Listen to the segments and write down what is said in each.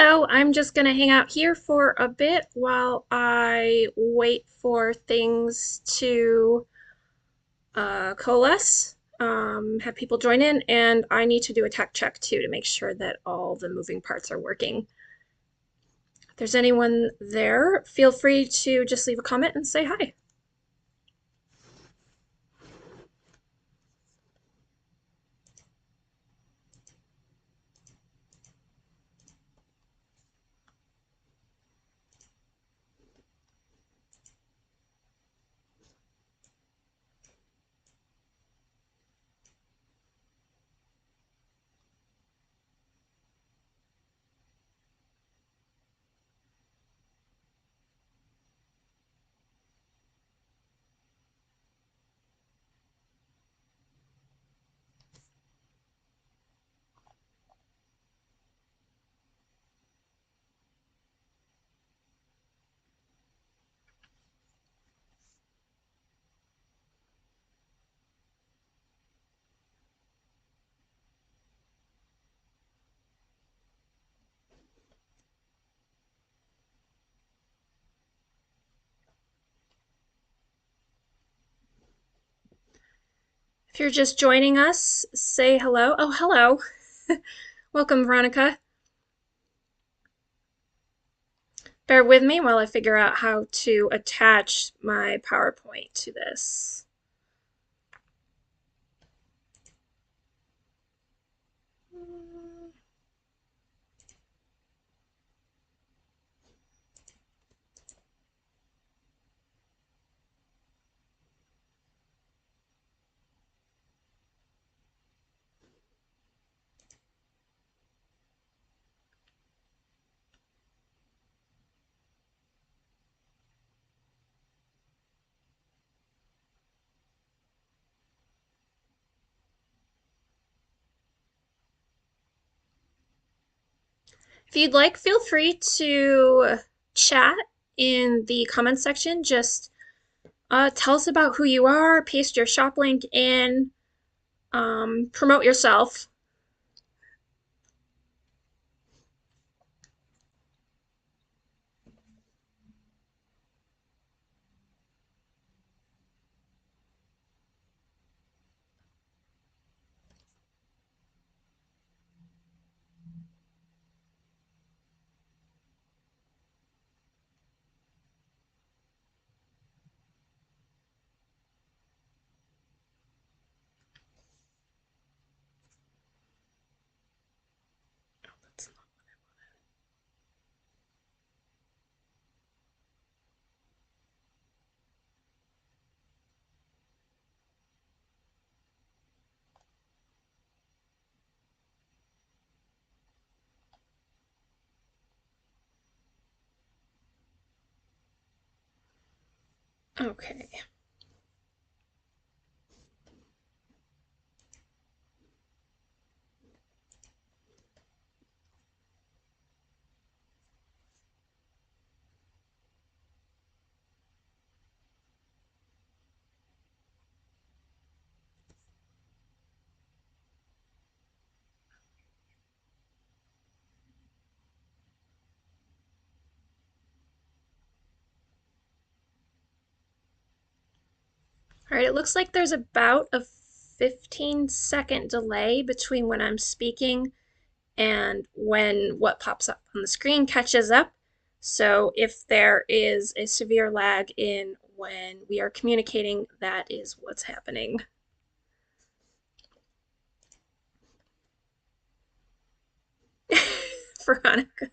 Hello, I'm just gonna hang out here for a bit while I wait for things to coalesce, have people join in, and I need to do a tech check too to make sure that all the moving parts are working. If there's anyone there, feel free to just leave a comment and say hi. If you're just joining us, say hello. Oh, hello. Welcome, Veronica. Bear with me while I figure out how to attach my PowerPoint to this. If you'd like, feel free to chat in the comments section. Just tell us about who you are, paste your shop link in, promote yourself. Okay. All right, it looks like there's about a 15-second delay between when I'm speaking and when what pops up on the screen catches up. So if there is a severe lag in when we are communicating, that is what's happening. Veronica.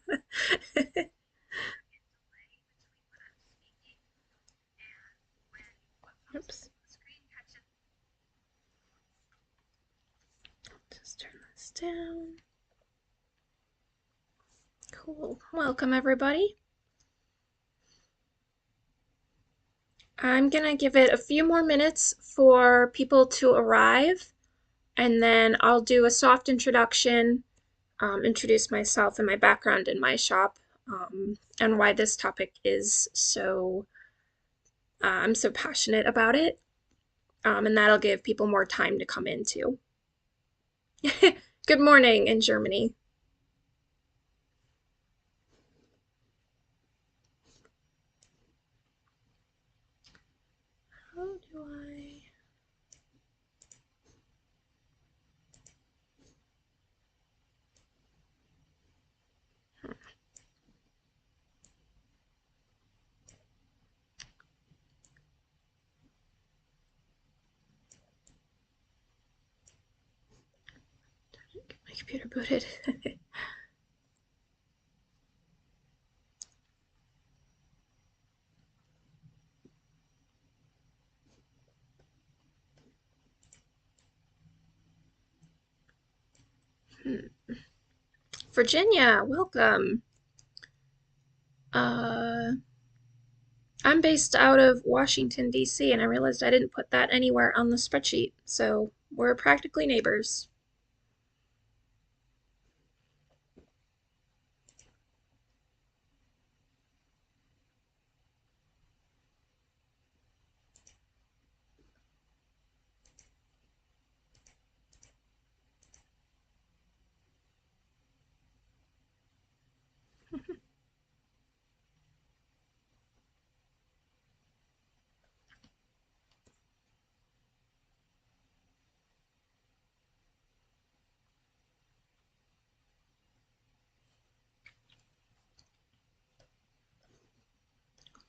Oops. Just turn this down. Cool. Welcome, everybody. I'm gonna give it a few more minutes for people to arrive, and then I'll do a soft introduction, introduce myself and my background in my shop, and why this topic is so, I'm so passionate about it, and that'll give people more time to come into. Good morning in Germany. do I? Get my computer booted. 'Virginia, welcome. Uh, I'm based out of Washington, D.C., and I realized I didn't put that anywhere on the spreadsheet, so we're practically neighbors.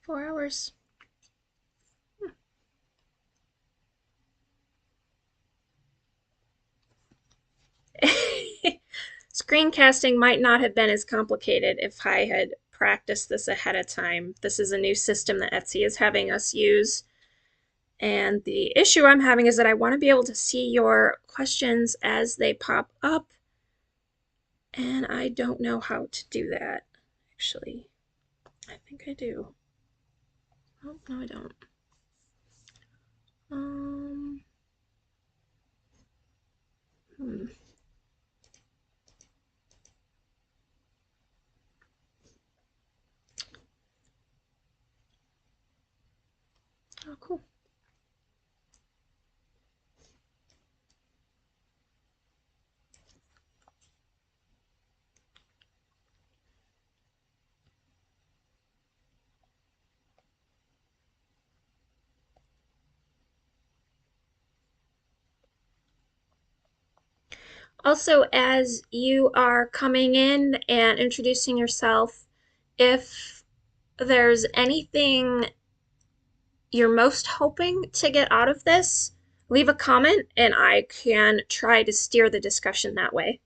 4 hours. Screencasting might not have been as complicated if I had practiced this ahead of time. This is a new system that Etsy is having us use. And the issue I'm having is that I want to be able to see your questions as they pop up. And I don't know how to do that, actually. I think I do. Oh, no, I don't. Um, hmm. Oh, cool. Also, as you are coming in and introducing yourself, if there's anything you're most hoping to get out of this, leave a comment and I can try to steer the discussion that way.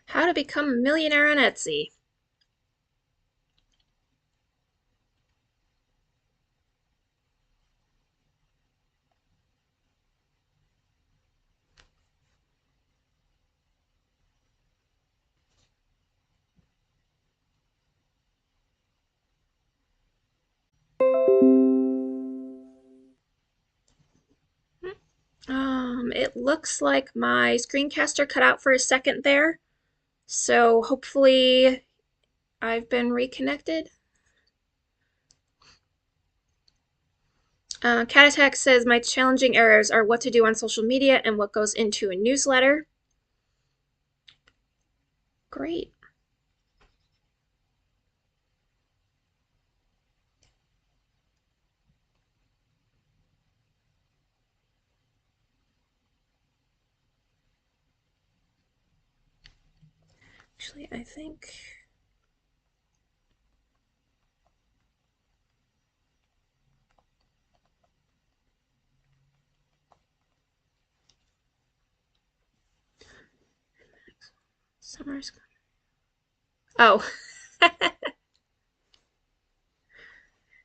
How to become a millionaire on Etsy. It looks like my screencaster cut out for a second there, so hopefully I've been reconnected. Cat Attack says my challenging errors are what to do on social media and what goes into a newsletter. Great. Actually, I think summer's coming. Oh,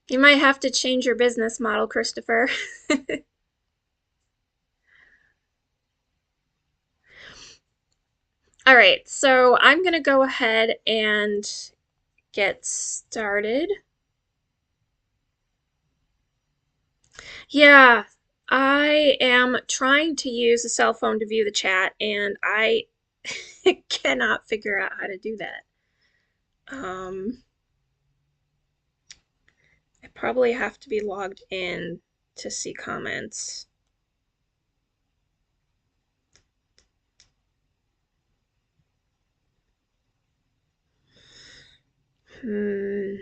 you might have to change your business model, Christopher. All right, so I'm gonna go ahead and get started. Yeah, I am trying to use a cell phone to view the chat, and I cannot figure out how to do that. Um, I probably have to be logged in to see comments. Hmm.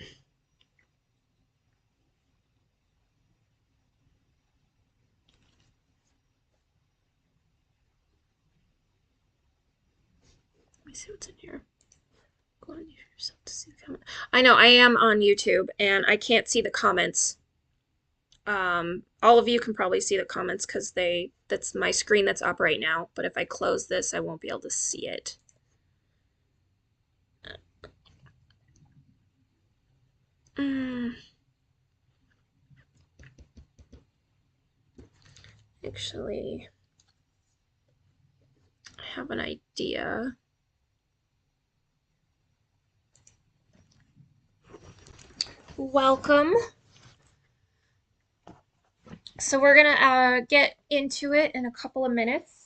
Let me see what's in here. Go on yourself to see the comment. I know I am on YouTube and I can't see the comments. All of you can probably see the comments because that's my screen that's up right now. But if I close this, I won't be able to see it. Mm, actually, I have an idea. Welcome. So we're gonna get into it in a couple of minutes.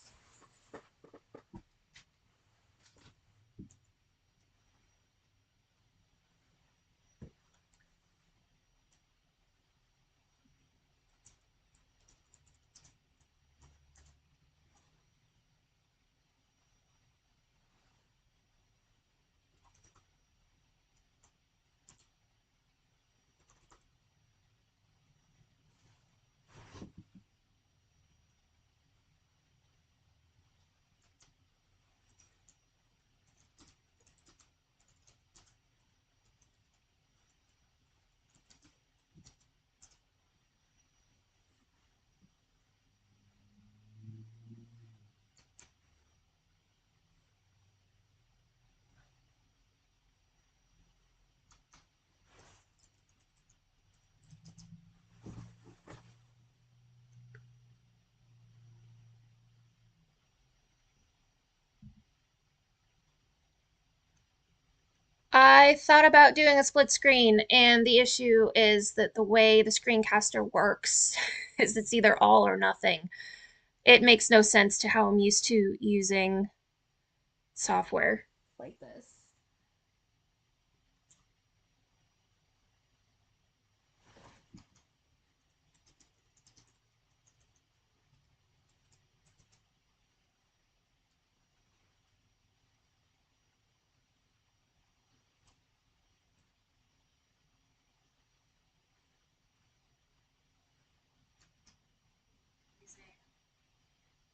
I thought about doing a split screen, and the issue is that the way the screencaster works is it's either all or nothing. It makes no sense to how I'm used to using software like this.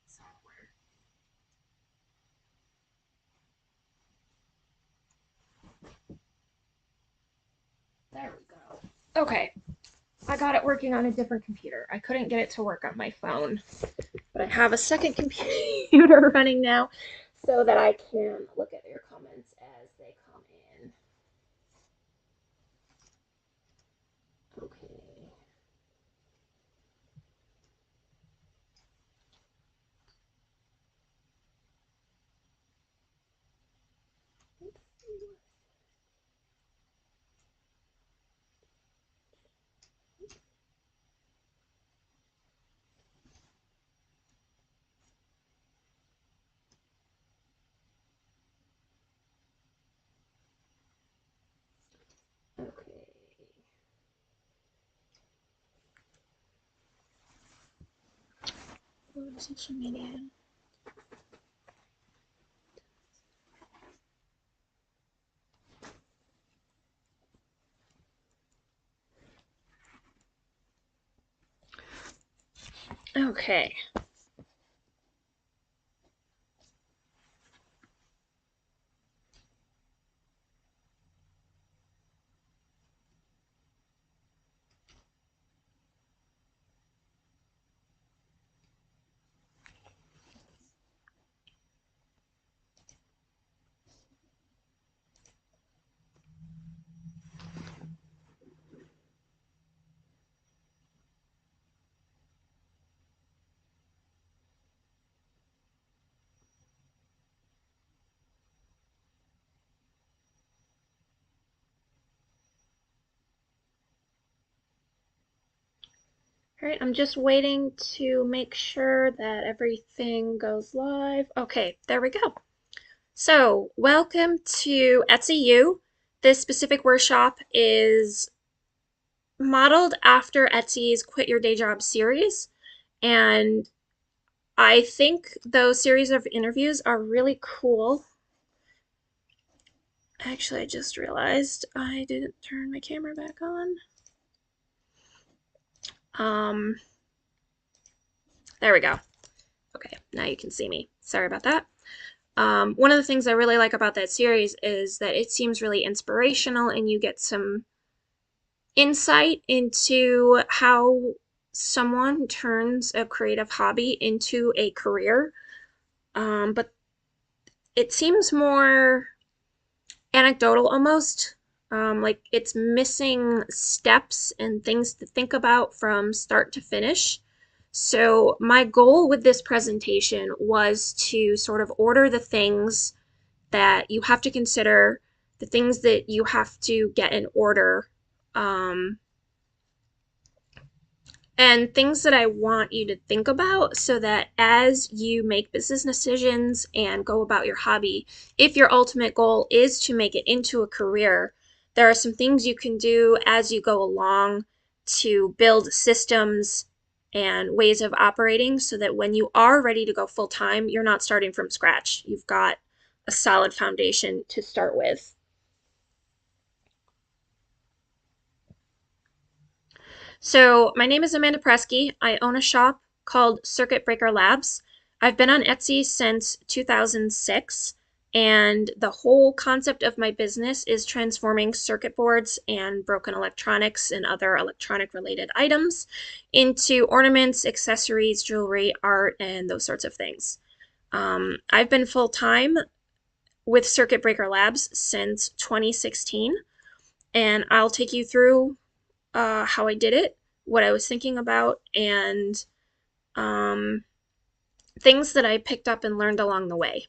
Software. There we go. Okay, I got it working on a different computer. I couldn't get it to work on my phone, but I have a second computer running now so that I can look at your comments as they come in. Okay. Okay. Social media. Okay. All right, I'm just waiting to make sure that everything goes live. Okay, there we go. So, welcome to Etsy U. This specific workshop is modeled after Etsy's Quit Your Day Job series, and I think those series of interviews are really cool. Actually, I just realized I didn't turn my camera back on. Um, there we go. Okay, now you can see me. Sorry about that. One of the things I really like about that series is that it seems really inspirational and you get some insight into how someone turns a creative hobby into a career. But it seems more anecdotal almost. Like it's missing steps and things to think about from start to finish. So my goal with this presentation was to sort of order the things that you have to consider, the things that you have to get in order, um, and things that I want you to think about so that as you make business decisions and go about your hobby, if your ultimate goal is to make it into a career, there are some things you can do as you go along to build systems and ways of operating so that when you are ready to go full time, you're not starting from scratch. You've got a solid foundation to start with. So, my name is Amanda Preske. I own a shop called Circuit Breaker Labs. I've been on Etsy since 2006, and the whole concept of my business is transforming circuit boards and broken electronics and other electronic related items into ornaments, accessories, jewelry, art, and those sorts of things. I've been full time with Circuit Breaker Labs since 2016, and I'll take you through how I did it, what I was thinking about, and um, things that I picked up and learned along the way.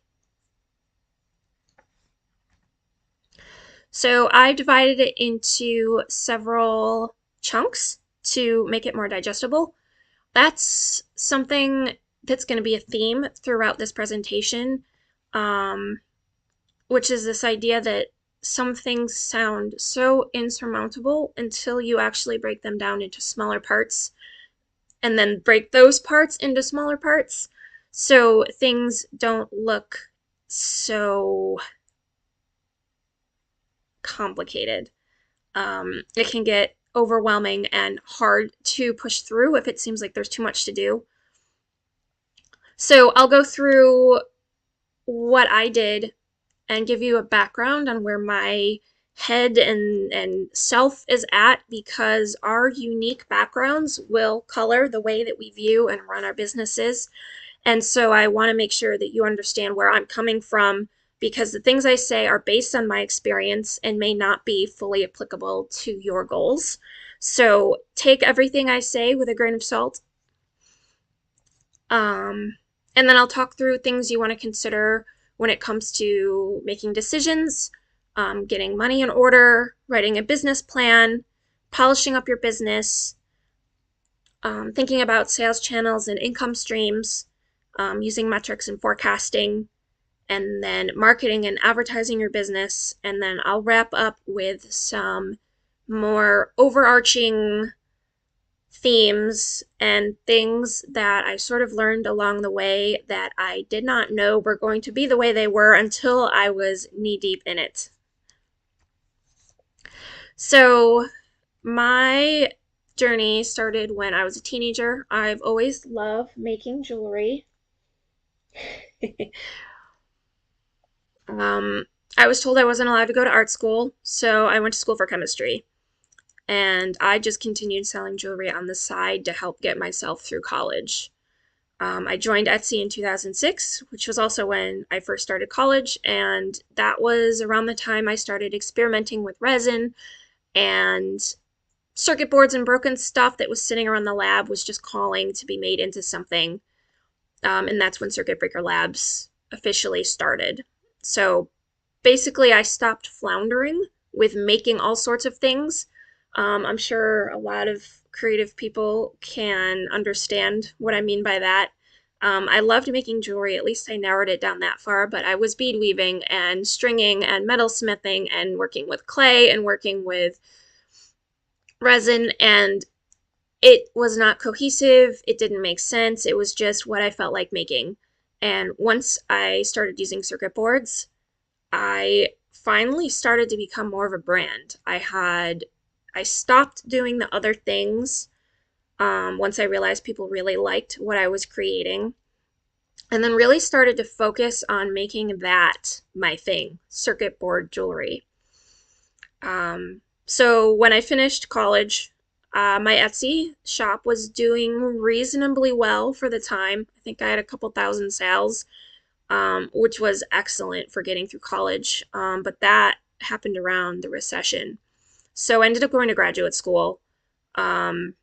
So I divided it into several chunks to make it more digestible. That's something that's going to be a theme throughout this presentation, um, which is this idea that some things sound so insurmountable until you actually break them down into smaller parts and then break those parts into smaller parts so things don't look so complicated. It can get overwhelming and hard to push through if it seems like there's too much to do. So I'll go through what I did and give you a background on where my head and self is at because our unique backgrounds will color the way that we view and run our businesses. And so I want to make sure that you understand where I'm coming from because the things I say are based on my experience and may not be fully applicable to your goals. So take everything I say with a grain of salt. And then I'll talk through things you want to consider when it comes to making decisions, getting money in order, writing a business plan, polishing up your business, thinking about sales channels and income streams, using metrics and forecasting, and then marketing and advertising your business. And then I'll wrap up with some more overarching themes and things that I sort of learned along the way that I did not know were going to be the way they were until I was knee deep in it. So, my journey started when I was a teenager. I've always loved making jewelry. um, I was told I wasn't allowed to go to art school, so I went to school for chemistry. And I just continued selling jewelry on the side to help get myself through college. I joined Etsy in 2006, which was also when I first started college, and that was around the time I started experimenting with resin and circuit boards and broken stuff that was sitting around the lab was just calling to be made into something. And that's when Circuit Breaker Labs officially started. So basically, I stopped floundering with making all sorts of things. I'm sure a lot of creative people can understand what I mean by that. I loved making jewelry, at least I narrowed it down that far, but I was bead weaving and stringing and metalsmithing and working with clay and working with resin, and it was not cohesive. It didn't make sense. It was just what I felt like making. And once I started using circuit boards, I finally started to become more of a brand. I stopped doing the other things once I realized people really liked what I was creating, and then really started to focus on making that my thing, circuit board jewelry. So when I finished college, my Etsy shop was doing reasonably well for the time. I think I had a couple thousand sales, which was excellent for getting through college. But that happened around the recession. So I ended up going to graduate school, um,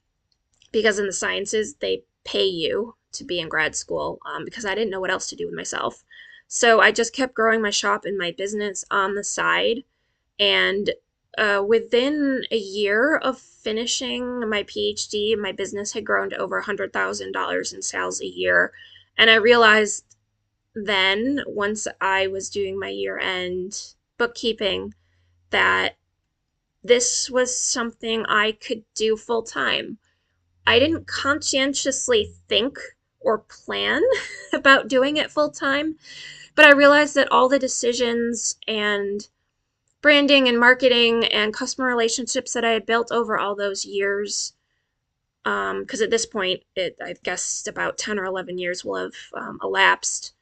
because in the sciences, they pay you to be in grad school, because I didn't know what else to do with myself. So I just kept growing my shop and my business on the side. And within a year of finishing my PhD, my business had grown to over $100,000 in sales a year. And I realized then, once I was doing my year end bookkeeping, that this was something I could do full time. I didn't conscientiously think or plan about doing it full time, but I realized that all the decisions and branding and marketing and customer relationships that I had built over all those years, because at this point, I guess about 10 or 11 years will have elapsed.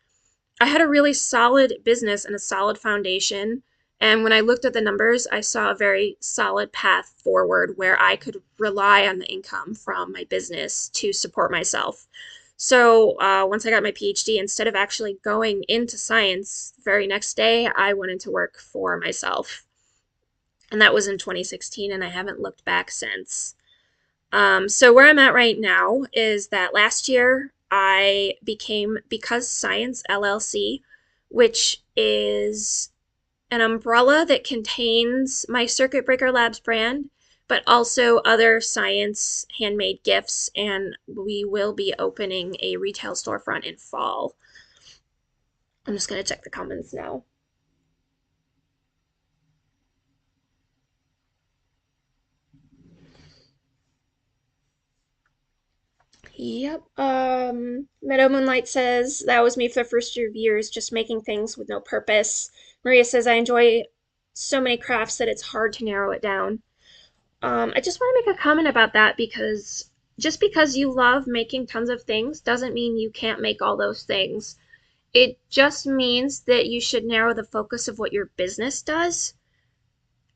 I had a really solid business and a solid foundation. And when I looked at the numbers, I saw a very solid path forward where I could rely on the income from my business to support myself. So once I got my PhD, instead of actually going into science, the very next day, I went into work for myself. And that was in 2016, and I haven't looked back since. So where I'm at right now is that last year I became Because Science LLC, which is an umbrella that contains my Circuit Breaker Labs brand, but also other science handmade gifts. And we will be opening a retail storefront in fall. I'm just going to check the comments now. Yep. Meadow Moonlight says that was me for the first years, just making things with no purpose. Maria says I enjoy so many crafts that it's hard to narrow it down. I just want to make a comment about that, because just because you love making tons of things doesn't mean you can't make all those things. It just means that you should narrow the focus of what your business does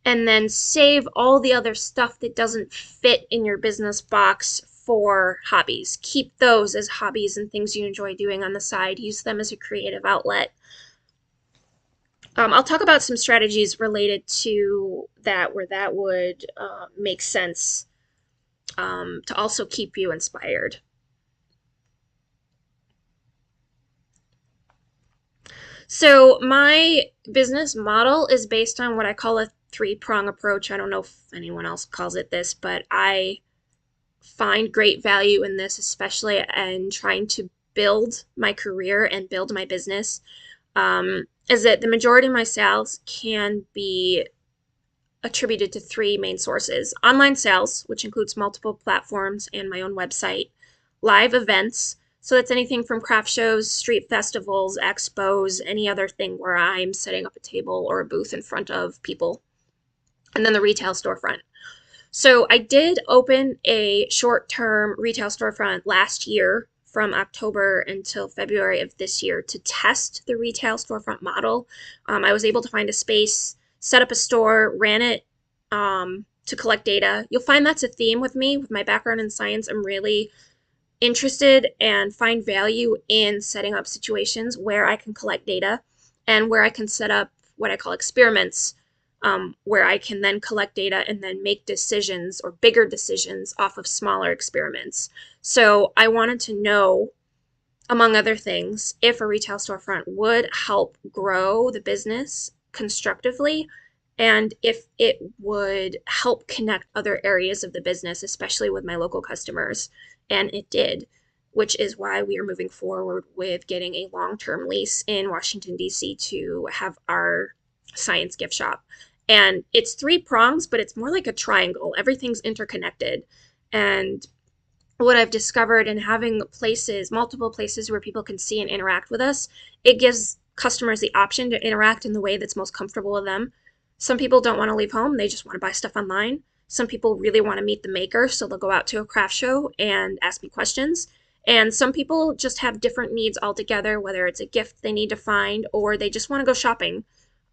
and then save all the other stuff that doesn't fit in your business box for hobbies. Keep those as hobbies and things you enjoy doing on the side. Use them as a creative outlet. I'll talk about some strategies related to that where that would make sense, to also keep you inspired. So my business model is based on what I call a three-prong approach. I don't know if anyone else calls it this, but I find great value in this, especially in trying to build my career and build my business. Is that the majority of my sales can be attributed to three main sources: online sales, which includes multiple platforms and my own website; live events, so that's anything from craft shows, street festivals, expos, any other thing where I'm setting up a table or a booth in front of people; and then the retail storefront. So I did open a short-term retail storefront last year from October until February of this year to test the retail storefront model. I was able to find a space, set up a store, ran it to collect data. You'll find that's a theme with me. With my background in science, I'm really interested and find value in setting up situations where I can collect data and where I can set up what I call experiments, where I can then collect data and then make decisions or bigger decisions off of smaller experiments. So I wanted to know, among other things, if a retail storefront would help grow the business constructively and if it would help connect other areas of the business, especially with my local customers. And it did, which is why we are moving forward with getting a long term lease in Washington, D.C. to have our science gift shop. And it's three prongs, but it's more like a triangle. Everything's interconnected. And what I've discovered in having places, multiple places where people can see and interact with us, it gives customers the option to interact in the way that's most comfortable with them. Some people don't want to leave home, they just want to buy stuff online. Some people really want to meet the maker, so they'll go out to a craft show and ask me questions. And some people just have different needs altogether, whether it's a gift they need to find or they just want to go shopping.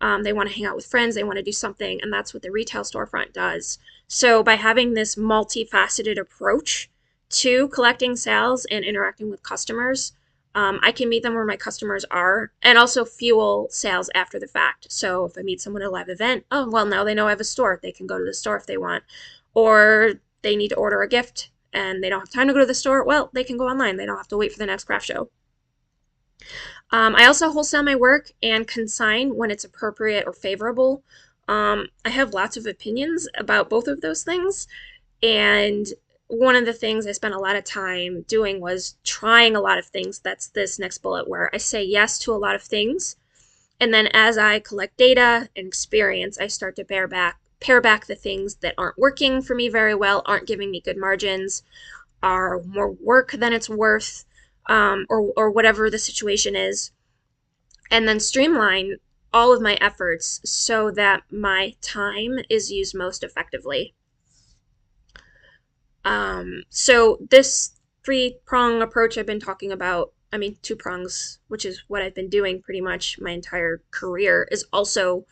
They want to hang out with friends, they want to do something, and that's what the retail storefront does. So, by having this multifaceted approach to collecting sales and interacting with customers, I can meet them where my customers are and also fuel sales after the fact. So if I meet someone at a live event, oh, well, now they know I have a store. They can go to the store if they want. Or they need to order a gift and they don't have time to go to the store. Well, they can go online. They don't have to wait for the next craft show. I also wholesale my work and consign when it's appropriate or favorable. I have lots of opinions about both of those things. And one of the things I spent a lot of time doing was trying a lot of things. That's this next bullet where I say yes to a lot of things. And then as I collect data and experience, I start to pare back the things that aren't working for me very well, aren't giving me good margins, are more work than it's worth, or whatever the situation is, and then streamline all of my efforts so that my time is used most effectively. So this three-prong approach I've been talking about, I mean, two prongs, which is what I've been doing pretty much my entire career, is also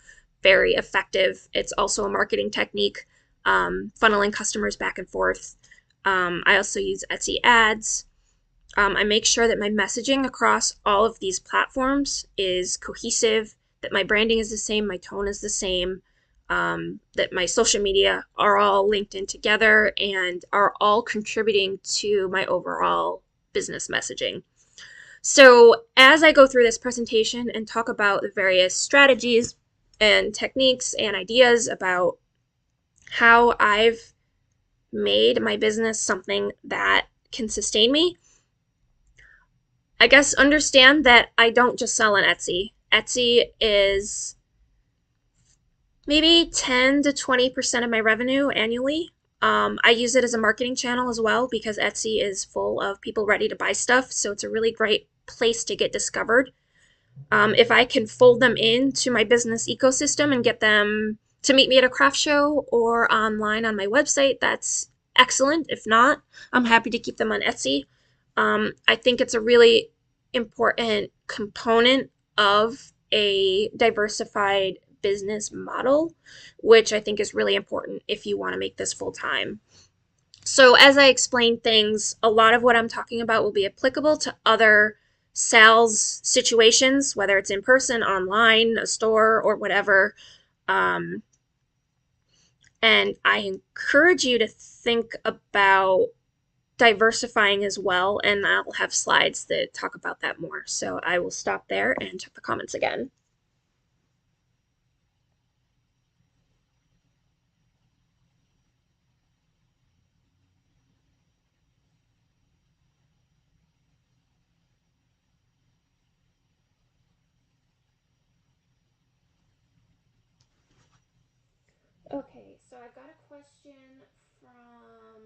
very effective. It's also a marketing technique, funneling customers back and forth. I also use Etsy ads. I make sure that my messaging across all of these platforms is cohesive, that my branding is the same, my tone is the same, that my social media are all linked in together and are all contributing to my overall business messaging. So, as I go through this presentation and talk about the various strategies and techniques and ideas about how I've made my business something that can sustain me, I guess understand that I don't just sell on Etsy. Etsy is maybe 10 to 20% of my revenue annually. I use it as a marketing channel as well because Etsy is full of people ready to buy stuff. So it's a really great place to get discovered. If I can fold them into my business ecosystem and get them to meet me at a craft show or online on my website, that's excellent. If not, I'm happy to keep them on Etsy. I think it's a really important component of a diversified business model, which I think is really important if you want to make this full time. So, as I explain things, a lot of what I'm talking about will be applicable to other sales situations, whether it's in person, online, a store, or whatever. Um, and I encourage you to think about diversifying as well, and I'll have slides that talk about that more. So I will stop there and check the comments again. Okay, so I've got a question from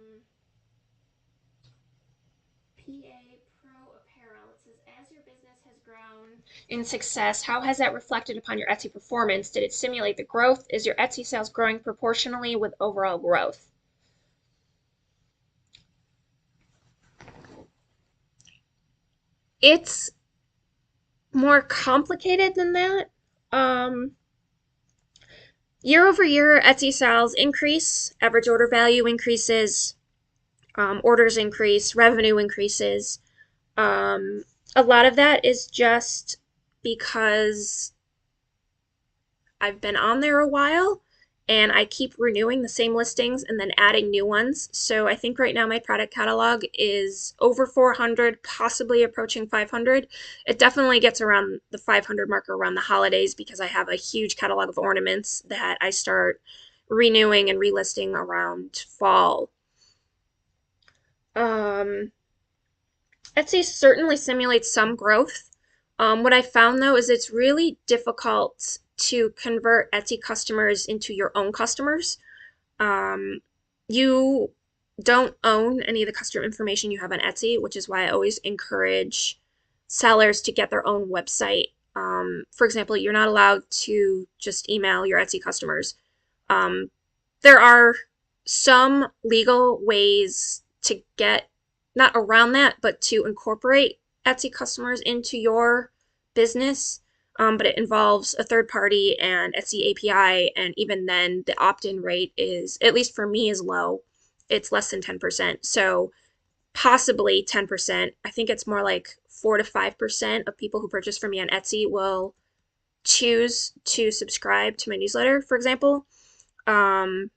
PA Pro Apparel. It says, as your business has grown in success, how has that reflected upon your Etsy performance? Did it simulate the growth? Is your Etsy sales growing proportionally with overall growth? It's more complicated than that. Um, Year over year, Etsy sales increase, average order value increases, orders increase, revenue increases. Um, a lot of that is just because I've been on there a while and I keep renewing the same listings and then adding new ones. So I think right now my product catalog is over 400, possibly approaching 500. It definitely gets around the 500 marker around the holidays because I have a huge catalog of ornaments that I start renewing and relisting around fall. Um, Etsy certainly simulates some growth. What I found though is it's really difficult to convert Etsy customers into your own customers. Um, you don't own any of the customer information you have on Etsy, which is why I always encourage sellers to get their own website. For example, you're not allowed to just email your Etsy customers. Um, there are some legal ways to get not around that, but to incorporate Etsy customers into your business. But it involves a third party and Etsy API, and even then, the opt-in rate is, at least for me, is low. It's less than 10%. So possibly 10%. I think it's more like 4 to 5% of people who purchase from me on Etsy will choose to subscribe to my newsletter, for example. Um,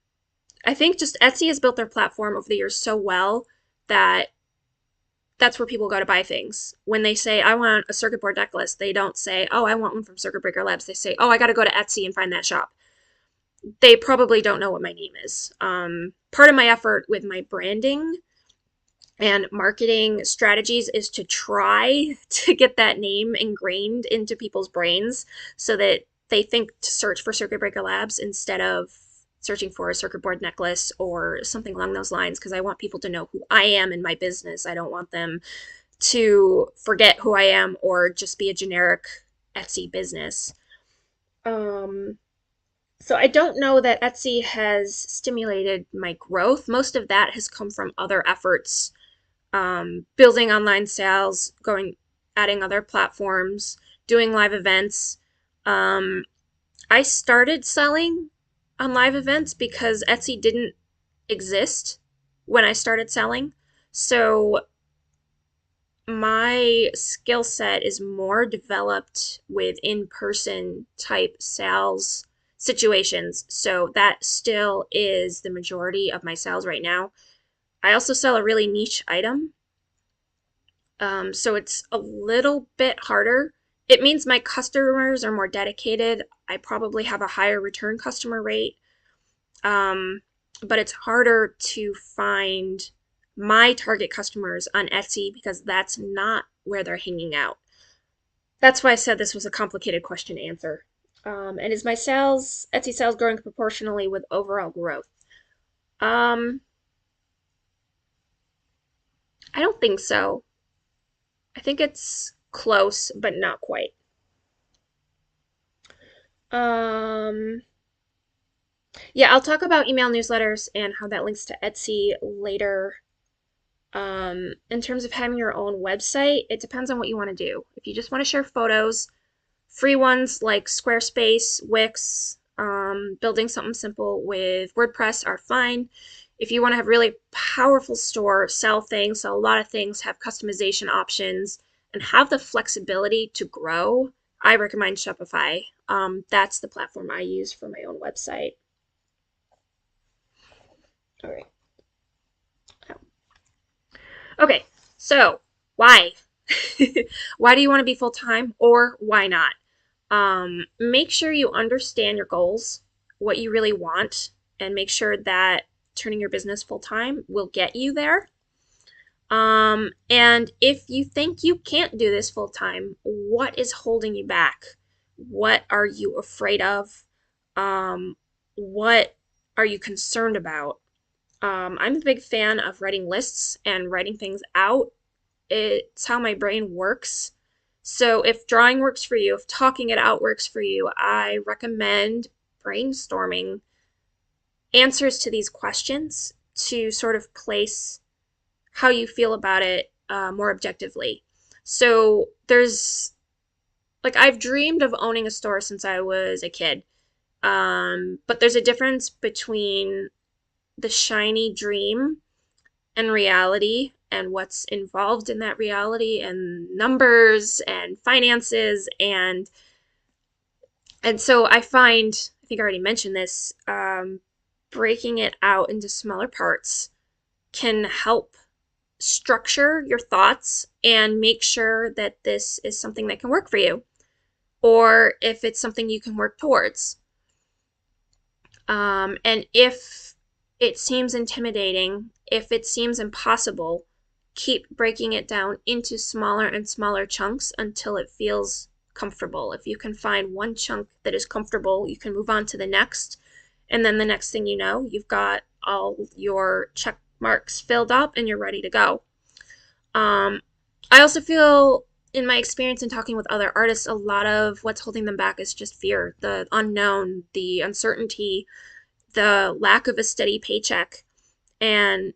I think just Etsy has built their platform over the years so well that that's where people go to buy things. When they say, I want a circuit board necklace, they don't say, oh, I want one from Circuit Breaker Labs. They say, oh, I got to go to Etsy and find that shop. They probably don't know what my name is. Part of my effort with my branding and marketing strategies is to try to get that name ingrained into people's brains so that they think to search for Circuit Breaker Labs instead of searching for a circuit board necklace or something along those lines, because I want people to know who I am in my business. I don't want them to forget who I am or just be a generic Etsy business. Um, so I don't know that Etsy has stimulated my growth. Most of that has come from other efforts, building online sales, adding other platforms, doing live events. Um, I started selling on live events because Etsy didn't exist when I started selling. So my skill set is more developed with in-person type sales situations. So that still is the majority of my sales right now. I also sell a really niche item. So it's a little bit harder. It means my customers are more dedicated. I probably have a higher return customer rate. Um, but it's harder to find my target customers on Etsy because that's not where they're hanging out. That's why I said this was a complicated question to answer. And is my Etsy sales growing proportionally with overall growth? Um, I don't think so. I think it's close, but not quite. Um, yeah, I'll talk about email newsletters and how that links to Etsy later. In terms of having your own website, it depends on what you want to do. If you just want to share photos, free ones like Squarespace, Wix, building something simple with WordPress are fine. If you want to have really powerful store, sell things, sell a lot of things, have customization options, and have the flexibility to grow, I recommend Shopify. That's the platform I use for my own website. All right. Okay, so why? Why do you want to be full time or why not? Make sure you understand your goals, what you really want, and make sure that turning your business full time will get you there. And if you think you can't do this full time, what is holding you back? What are you afraid of? What are you concerned about? I'm a big fan of writing lists and writing things out. It's how my brain works. So if drawing works for you, if talking it out works for you, I recommend brainstorming answers to these questions to sort of place how you feel about it more objectively. So I've dreamed of owning a store since I was a kid. But there's a difference between the shiny dream and reality and what's involved in that reality and numbers and finances and so I find I think I already mentioned this, breaking it out into smaller parts can help structure your thoughts and make sure that this is something that can work for you, or if it's something you can work towards. And if it seems intimidating, if it seems impossible, keep breaking it down into smaller and smaller chunks until it feels comfortable. If you can find one chunk that is comfortable, you can move on to the next. And then the next thing you know, you've got all your check marks filled up and you're ready to go. I also feel, in my experience in talking with other artists, a lot of what's holding them back is just fear, the unknown, the uncertainty, the lack of a steady paycheck. And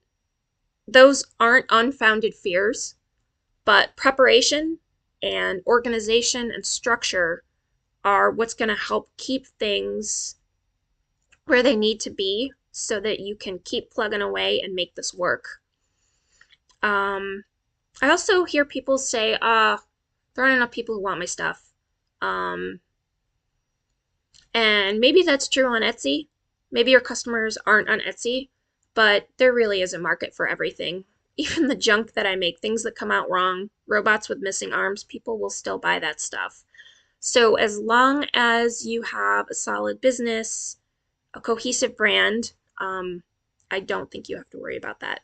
those aren't unfounded fears, but preparation and organization and structure are what's going to help keep things where they need to be so that you can keep plugging away and make this work. I also hear people say, there aren't enough people who want my stuff. Um, and maybe that's true on Etsy. Maybe your customers aren't on Etsy, but there really is a market for everything. Even the junk that I make, things that come out wrong, robots with missing arms, people will still buy that stuff. So as long as you have a solid business, a cohesive brand, I don't think you have to worry about that.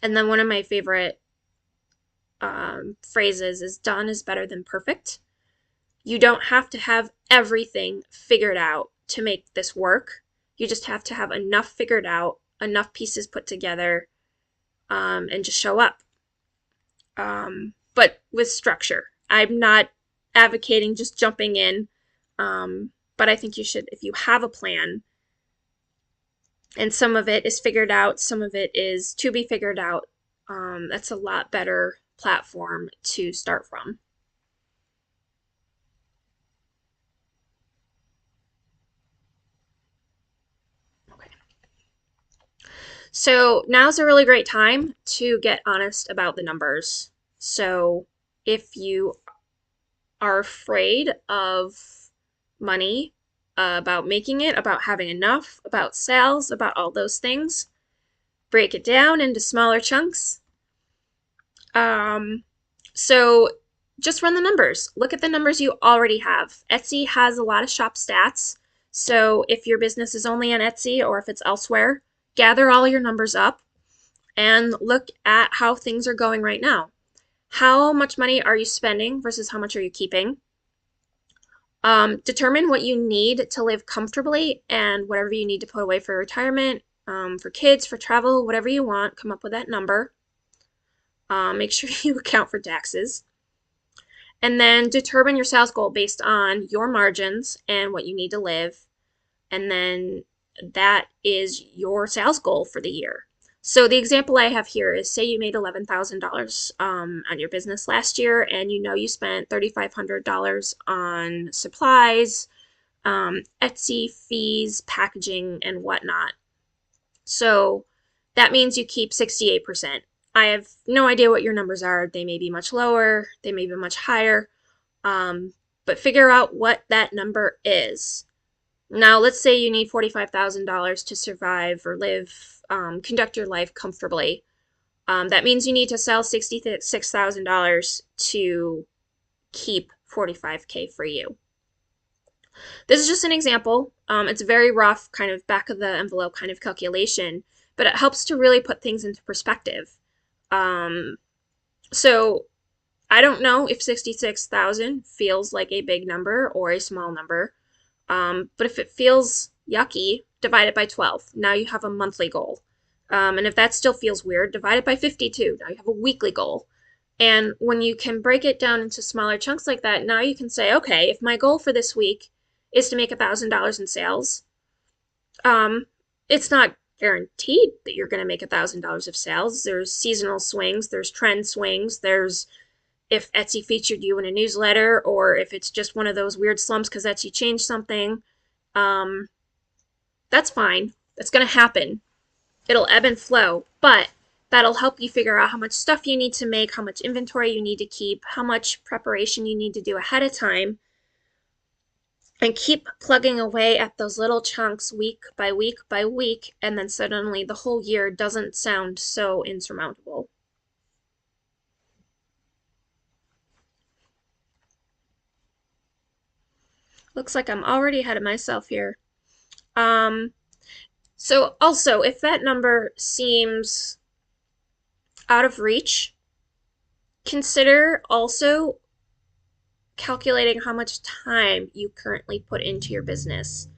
And then one of my favorite phrases is done is better than perfect. You don't have to have everything figured out to make this work. You just have to have enough figured out, enough pieces put together, and just show up. But with structure. I'm not advocating just jumping in, but I think you should, if you have a plan, and some of it is figured out, some of it is to be figured out, that's a lot better platform to start from. Okay. So now's a really great time to get honest about the numbers. So if you are afraid of money, about making it, about having enough, about sales, about all those things, break it down into smaller chunks. Um, so just run the numbers. Look at the numbers you already have. Etsy has a lot of shop stats. So if your business is only on Etsy or if it's elsewhere, gather all your numbers up and look at how things are going right now. How much money are you spending versus how much are you keeping? Determine what you need to live comfortably and whatever you need to put away for retirement, for kids, for travel, whatever you want, come up with that number. Make sure you account for taxes. And then determine your sales goal based on your margins and what you need to live. And then that is your sales goal for the year. So the example I have here is, say you made $11,000 on your business last year, and you know you spent $3,500 on supplies, Etsy fees, packaging, and whatnot. So that means you keep 68%. I have no idea what your numbers are. They may be much lower, they may be much higher, but figure out what that number is. Now, let's say you need $45,000 to survive or live, conduct your life comfortably. That means you need to sell $66,000 to keep 45K for you. This is just an example. It's a very rough, kind of back of the envelope kind of calculation, but it helps to really put things into perspective. So I don't know if 66,000 feels like a big number or a small number. But if it feels yucky, divide it by 12. Now you have a monthly goal. And if that still feels weird, divide it by 52. Now you have a weekly goal. And when you can break it down into smaller chunks like that, now you can say, okay, if my goal for this week is to make $1,000 in sales, it's not guaranteed that you're going to make $1,000 of sales. There's seasonal swings, there's trend swings, there's if Etsy featured you in a newsletter, or if it's just one of those weird slumps because Etsy changed something. That's fine. That's going to happen. It'll ebb and flow, but that'll help you figure out how much stuff you need to make, how much inventory you need to keep, how much preparation you need to do ahead of time. and keep plugging away at those little chunks week by week by week, and then suddenly the whole year doesn't sound so insurmountable. Looks like I'm already ahead of myself here. Um, so also, if that number seems out of reach, consider also calculating how much time you currently put into your business.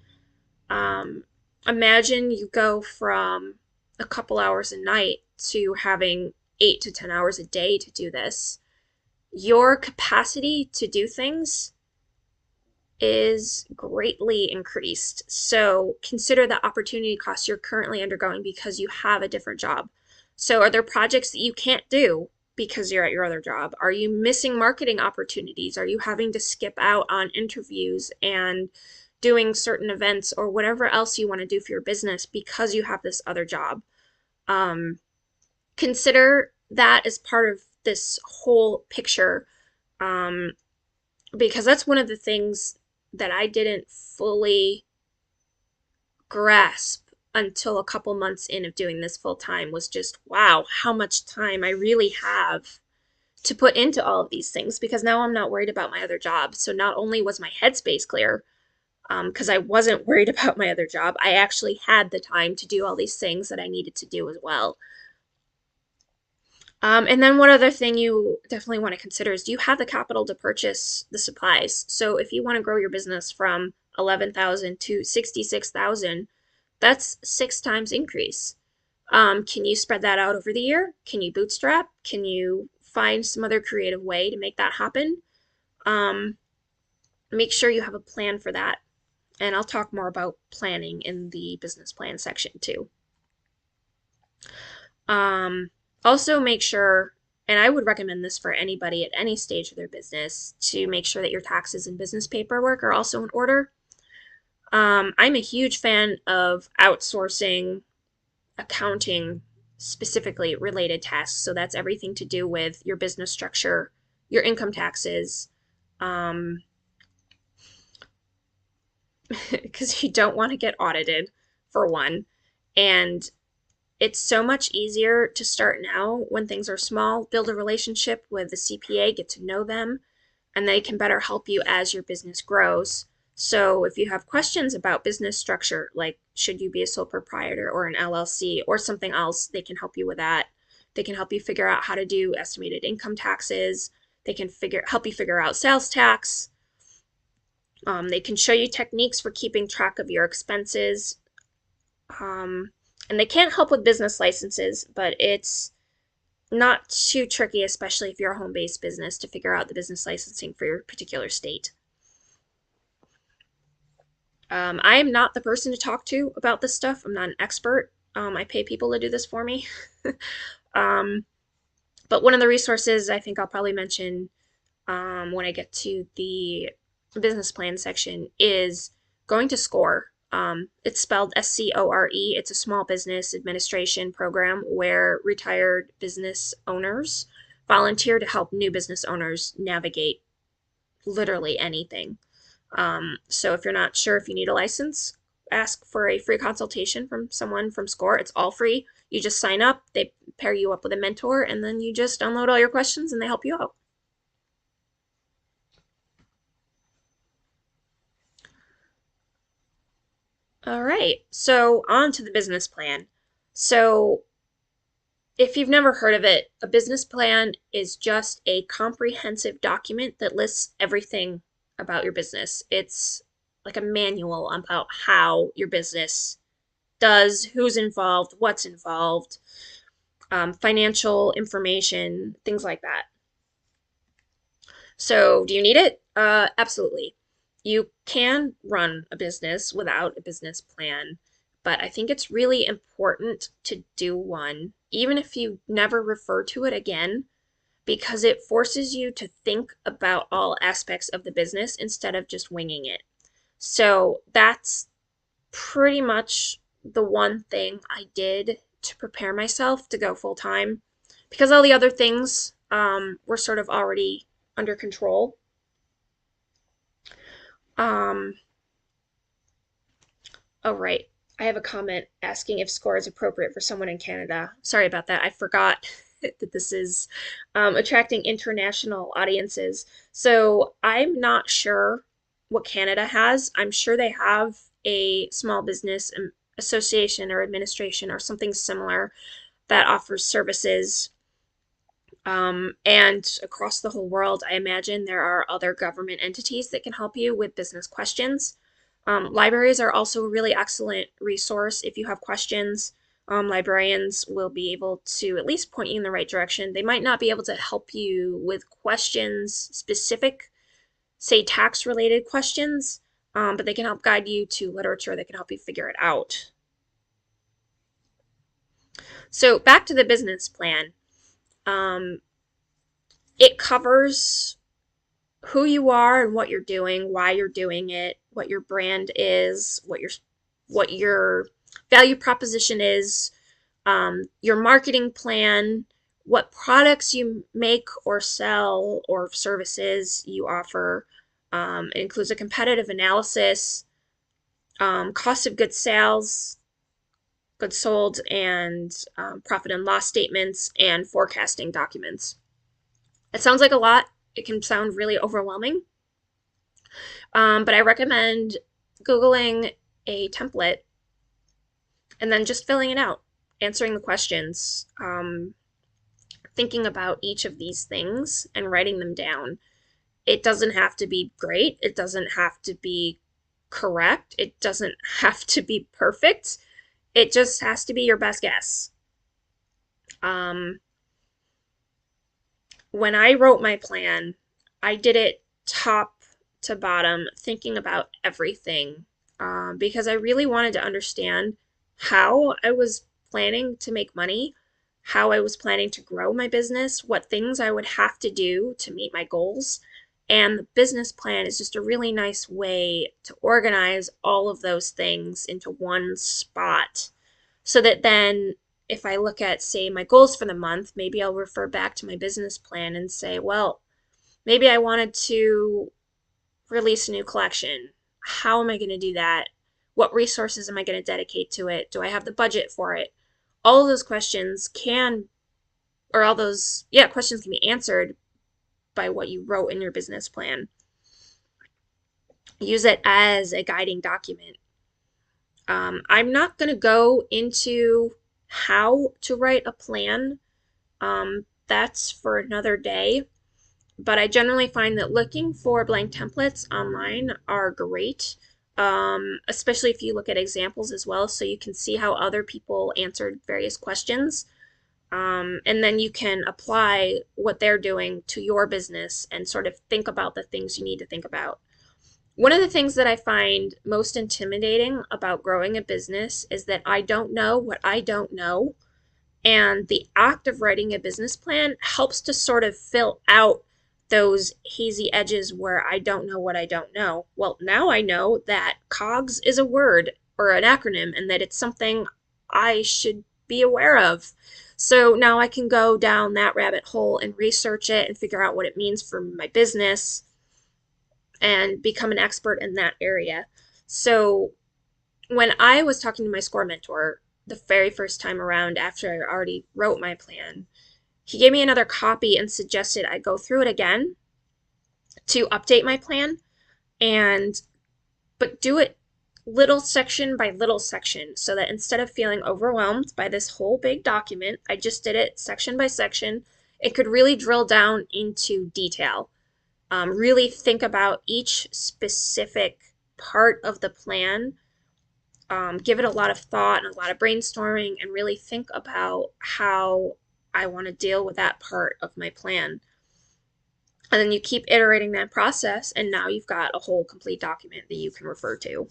Um, Imagine you go from a couple hours a night to having 8 to 10 hours a day to do this. Your capacity to do things is greatly increased. So consider the opportunity cost you're currently undergoing because you have a different job. So are there projects that you can't do because you're at your other job? Are you missing marketing opportunities? Are you having to skip out on interviews and doing certain events or whatever else you want to do for your business because you have this other job? Um, Consider that as part of this whole picture. Um, because that's one of the things that I didn't fully grasp until a couple months in of doing this full time was just wow, how much time I really have to put into all of these things because now I'm not worried about my other job. So not only was my headspace clear, because I wasn't worried about my other job, I actually had the time to do all these things that I needed to do as well. And then one other thing you definitely want to consider is do you have the capital to purchase the supplies? So if you want to grow your business from 11,000 to 66,000, that's 6 times increase. Can you spread that out over the year? Can you bootstrap? Can you find some other creative way to make that happen? Um, Make sure you have a plan for that. And I'll talk more about planning in the business plan section too. Um, Also make sure, and I would recommend this for anybody at any stage of their business, to make sure that your taxes and business paperwork are also in order. I'm a huge fan of outsourcing accounting specifically related tasks. So that's everything to do with your business structure, your income taxes, um, because you don't want to get audited for one. And it's so much easier to start now when things are small, build a relationship with the CPA, get to know them, and they can better help you as your business grows. So if you have questions about business structure, like should you be a sole proprietor or an LLC or something else, they can help you with that. They can help you figure out how to do estimated income taxes. They can help you figure out sales tax. They can show you techniques for keeping track of your expenses. Um, and they can't help with business licenses, but it's not too tricky, especially if you're a home-based business, to figure out the business licensing for your particular state. I am not the person to talk to about this stuff. I'm not an expert. I pay people to do this for me. um, but one of the resources I think I'll probably mention when I get to the business plan section is going to SCORE. It's spelled SCORE. It's a small business administration program where retired business owners volunteer to help new business owners navigate literally anything. So if you're not sure if you need a license, ask for a free consultation from someone from SCORE. It's all free. You just sign up, they pair you up with a mentor, and then you just download all your questions and they help you out. All right, so on to the business plan. So if you've never heard of it, a business plan is just a comprehensive document that lists everything about your business. It's like a manual about how your business does, who's involved, what's involved, financial information, things like that. So, do you need it? Absolutely. You can run a business without a business plan, but I think it's really important to do one, even if you never refer to it again, because it forces you to think about all aspects of the business instead of just winging it. So, that's pretty much the one thing I did to prepare myself to go full time because all the other things were sort of already under control. Um, Oh, right. I have a comment asking if score is appropriate for someone in Canada. Sorry about that. I forgot that this is attracting international audiences. So I'm not sure what Canada has. I'm sure they have a small business association or administration or something similar that offers services. And across the whole world, I imagine there are other government entities that can help you with business questions. Libraries are also a really excellent resource if you have questions. Librarians will be able to at least point you in the right direction. They might not be able to help you with questions specific, say tax related questions, but they can help guide you to literature that can help you figure it out. So back to the business plan. Um, it covers who you are and what you're doing, why you're doing it, what your brand is, what your value proposition is, your marketing plan, what products you make or sell or services you offer. It includes a competitive analysis, cost of goods sales, goods sold, and profit and loss statements and forecasting documents. It sounds like a lot. It can sound really overwhelming. But I recommend Googling a template and then just filling it out, answering the questions, thinking about each of these things and writing them down. It doesn't have to be great. It doesn't have to be correct. It doesn't have to be perfect. It just has to be your best guess. Um, when I wrote my plan, I did it top to bottom, thinking about everything, because I really wanted to understand how I was planning to make money, how I was planning to grow my business, what things I would have to do to meet my goals. And the business plan is just a really nice way to organize all of those things into one spot so that then if I look at, say, my goals for the month, maybe I'll refer back to my business plan and say, well, maybe I wanted to release a new collection. How am I going to do that? What resources am I going to dedicate to it? Do I have the budget for it? All of those questions can, or all those, yeah, questions can be answered by what you wrote in your business plan. Use it as a guiding document. I'm not going to go into how to write a plan. That's for another day. But I generally find that looking for blank templates online are great, especially if you look at examples as well, so you can see how other people answered various questions. And then you can apply what they're doing to your business and sort of think about the things you need to think about. One of the things that I find most intimidating about growing a business is that I don't know what I don't know. And the act of writing a business plan helps to sort of fill out those hazy edges where I don't know what I don't know. Well, now I know that COGS is a word or an acronym and that it's something I should be aware of. So now I can go down that rabbit hole and research it and figure out what it means for my business and become an expert in that area. So when I was talking to my score mentor the very first time around after I already wrote my plan, he gave me another copy and suggested I go through it again to update my plan and but do it little section by little section so that instead of feeling overwhelmed by this whole big document, I just did it section by section. It could really drill down into detail. Really think about each specific part of the plan, give it a lot of thought and a lot of brainstorming, and really think about how I want to deal with that part of my plan. And then you keep iterating that process, and now you've got a whole complete document that you can refer to.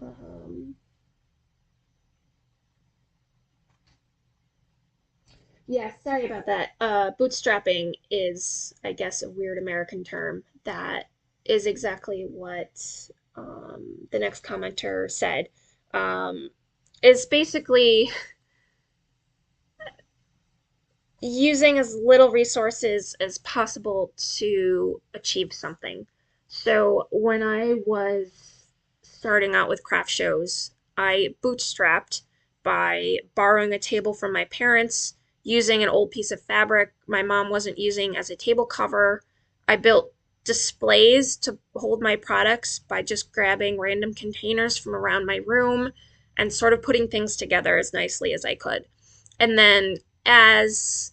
Um, yeah, sorry about that. Bootstrapping is, I guess, a weird American term that is exactly what the next commenter said. Um, is basically using as little resources as possible to achieve something. So when I was starting out with craft shows, I bootstrapped by borrowing a table from my parents, using an old piece of fabric my mom wasn't using as a table cover. I built displays to hold my products by just grabbing random containers from around my room and sort of putting things together as nicely as I could. And then as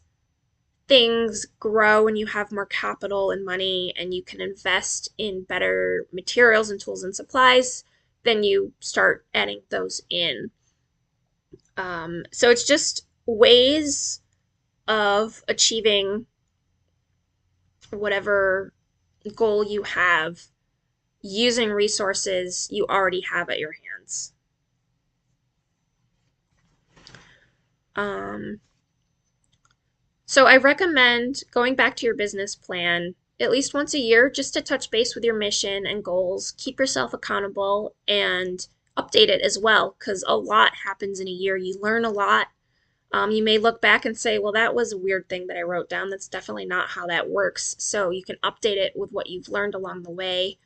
things grow and you have more capital and money and you can invest in better materials and tools and supplies, then you start adding those in. So it's just ways of achieving whatever goal you have using resources you already have at your hands. Um, So I recommend going back to your business plan at least once a year just to touch base with your mission and goals, keep yourself accountable, and update it as well because a lot happens in a year. You learn a lot. You may look back and say, well, that was a weird thing that I wrote down. That's definitely not how that works. So you can update it with what you've learned along the way.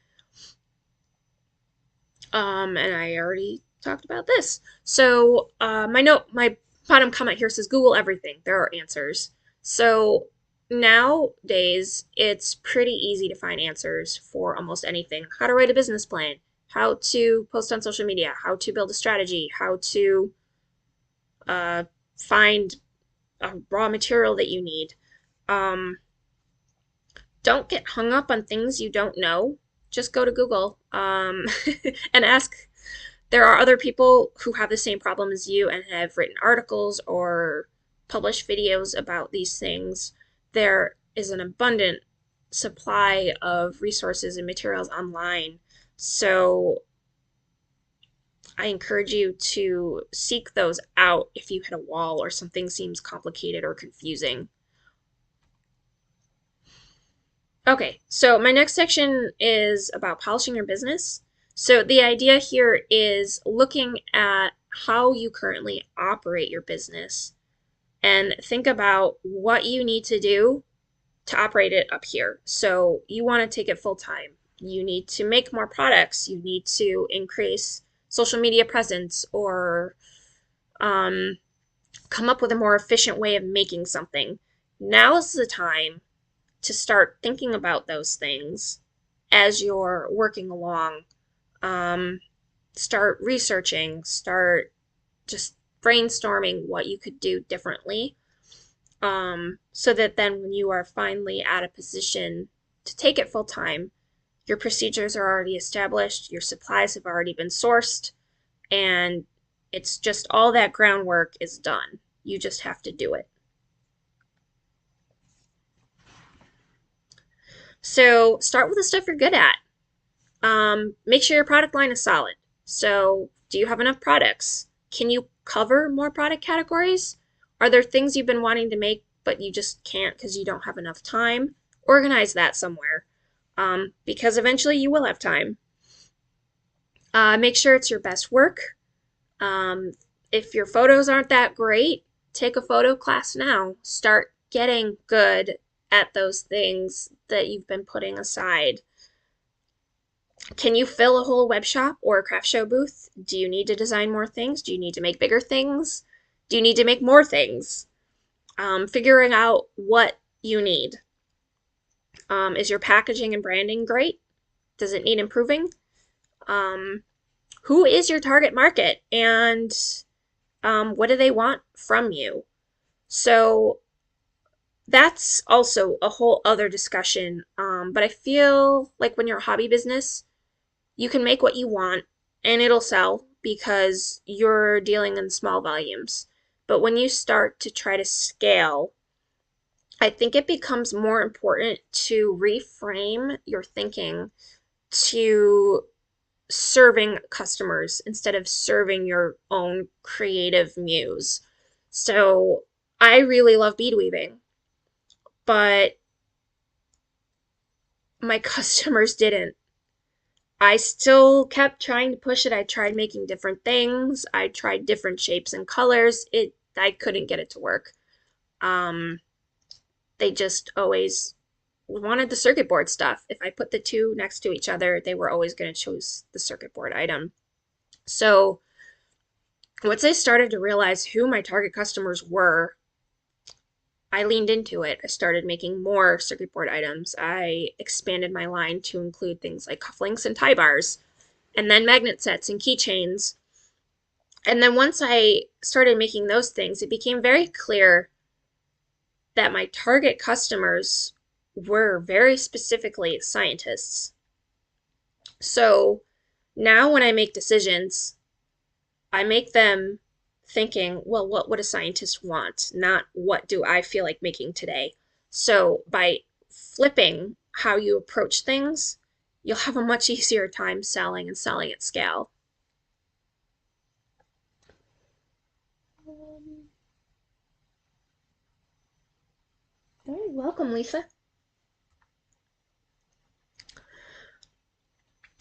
And I already talked about this. So my bottom comment here says Google everything. There are answers. So nowadays, it's pretty easy to find answers for almost anything. How to write a business plan, how to post on social media, how to build a strategy, how to uh, find a raw material that you need. Um, don't get hung up on things you don't know. Just go to Google and ask. There are other people who have the same problem as you and have written articles or published videos about these things. There is an abundant supply of resources and materials online. So I encourage you to seek those out if you hit a wall or something seems complicated or confusing. Okay, so my next section is about polishing your business. So the idea here is looking at how you currently operate your business and think about what you need to do to operate it up here. So you want to take it full time. You need to make more products. You need to increase social media presence or um, come up with a more efficient way of making something. Now is the time to start thinking about those things as you're working along. Um, Start researching, start just brainstorming what you could do differently, so that then when you are finally at a position to take it full time, your procedures are already established, your supplies have already been sourced, and it's just all that groundwork is done. You just have to do it. So start with the stuff you're good at. Make sure your product line is solid. So, do you have enough products? Can you cover more product categories? Are there things you've been wanting to make but you just can't because you don't have enough time? Organize that somewhere, because eventually you will have time. Make sure it's your best work. Um, if your photos aren't that great, take a photo class now. Start getting good at those things that you've been putting aside. Can you fill a whole web shop or a craft show booth? Do you need to design more things? Do you need to make bigger things? Do you need to make more things? Figuring out what you need. Is your packaging and branding great? Does it need improving? Um, who is your target market and what do they want from you? So that's also a whole other discussion. But I feel like when you're a hobby business, you can make what you want and it'll sell because you're dealing in small volumes. But when you start to try to scale, I think it becomes more important to reframe your thinking to serving customers instead of serving your own creative muse. So I really love bead weaving, but my customers didn't. I still kept trying to push it. I tried making different things. I tried different shapes and colors. I couldn't get it to work. Um, they just always wanted the circuit board stuff. If I put the two next to each other, they were always going to choose the circuit board item. So once I started to realize who my target customers were, I leaned into it. I started making more circuit board items. I expanded my line to include things like cufflinks and tie bars, and then magnet sets and keychains. And then once I started making those things, it became very clear that my target customers were very specifically scientists. So now when I make decisions, I make them thinking, well, what would a scientist want? Not what do I feel like making today? So by flipping how you approach things, you'll have a much easier time selling and selling at scale. Very welcome, Lisa.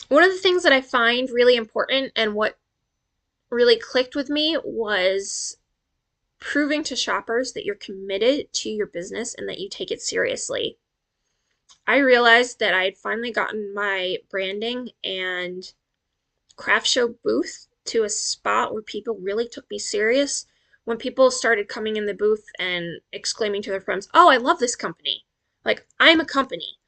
One of the things that I find really important and what really clicked with me was proving to shoppers that you're committed to your business and that you take it seriously. I realized that I had finally gotten my branding and craft show booth to a spot where people really took me serious. When people started coming in the booth and exclaiming to their friends, "Oh, I love this company." Like, I'm a company.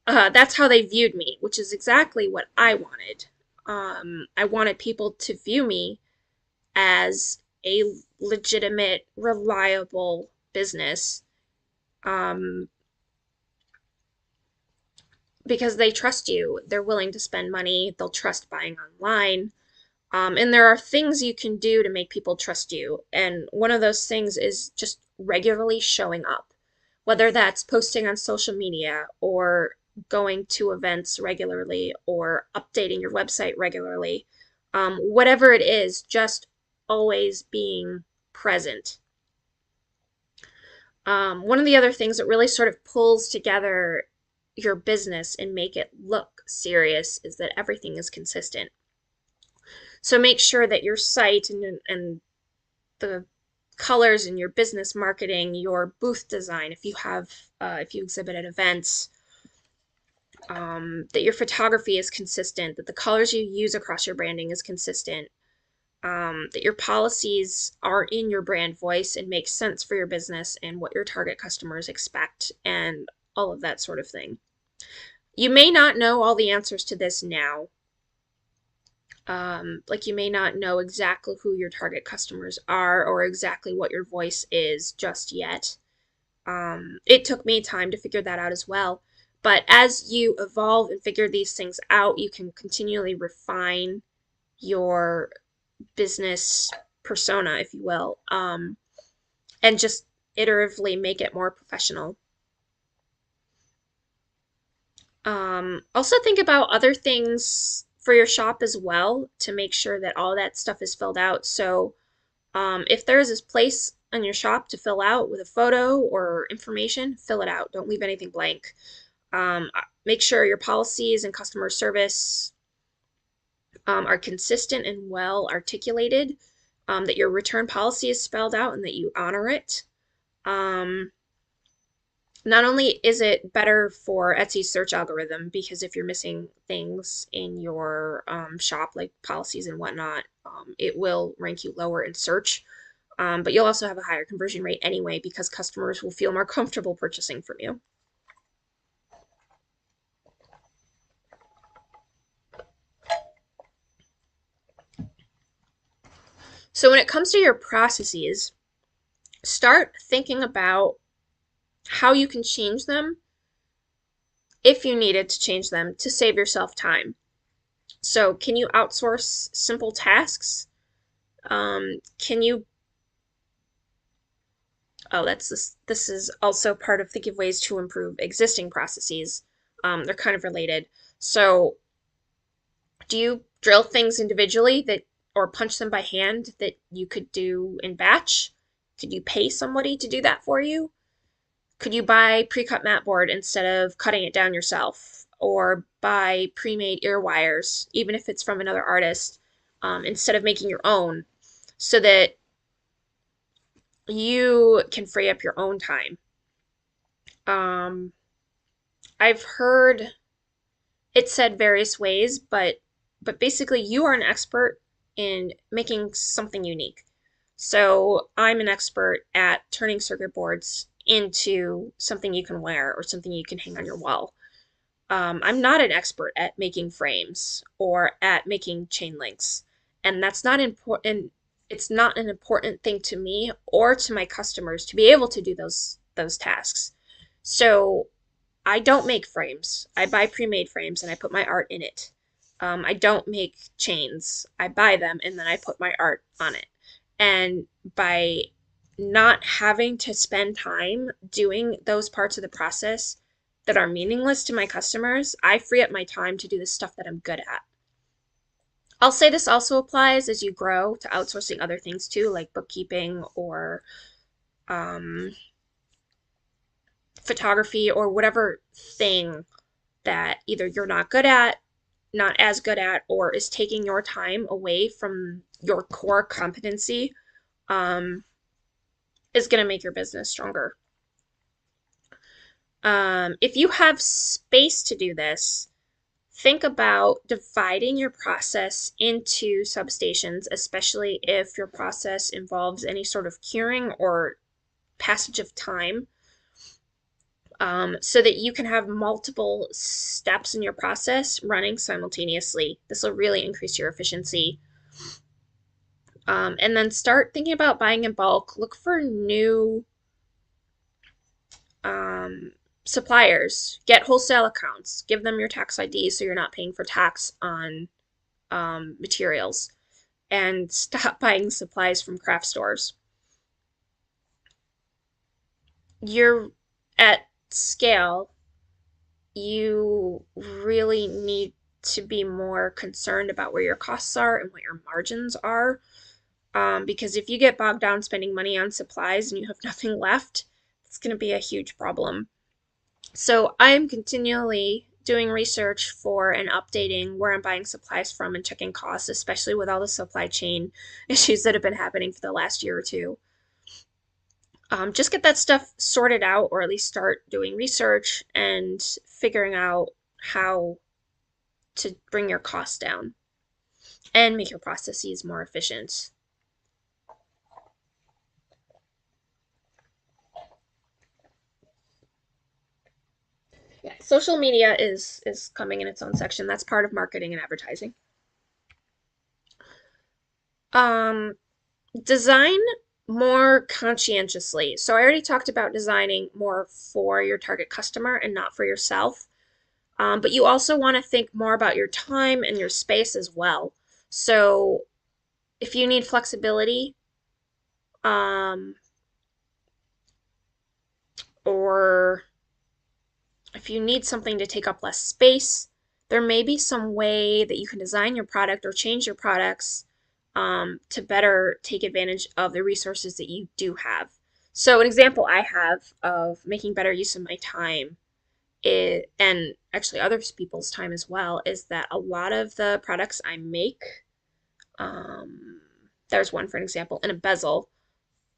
That's how they viewed me, which is exactly what I wanted. I wanted people to view me as a legitimate, reliable business, um, because they trust you. They're willing to spend money. They'll trust buying online. And there are things you can do to make people trust you. And one of those things is just regularly showing up, whether that's posting on social media or going to events regularly or updating your website regularly. Whatever it is, just always being present. One of the other things that really sort of pulls together your business and make it look serious is that everything is consistent. So make sure that your site and the colors in your business marketing, your booth design, if you exhibit at events, that your photography is consistent, that the colors you use across your branding is consistent, that your policies are in your brand voice and make sense for your business and what your target customers expect, and all of that sort of thing. You may not know all the answers to this now. Like you may not know exactly who your target customers are or exactly what your voice is just yet. It took me time to figure that out as well. But as you evolve and figure these things out, you can continually refine your business persona, if you will, and just iteratively make it more professional. Also think about other things for your shop as well to make sure that all that stuff is filled out. So if there is this place on your shop to fill out with a photo or information, fill it out. Don't leave anything blank. Make sure your policies and customer service are consistent and well articulated, that your return policy is spelled out and that you honor it. Um, Not only is it better for Etsy's search algorithm, because if you're missing things in your shop, like policies and whatnot, it will rank you lower in search. But you'll also have a higher conversion rate anyway because customers will feel more comfortable purchasing from you. So when it comes to your processes, start thinking about how you can change them if you needed to change them to save yourself time. So can you outsource simple tasks? Can you Oh, this is also part of thinking of ways to improve existing processes. They're kind of related. So, do you drill things individually that or punch them by hand that you could do in batch? Could you pay somebody to do that for you? Could you buy pre-cut mat board instead of cutting it down yourself? Or buy pre-made ear wires, even if it's from another artist, instead of making your own, so that you can free up your own time. Um, I've heard it said various ways, but basically you are an expert in making something unique. So I'm an expert at turning circuit boards into something you can wear or something you can hang on your wall. I'm not an expert at making frames or at making chain links, and that's not important. It's not an important thing to me or to my customers to be able to do those tasks. So I don't make frames. I buy pre-made frames and I put my art in it. I don't make chains. I buy them and then I put my art on it. And by not having to spend time doing those parts of the process that are meaningless to my customers, I free up my time to do the stuff that I'm good at. I'll say this also applies as you grow to outsourcing other things too, like bookkeeping or um, photography or whatever thing that either you're not good at, not as good at, or is taking your time away from your core competency, um, is going to make your business stronger. If you have space to do this, think about dividing your process into substations, especially if your process involves any sort of curing or passage of time, so that you can have multiple steps in your process running simultaneously. This will really increase your efficiency. And then start thinking about buying in bulk. Look for new um, suppliers. Get wholesale accounts. Give them your tax ID so you're not paying for tax on materials. And stop buying supplies from craft stores. You're at scale, you really need to be more concerned about where your costs are and what your margins are. Because if you get bogged down spending money on supplies and you have nothing left, it's going to be a huge problem. So I am continually doing research for and updating where I'm buying supplies from and checking costs, especially with all the supply chain issues that have been happening for the last year or two. Just get that stuff sorted out, or at least start doing research and figuring out how to bring your costs down and make your processes more efficient. Yeah, social media is coming in its own section. That's part of marketing and advertising. Um, Design more conscientiously. So I already talked about designing more for your target customer and not for yourself. But you also want to think more about your time and your space as well. So if you need flexibility, um, or if you need something to take up less space, there may be some way that you can design your product or change your products to better take advantage of the resources that you do have. So, an example I have of making better use of my time and actually other people's time as well, is that a lot of the products I make, um, there's one for an example, in a bezel.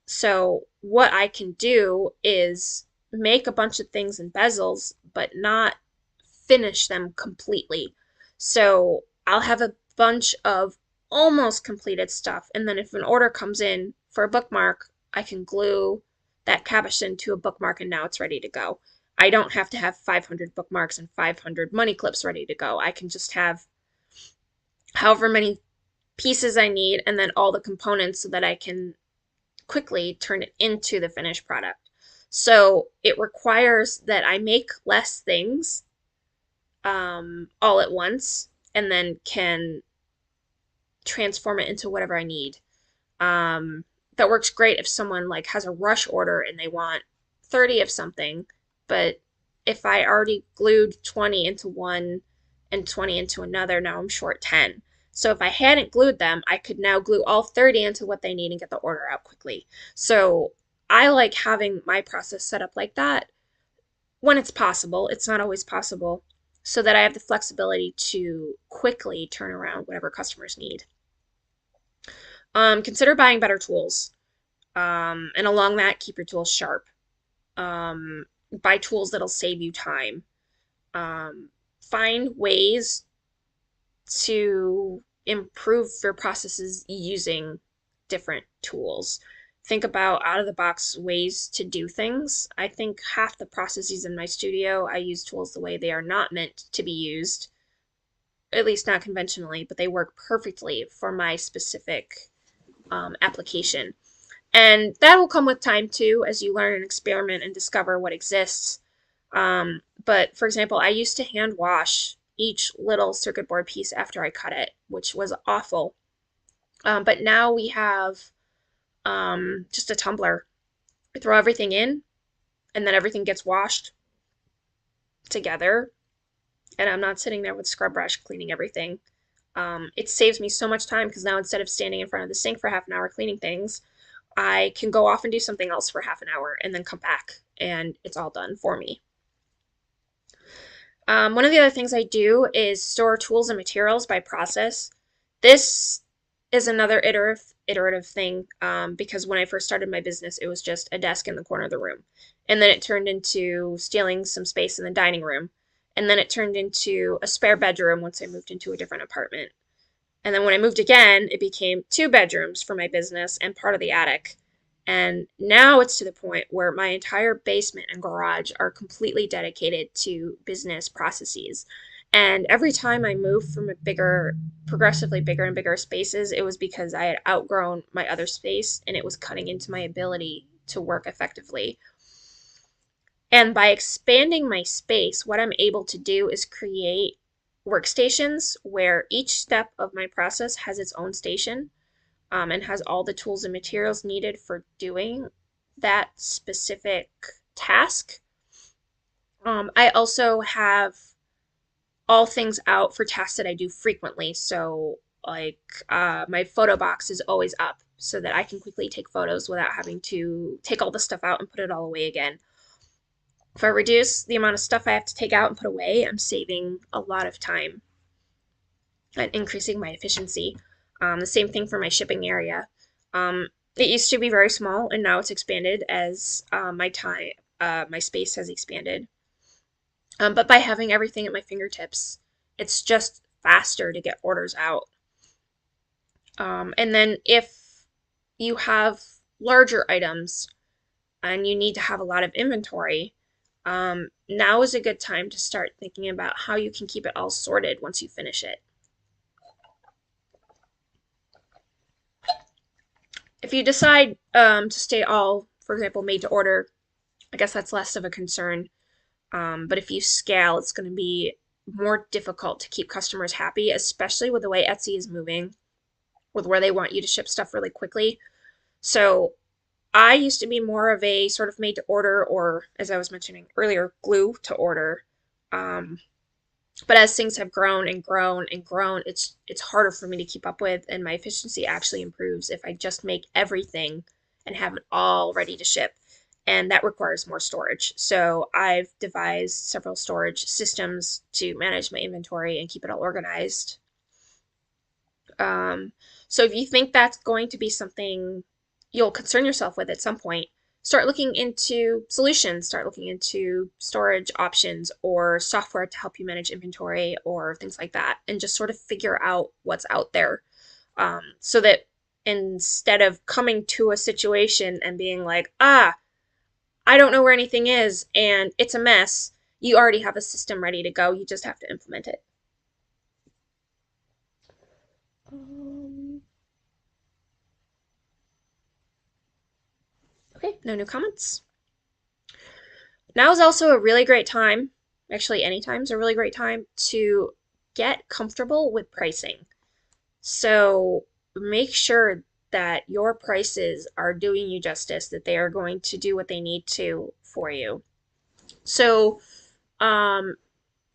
So what I can do is make a bunch of things in bezels, but not finish them completely. So I'll have a bunch of almost completed stuff, and then if an order comes in for a bookmark, I can glue that caption to a bookmark and now it's ready to go. I don't have to have 500 bookmarks and 500 money clips ready to go. I can just have however many pieces I need and then all the components so that I can quickly turn it into the finished product. So it requires that I make less things all at once and then can transform it into whatever I need. That works great if someone like has a rush order and they want 30 of something, but if I already glued 20 into one and 20 into another, now I'm short 10. So if I hadn't glued them, I could now glue all 30 into what they need and get the order out quickly. So I like having my process set up like that when it's possible. It's not always possible, so that I have the flexibility to quickly turn around whatever customers need. Consider buying better tools. And along that, keep your tools sharp. Buy tools that'll save you time. Find ways to improve your processes using different tools. Think about out of the box ways to do things. I think half the processes in my studio, I use tools the way they are not meant to be used, at least not conventionally, but they work perfectly for my specific application. And that will come with time too, as you learn and experiment and discover what exists. But for example, I used to hand wash each little circuit board piece after I cut it, which was awful. But now we have just a tumbler. I throw everything in, and then everything gets washed together, and I'm not sitting there with a scrub brush cleaning everything. It saves me so much time because now instead of standing in front of the sink for half an hour cleaning things, I can go off and do something else for half an hour and then come back, and it's all done for me. One of the other things I do is store tools and materials by process. This is another iterative thing because when I first started my business, it was just a desk in the corner of the room. And then it turned into stealing some space in the dining room. And then it turned into a spare bedroom once I moved into a different apartment. And then when I moved again, it became two bedrooms for my business and part of the attic. And now it's to the point where my entire basement and garage are completely dedicated to business processes. And every time I moved from a bigger, progressively bigger and bigger spaces, it was because I had outgrown my other space and it was cutting into my ability to work effectively. And by expanding my space, what I'm able to do is create workstations where each step of my process has its own station and has all the tools and materials needed for doing that specific task. I also have all things out for tasks that I do frequently. So, like, my photo box is always up so that I can quickly take photos without having to take all the stuff out and put it all away again. If I reduce the amount of stuff I have to take out and put away, I'm saving a lot of time and increasing my efficiency. The same thing for my shipping area. It used to be very small, and now it's expanded as my space has expanded. But by having everything at my fingertips, it's just faster to get orders out. And then if you have larger items and you need to have a lot of inventory, now is a good time to start thinking about how you can keep it all sorted once you finish it. If you decide to stay all, for example, made to order, I guess that's less of a concern. But if you scale, it's going to be more difficult to keep customers happy, especially with the way Etsy is moving, with where they want you to ship stuff really quickly. So I used to be more of a sort of made to order, or as I was mentioning earlier, glue to order. Um, but as things have grown and grown and grown, it's harder for me to keep up with, and my efficiency actually improves if I just make everything and have it all ready to ship. And that requires more storage. So I've devised several storage systems to manage my inventory and keep it all organized. Um, so if you think that's going to be something you'll concern yourself with at some point, start looking into solutions, start looking into storage options or software to help you manage inventory or things like that, and just sort of figure out what's out there. So that instead of coming to a situation and being like, I don't know where anything is and it's a mess, you already have a system ready to go. You just have to implement it. Um, okay, no new comments. Now is also a really great time, actually, any time is a really great time to get comfortable with pricing. So make sure that your prices are doing you justice, that they are going to do what they need to for you. So, um,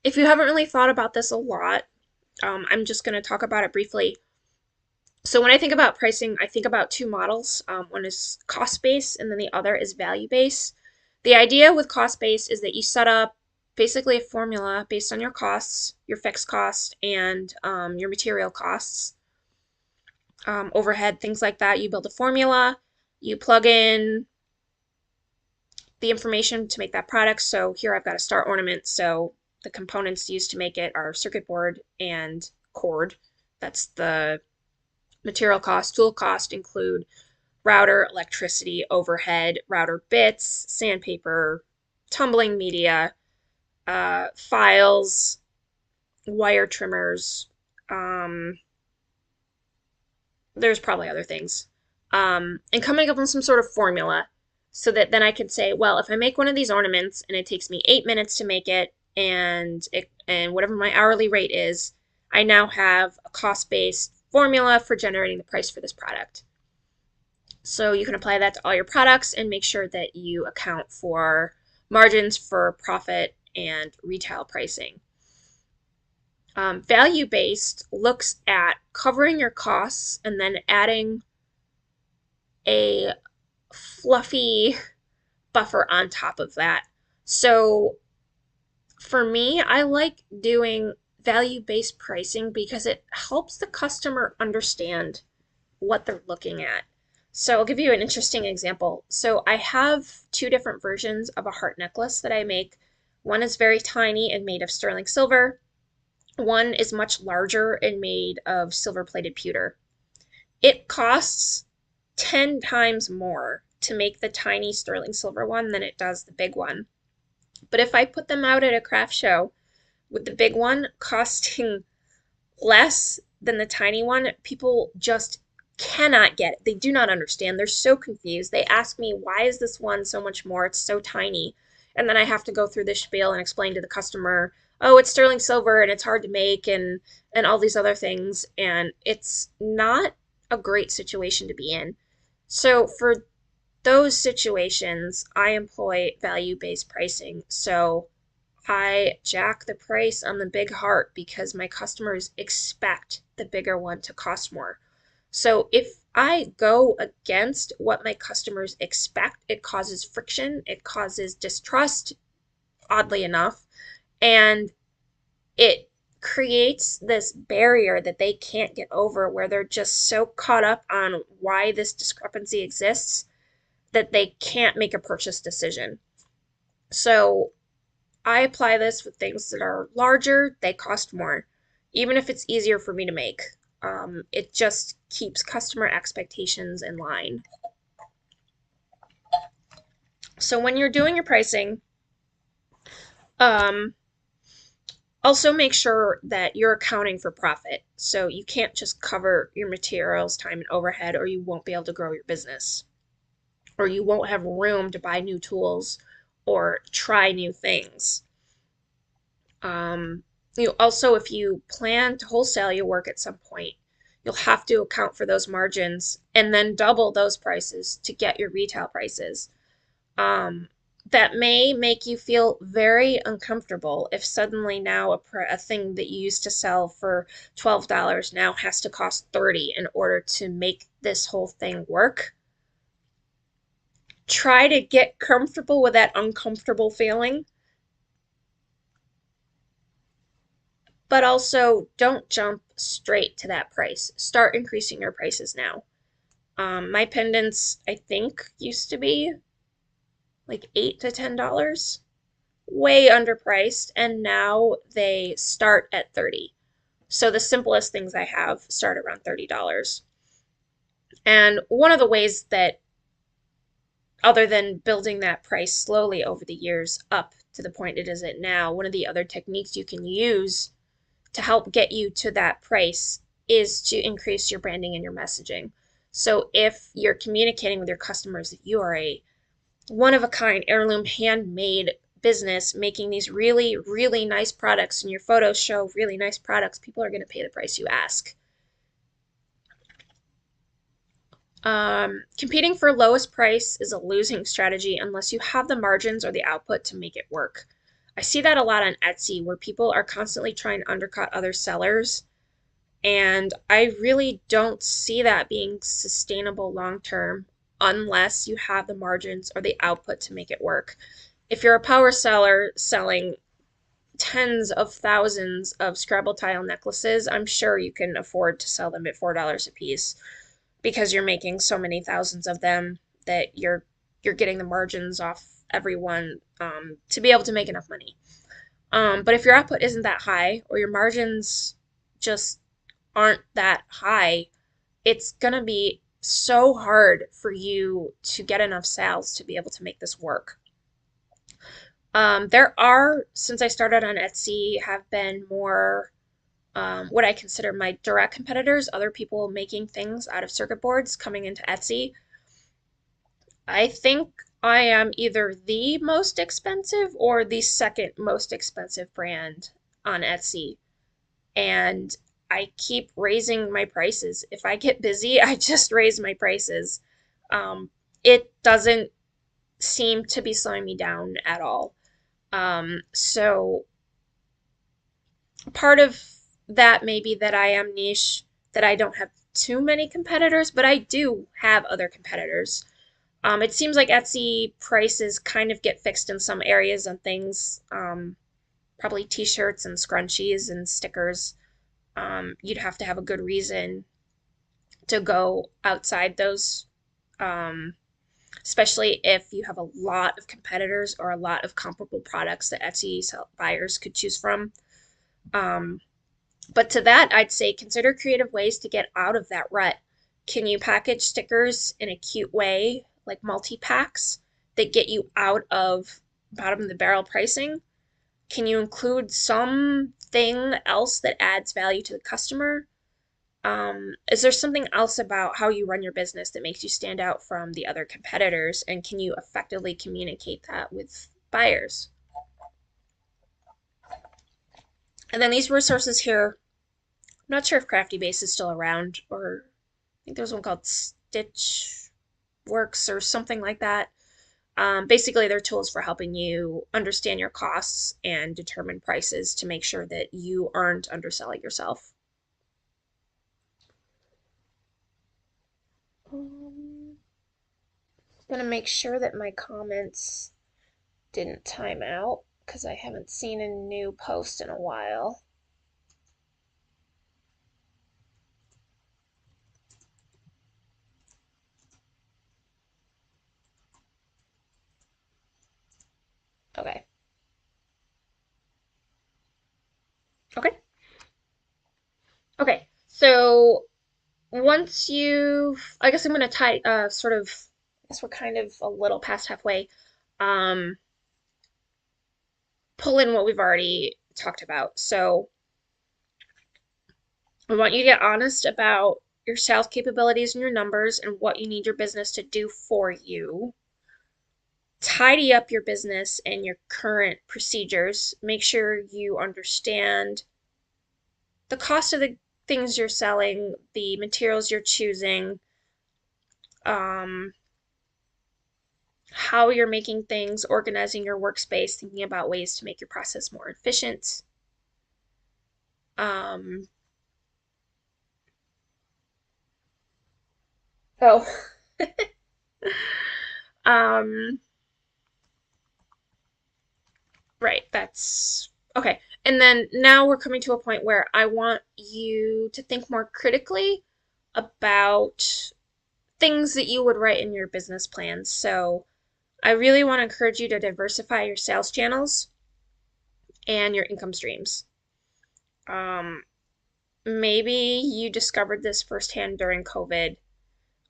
if you haven't really thought about this a lot, I'm just going to talk about it briefly. So when I think about pricing, I think about two models. One is cost based, and then the other is value based. The idea with cost based is that you set up basically a formula based on your costs, your fixed cost, and your material costs, overhead, things like that. You build a formula, you plug in the information to make that product. So here I've got a star ornament, so The components used to make it are circuit board and cord. That's the material cost. Tool cost include router, electricity, overhead, router bits, sandpaper, tumbling media, files, wire trimmers. Um, there's probably other things. And coming up with some sort of formula so that then I can say, well, if I make one of these ornaments and it takes me 8 minutes to make it, and whatever my hourly rate is, I now have a cost-based formula for generating the price for this product. So you can apply that to all your products and make sure that you account for margins for profit and retail pricing. Value-based looks at covering your costs and then adding a fluffy buffer on top of that. So for me, I like doing value-based pricing because it helps the customer understand what they're looking at. So I'll give you an interesting example. So I have two different versions of a heart necklace that I make. One is very tiny and made of sterling silver. One is much larger and made of silver-plated pewter. It costs 10 times more to make the tiny sterling silver one than it does the big one. But if I put them out at a craft show with the big one costing less than the tiny one, people just cannot get it. They do not understand. They're so confused. They ask me, why is this one so much more? It's so tiny. And then I have to go through this spiel and explain to the customer, oh, it's sterling silver and it's hard to make and all these other things. And it's not a great situation to be in. So for those situations, I employ value-based pricing. So I jack the price on the big heart because my customers expect the bigger one to cost more. So if I go against what my customers expect, it causes friction, it causes distrust, oddly enough, and it creates this barrier that they can't get over where they're just so caught up on why this discrepancy exists that they can't make a purchase decision. So I apply this with things that are larger, they cost more, even if it's easier for me to make. It just keeps customer expectations in line. So when you're doing your pricing, um, also make sure that you're accounting for profit. So you can't just cover your materials, time, and overhead, or you won't be able to grow your business, or you won't have room to buy new tools or try new things. Um, also, if you plan to wholesale your work at some point, you'll have to account for those margins and then double those prices to get your retail prices. Um, that may make you feel very uncomfortable if suddenly now a thing that you used to sell for $12 now has to cost 30 in order to make this whole thing work. Try to get comfortable with that uncomfortable feeling, but also don't jump straight to that price. Start increasing your prices now. My pendants, I think, used to be like $8 to $10, way underpriced, and now they start at 30. So the simplest things I have start around $30. And one of the ways that, other than building that price slowly over the years up to the point it is at now, one of the other techniques you can use to help get you to that price is to increase your branding and your messaging. So if you're communicating with your customers that you are a one-of-a-kind heirloom handmade business making these really, really nice products and your photos show really nice products, people are going to pay the price you ask. Competing for lowest price is a losing strategy unless you have the margins or the output to make it work. I see that a lot on Etsy where people are constantly trying to undercut other sellers, and I really don't see that being sustainable long term unless you have the margins or the output to make it work. If you're a power seller selling tens of thousands of Scrabble tile necklaces, I'm sure you can afford to sell them at $4 a piece because you're making so many thousands of them that you're getting the margins off everyone to be able to make enough money. But if your output isn't that high or your margins just aren't that high, it's gonna be so hard for you to get enough sales to be able to make this work. There are, since I started on Etsy, have been more what I consider my direct competitors, other people making things out of circuit boards coming into Etsy. I think I am either the most expensive or the second most expensive brand on Etsy. And I keep raising my prices. If I get busy, I just raise my prices. It doesn't seem to be slowing me down at all. So part of that may be that I am niche, that I don't have too many competitors, but I do have other competitors. It seems like Etsy prices kind of get fixed in some areas and things, probably t-shirts and scrunchies and stickers. You'd have to have a good reason to go outside those, um, especially if you have a lot of competitors or a lot of comparable products that Etsy buyers could choose from. Um, but to that, I'd say consider creative ways to get out of that rut. Can you package stickers in a cute way, like multi-packs, that get you out of bottom of the barrel pricing? Can you include something else that adds value to the customer? Is there something else about how you run your business that makes you stand out from the other competitors? And can you effectively communicate that with buyers? And then these resources here, I'm not sure if Crafty Base is still around, or I think there's one called Stitch Works or something like that. Basically, they're tools for helping you understand your costs and determine prices to make sure that you aren't underselling yourself. Um, Gonna make sure that my comments didn't time out because I haven't seen a new post in a while. Okay. Okay. Okay. So once I guess I'm gonna I guess we're kind of a little past halfway. Um, pull in what we've already talked about. So I want you to get honest about your sales capabilities and your numbers and what you need your business to do for you. Tidy up your business and your current procedures. Make sure you understand the cost of the things you're selling, the materials you're choosing, um, how you're making things, organizing your workspace, thinking about ways to make your process more efficient. Um, oh, um, right, that's okay. And then now we're coming to a point where I want you to think more critically about things that you would write in your business plans. So I really want to encourage you to diversify your sales channels and your income streams. Um, Maybe you discovered this firsthand during COVID,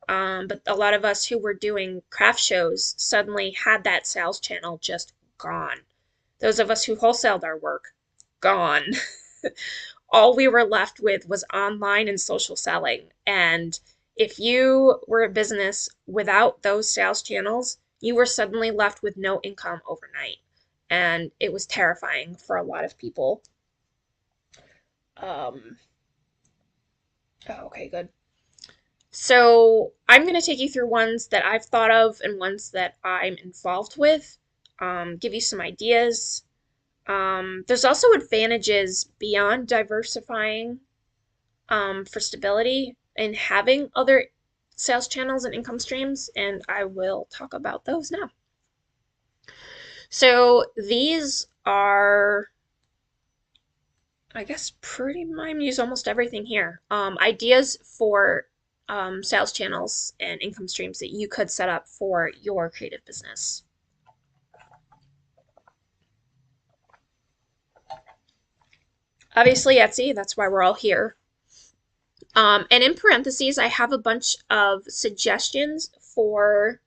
but a lot of us who were doing craft shows suddenly had that sales channel just gone. Those of us who wholesaled our work, gone. All we were left with was online and social selling. And if you were a business without those sales channels, you were suddenly left with no income overnight. And it was terrifying for a lot of people. Um, oh, okay, good. So I'm going to take you through ones that I've thought of and ones that I'm involved with, give you some ideas. There's also advantages beyond diversifying for stability and having other sales channels and income streams, and I will talk about those now. So these are, I guess, pretty much use almost everything here. Ideas for sales channels and income streams that you could set up for your creative business. Obviously, Etsy, that's why we're all here. And in parentheses, I have a bunch of suggestions for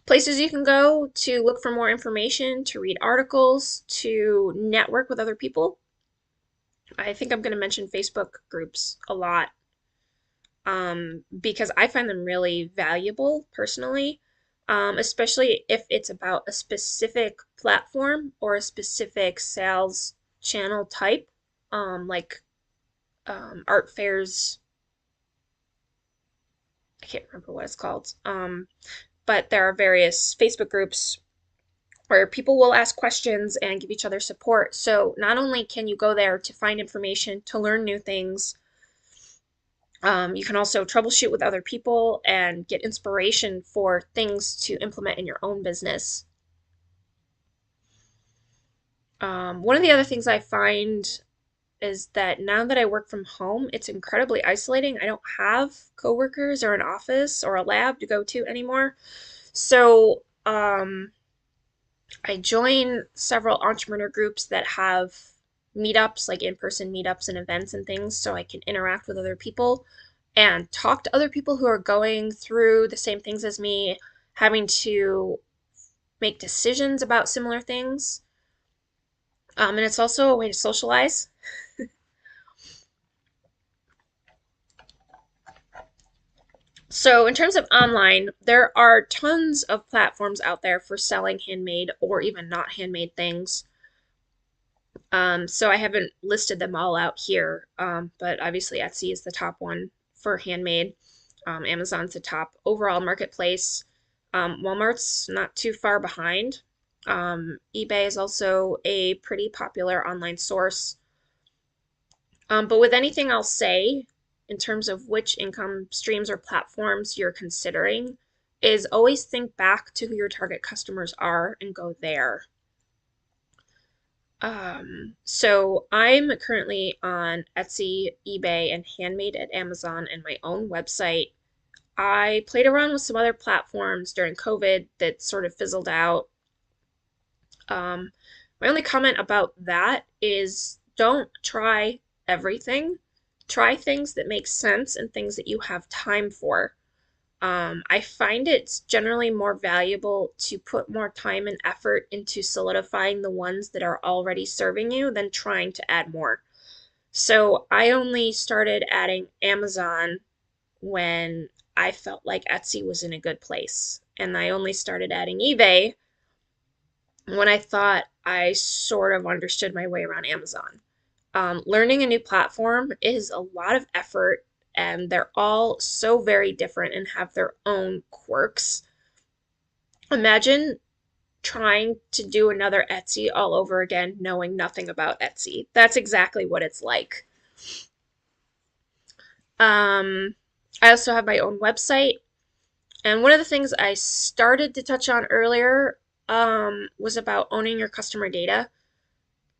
places you can go to look for more information, to read articles, to network with other people. I think I'm going to mention Facebook groups a lot, because I find them really valuable personally, especially if it's about a specific platform or a specific sales channel type, like art fairs. I can't remember what it's called. But there are various Facebook groups where people will ask questions and give each other support. So not only can you go there to find information, to learn new things, you can also troubleshoot with other people and get inspiration for things to implement in your own business. One of the other things I find is that now that I work from home, it's incredibly isolating. I don't have coworkers or an office or a lab to go to anymore. So, I join several entrepreneur groups that have meetups, like in-person meetups and events and things, so I can interact with other people and talk to other people who are going through the same things as me, having to make decisions about similar things. And it's also a way to socialize. So, in terms of online, there are tons of platforms out there for selling handmade or even not handmade things. So I haven't listed them all out here, but obviously Etsy is the top one for handmade. Amazon's the top overall marketplace. Walmart's not too far behind. eBay is also a pretty popular online source. But with anything I'll say, in terms of which income streams or platforms you're considering, is always think back to who your target customers are and go there. So I'm currently on Etsy, eBay, and Handmade at Amazon and my own website. I played around with some other platforms during COVID that sort of fizzled out. My only comment about that is don't try everything. Try things that make sense and things that you have time for. I find it's generally more valuable to put more time and effort into solidifying the ones that are already serving you than trying to add more. So I only started adding Amazon when I felt like Etsy was in a good place. And I only started adding eBay when I thought I sort of understood my way around Amazon. Learning a new platform is a lot of effort, and they're all so very different and have their own quirks. Imagine trying to do another Etsy all over again, knowing nothing about Etsy. That's exactly what it's like. Um, I also have my own website, and one of the things I started to touch on earlier was about owning your customer data.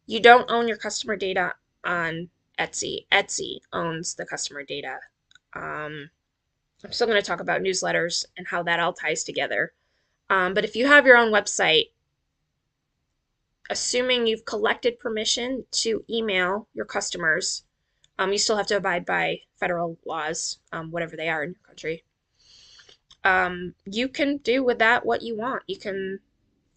You don't own your customer data on Etsy. Etsy owns the customer data. Um, I'm still going to talk about newsletters and how that all ties together. But if you have your own website, assuming you've collected permission to email your customers, you still have to abide by federal laws, whatever they are in your country. You can do with that what you want. You can,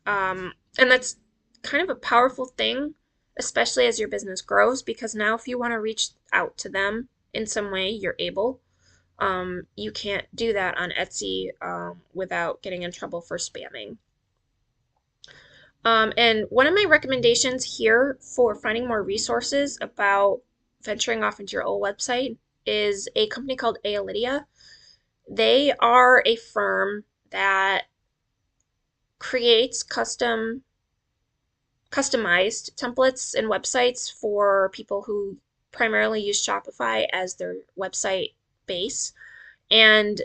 and that's kind of a powerful thing, especially as your business grows, because now if you want to reach out to them in some way, you're able. You can't do that on Etsy without getting in trouble for spamming. And one of my recommendations here for finding more resources about venturing off into your old website is a company called Aelydia. They are a firm that creates customized templates and websites for people who primarily use Shopify as their website base. And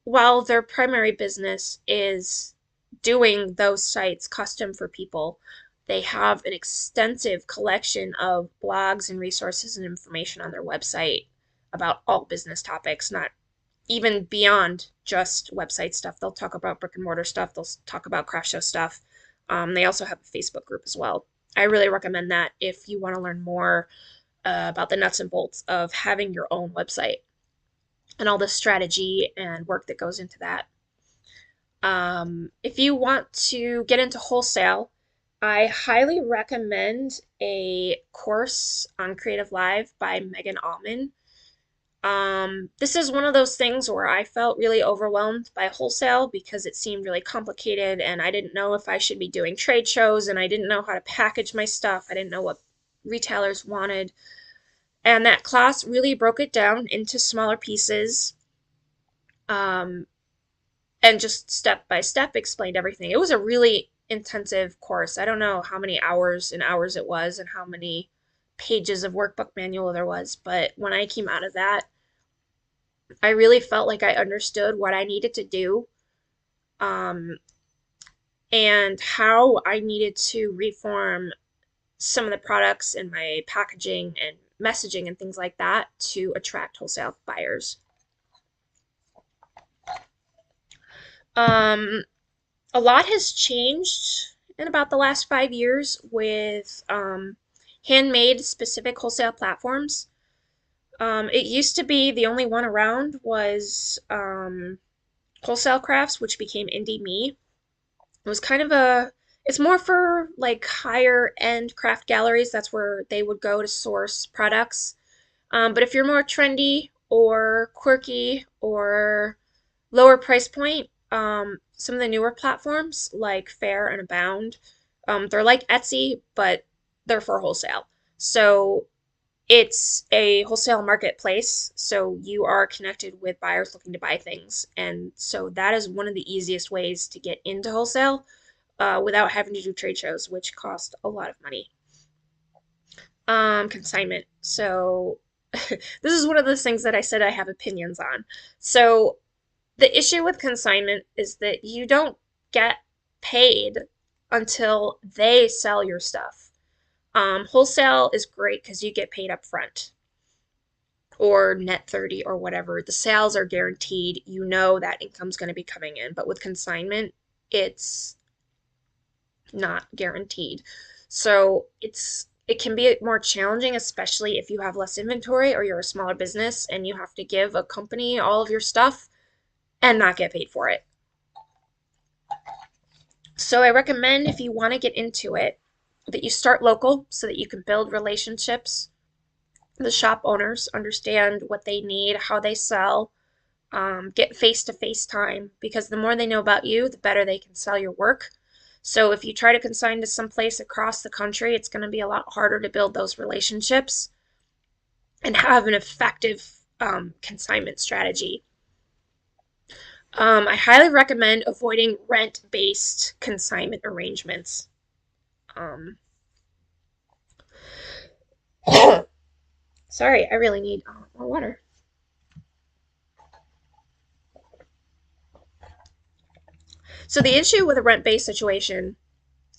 while their primary business is doing those sites custom for people, they have an extensive collection of blogs and resources and information on their website about all business topics, not even beyond just website stuff. They'll talk about brick and mortar stuff, they'll talk about craft show stuff. They also have a Facebook group as well. I really recommend that if you want to learn more about the nuts and bolts of having your own website and all the strategy and work that goes into that. If you want to get into wholesale, I highly recommend a course on Creative Live by Megan Allman. This is one of those things where I felt really overwhelmed by wholesale because it seemed really complicated and I didn't know if I should be doing trade shows and I didn't know how to package my stuff. I didn't know what retailers wanted. And that class really broke it down into smaller pieces, um, and just step by step explained everything. It was a really intensive course. I don't know how many hours and hours it was and how many pages of workbook manual there was, but when I came out of that, I really felt like I understood what I needed to do, um, and how I needed to reform some of the products in my packaging and messaging and things like that to attract wholesale buyers. Um, a lot has changed in about the last 5 years with handmade specific wholesale platforms. It used to be the only one around was Wholesale Crafts, which became Indie Me. It was kind of it's more for like higher end craft galleries. That's where they would go to source products. But if you're more trendy or quirky or lower price point, some of the newer platforms like Fair and Abound, they're like Etsy, but they're for wholesale. So it's a wholesale marketplace, so you are connected with buyers looking to buy things. And so that is one of the easiest ways to get into wholesale without having to do trade shows, which cost a lot of money. Consignment. So this is one of those things that I said I have opinions on. So the issue with consignment is that you don't get paid until they sell your stuff. Wholesale is great because you get paid up front or net 30 or whatever. The sales are guaranteed. You know that income's going to be coming in. But with consignment, it's not guaranteed. So it can be more challenging, especially if you have less inventory or you're a smaller business and you have to give a company all of your stuff and not get paid for it. So I recommend if you want to get into it that you start local so that you can build relationships. The shop owners understand what they need, how they sell, get face-to-face time because the more they know about you, the better they can sell your work. So if you try to consign to some place across the country, it's going to be a lot harder to build those relationships and have an effective consignment strategy. I highly recommend avoiding rent-based consignment arrangements. Um, Sorry, I really need more water. So the issue with a rent-based situation,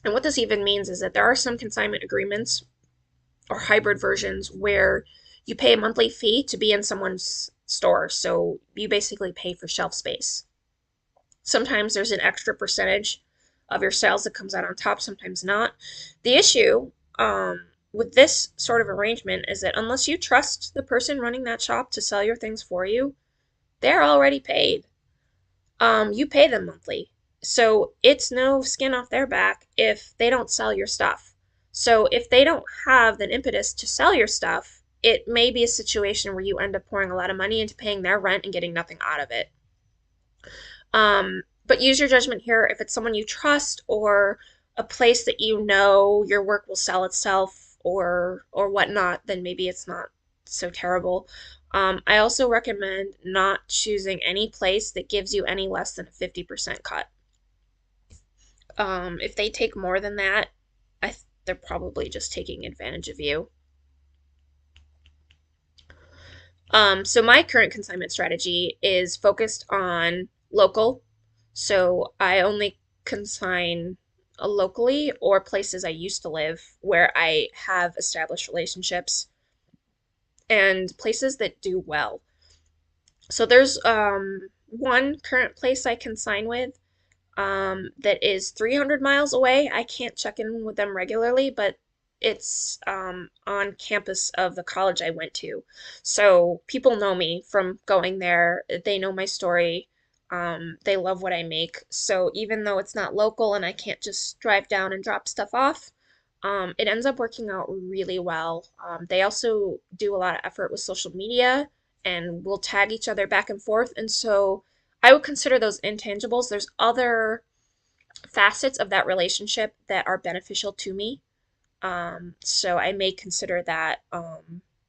and what this even means, is that there are some consignment agreements or hybrid versions where you pay a monthly fee to be in someone's store. So you basically pay for shelf space. Sometimes there's an extra percentage of your sales that comes out on top, sometimes not. The issue with this sort of arrangement is that unless you trust the person running that shop to sell your things for you, they're already paid. You pay them monthly. So it's no skin off their back if they don't sell your stuff. So if they don't have the impetus to sell your stuff, it may be a situation where you end up pouring a lot of money into paying their rent and getting nothing out of it. But use your judgment here. If it's someone you trust or a place that you know your work will sell itself or whatnot, then maybe it's not so terrible. I also recommend not choosing any place that gives you any less than a 50% cut. If they take more than that, they're probably just taking advantage of you. So my current consignment strategy is focused on local. So I only consign locally or places I used to live where I have established relationships and places that do well. So there's one current place I consign with that is 300 miles away. I can't check in with them regularly, but It's on campus of the college I went to. So people know me from going there. They know my story. They love what I make. So even though it's not local and I can't just drive down and drop stuff off, it ends up working out really well. They also do a lot of effort with social media and will tag each other back and forth. And so I would consider those intangibles. There's other facets of that relationship that are beneficial to me. So I may consider that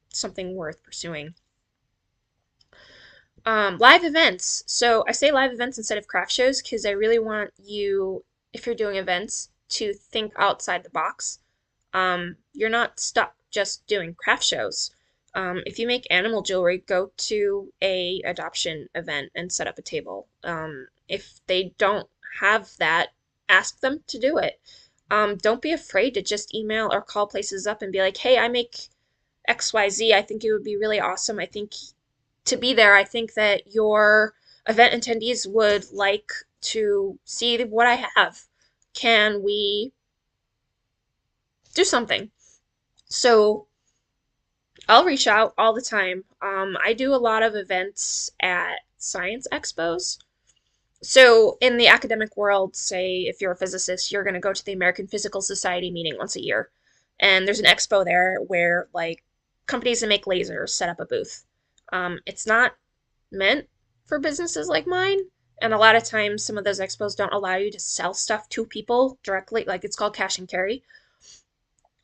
something worth pursuing. Live events. So I say live events instead of craft shows because I really want you, if you're doing events, to think outside the box. You're not stuck just doing craft shows. If you make animal jewelry, go to a adoption event and set up a table. If they don't have that, ask them to do it. Don't be afraid to just email or call places up and be like, hey, I make XYZ. I think it would be really awesome. I think to be there, I think that your event attendees would like to see what I have. Can we do something? So I'll reach out all the time. I do a lot of events at science expos. So in the academic world, say if you're a physicist, you're going to go to the American Physical Society meeting once a year. And there's an expo there where like companies that make lasers set up a booth. It's not meant for businesses like mine. And a lot of times some of those expos don't allow you to sell stuff to people directly, like it's called cash and carry.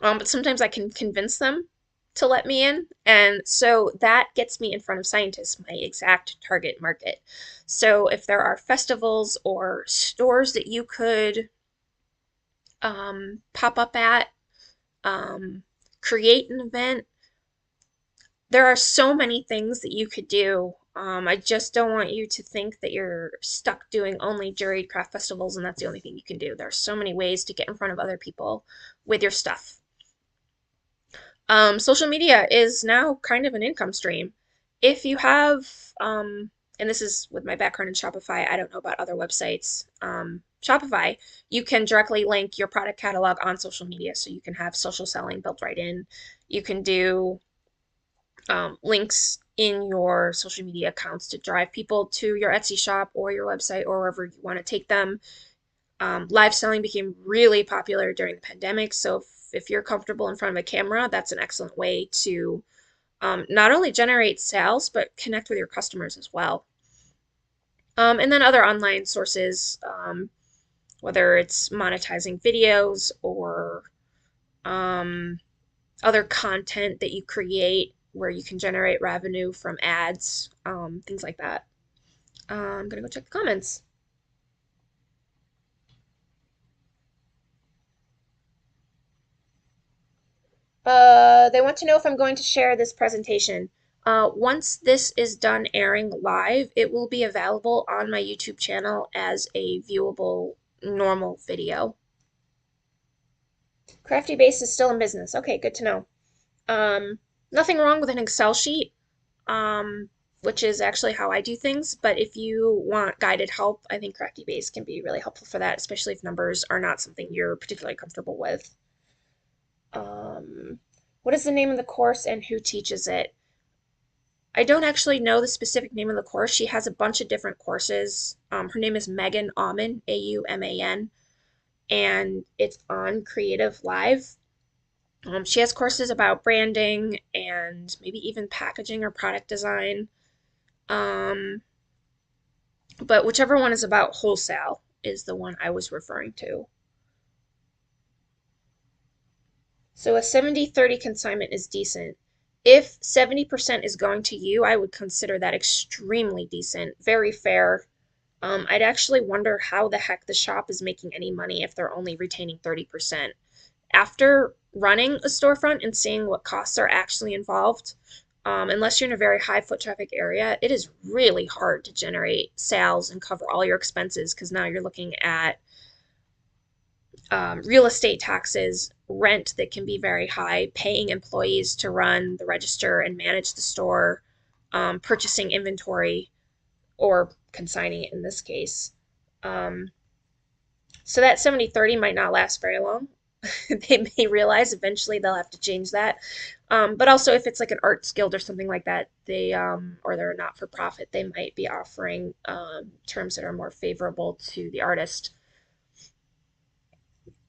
But sometimes I can convince them to let me in. And so that gets me in front of scientists, my exact target market. So if there are festivals or stores that you could pop up at, um, create an event, there are so many things that you could do. I just don't want you to think that you're stuck doing only juried craft festivals and that's the only thing you can do. There are so many ways to get in front of other people with your stuff. Social media is now kind of an income stream. If you have, and this is with my background in Shopify, I don't know about other websites. Shopify, you can directly link your product catalog on social media, so you can have social selling built right in. You can do links in your social media accounts to drive people to your Etsy shop or your website or wherever you want to take them. Live selling became really popular during the pandemic, so if you're comfortable in front of a camera, that's an excellent way to not only generate sales, but connect with your customers as well. And then other online sources, whether it's monetizing videos or um, other content that you create where you can generate revenue from ads, things like that. I'm gonna go check the comments. They want to know if I'm going to share this presentation. Once this is done airing live, it will be available on my YouTube channel as a viewable normal video. Crafty Base is still in business. Okay, good to know. Um, Nothing wrong with an Excel sheet, um, which is actually how I do things. But if you want guided help, I think Crafty Base can be really helpful for that, especially if numbers are not something you're particularly comfortable with. Um, what is the name of the course and who teaches it? I don't actually know the specific name of the course. She has a bunch of different courses. Her name is Megan Auman, Auman, and it's on Creative Live. She has courses about branding and maybe even packaging or product design. Um, but whichever one is about wholesale is the one I was referring to. So a 70-30 consignment is decent. If 70% is going to you, I would consider that extremely decent, very fair. I'd actually wonder how the heck the shop is making any money if they're only retaining 30%. After running a storefront and seeing what costs are actually involved, unless you're in a very high foot traffic area, it is really hard to generate sales and cover all your expenses because now you're looking at real estate taxes, rent that can be very high, paying employees to run the register and manage the store, purchasing inventory or consigning it in this case. Um, so that 70-30 might not last very long. they may realize eventually they'll have to change that. But also, if it's like an arts guild or something like that, or they're not for profit, they might be offering terms that are more favorable to the artist.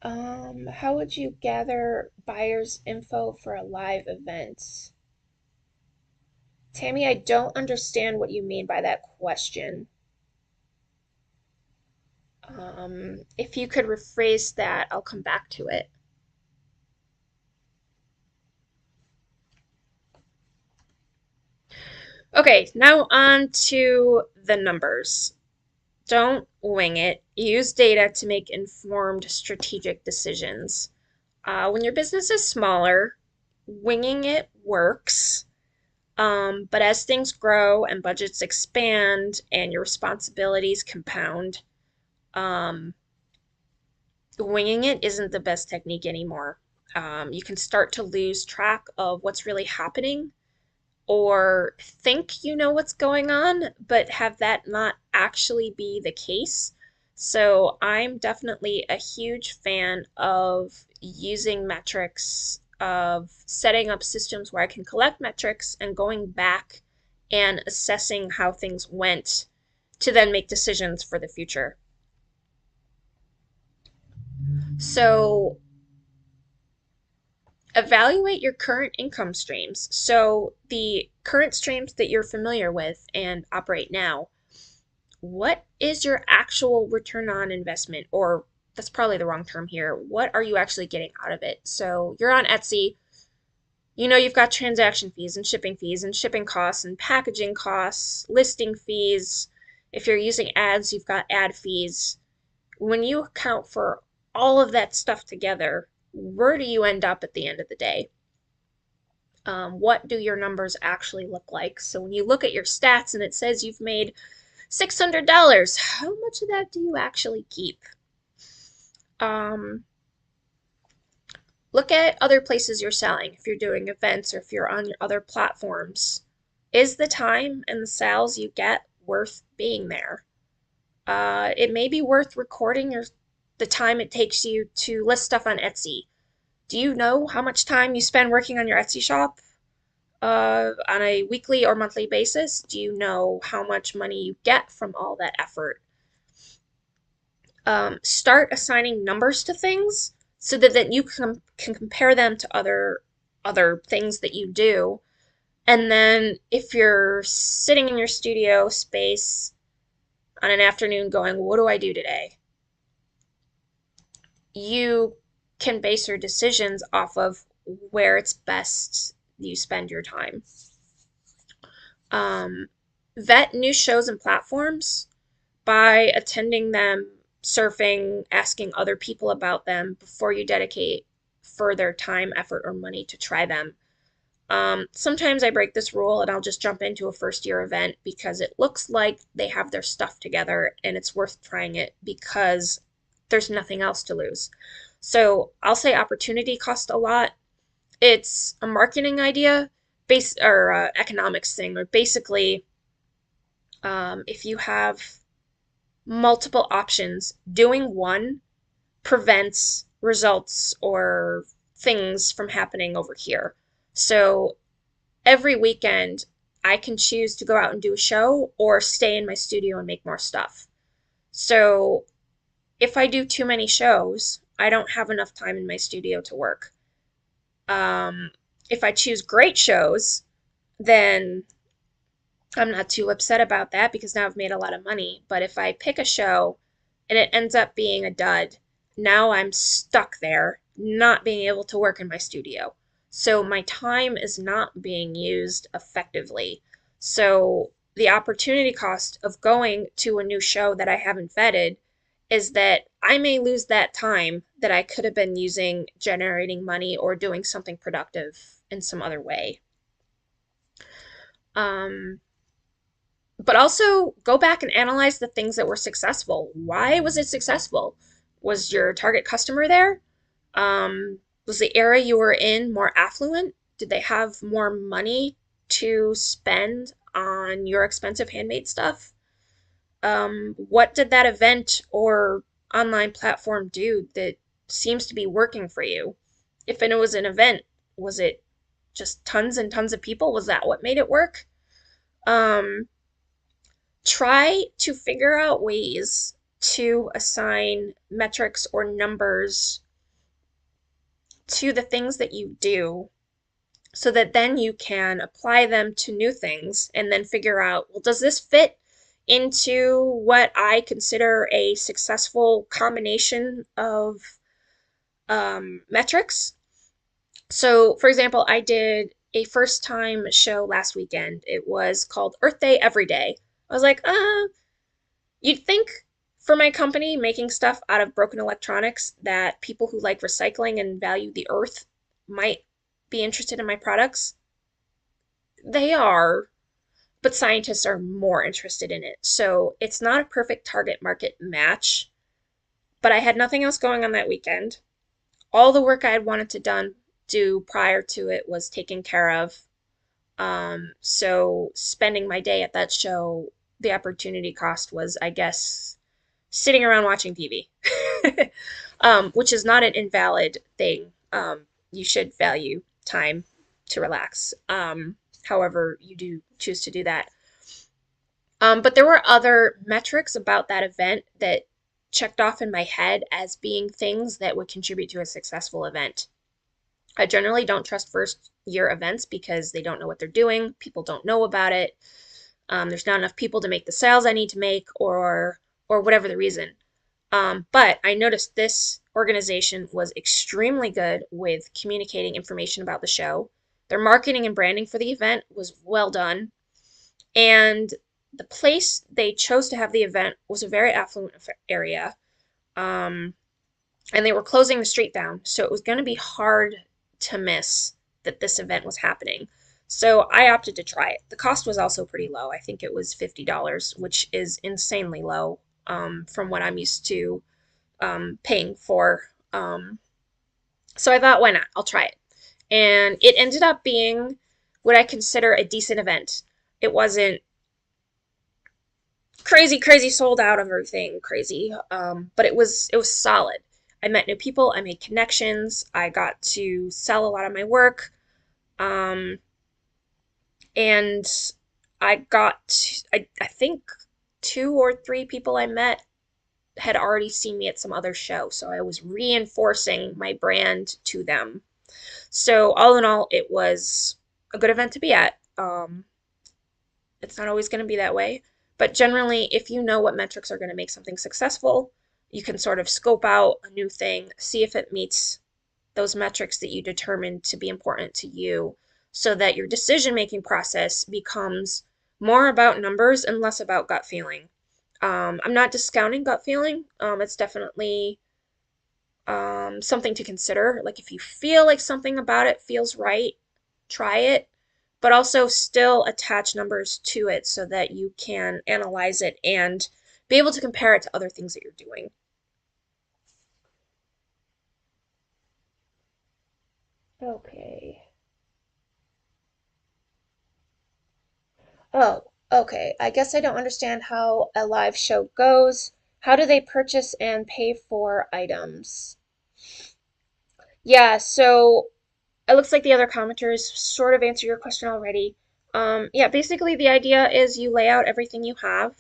How would you gather buyers' info for a live event? Tammy, I don't understand what you mean by that question. If you could rephrase that, I'll come back to it. Okay, now on to the numbers. Don't wing it. Use data to make informed strategic decisions. When your business is smaller, winging it works. But as things grow and budgets expand and your responsibilities compound, um, winging it isn't the best technique anymore. You can start to lose track of what's really happening or think you know what's going on, but have that not actually be the case. So I'm definitely a huge fan of using metrics, of setting up systems where I can collect metrics and going back and assessing how things went to then make decisions for the future. So evaluate your current income streams. So the current streams that you're familiar with and operate now, what is your actual return on investment? Or that's probably the wrong term here. What are you actually getting out of it? So you're on Etsy, you know you've got transaction fees and shipping costs and packaging costs, listing fees. If you're using ads, you've got ad fees. When you account for all of that stuff together, where do you end up at the end of the day? What do your numbers actually look like? So when you look at your stats and it says you've made $600, how much of that do you actually keep? Um, Look at other places you're selling, if you're doing events or if you're on your other platforms. Is the time and the sales you get worth being there? It may be worth recording the time it takes you to list stuff on Etsy. Do you know how much time you spend working on your Etsy shop? On a weekly or monthly basis? Do you know how much money you get from all that effort? Start assigning numbers to things so that you can compare them to other things that you do. And then if you're sitting in your studio space on an afternoon going, what do I do today? You can base your decisions off of where it's best you spend your time. Um, Vet new shows and platforms by attending them, surfing, asking other people about them before you dedicate further time, effort, or money to try them. Sometimes I break this rule and I'll just jump into a first year event because it looks like they have their stuff together and it's worth trying it because there's nothing else to lose. So I'll say opportunity cost a lot. It's a marketing idea, base or economics thing, or basically, if you have multiple options, doing one prevents results or things from happening over here. So every weekend, I can choose to go out and do a show or stay in my studio and make more stuff. So if I do too many shows, I don't have enough time in my studio to work. Um, if I choose great shows, then I'm not too upset about that because now I've made a lot of money. But if I pick a show and it ends up being a dud, now I'm stuck there, not being able to work in my studio. So my time is not being used effectively. So the opportunity cost of going to a new show that I haven't vetted is that I may lose that time that I could have been using generating money or doing something productive in some other way. Um, but also go back and analyze the things that were successful. Why was it successful? Was your target customer there? Was the area you were in more affluent? Did they have more money to spend on your expensive handmade stuff? What did that event or online platform do that seems to be working for you. If it was an event, was it just tons and tons of people? Was that what made it work? Um, Try to figure out ways to assign metrics or numbers to the things that you do so that then you can apply them to new things and then figure out, well, does this fit into what I consider a successful combination of metrics? So, for example, I did a first time show last weekend. It was called Earth Day Every Day. I was like, you'd think for my company making stuff out of broken electronics that people who like recycling and value the earth might be interested in my products. They are, but scientists are more interested in it. So it's not a perfect target market match, but I had nothing else going on that weekend. All the work I had wanted to do prior to it was taken care of. So spending my day at that show, the opportunity cost was, I guess, sitting around watching TV, which is not an invalid thing. You should value time to relax. However, you do choose to do that. But there were other metrics about that event that checked off in my head as being things that would contribute to a successful event. I generally don't trust first year events because they don't know what they're doing. People don't know about it. There's not enough people to make the sales I need to make, or whatever the reason. But I noticed this organization was extremely good with communicating information about the show. Their marketing and branding for the event was well done. And the place they chose to have the event was a very affluent area. Um, and they were closing the street down, so it was going to be hard to miss that this event was happening. So I opted to try it. The cost was also pretty low. I think it was $50, which is insanely low from what I'm used to paying for. So I thought, why not? I'll try it. And it ended up being what I consider a decent event. It wasn't crazy, crazy sold out of everything, crazy, but it was solid. I met new people, I made connections, I got to sell a lot of my work, um, and I think two or three people I met had already seen me at some other show, so I was reinforcing my brand to them. So all in all, it was a good event to be at. It's not always going to be that way, but generally, if you know what metrics are going to make something successful, you can sort of scope out a new thing, see if it meets those metrics that you determined to be important to you, so that your decision making process becomes more about numbers and less about gut feeling. I'm not discounting gut feeling. It's definitely something to consider. Like if you feel like something about it feels right, try it, but also still attach numbers to it so that you can analyze it and be able to compare it to other things that you're doing. Okay. Oh, okay. I guess I don't understand how a live show goes. How do they purchase and pay for items? Yeah, so it looks like the other commenters sort of answer your question already. Yeah, basically the idea is you lay out everything you have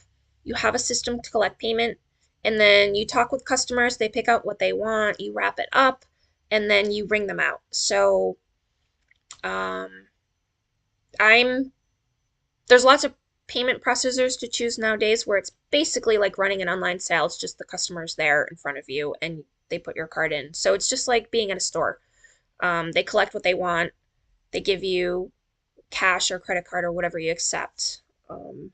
a system to collect payment, and then you talk with customers, they pick out what they want, you wrap it up, and then you ring them out. So, um, I'm there's lots of payment processors to choose nowadays where it's basically like running an online sale. It's just the customer's there in front of you and they put your card in. So it's just like being at a store. They collect what they want. They give you cash or credit card or whatever you accept. And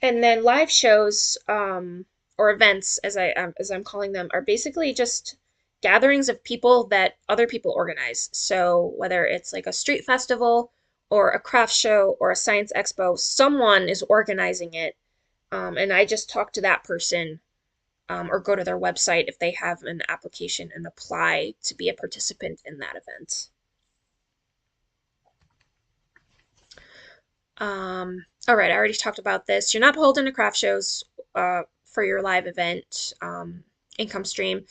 then live shows or events, as I'm calling them, are basically just gatherings of people that other people organize. So whether it's like a street festival or a craft show or a science expo, someone is organizing it, and I just talk to that person or go to their website if they have an application and apply to be a participant in that event. All right, I already talked about this. You're not beholden to craft shows. for your live event income stream.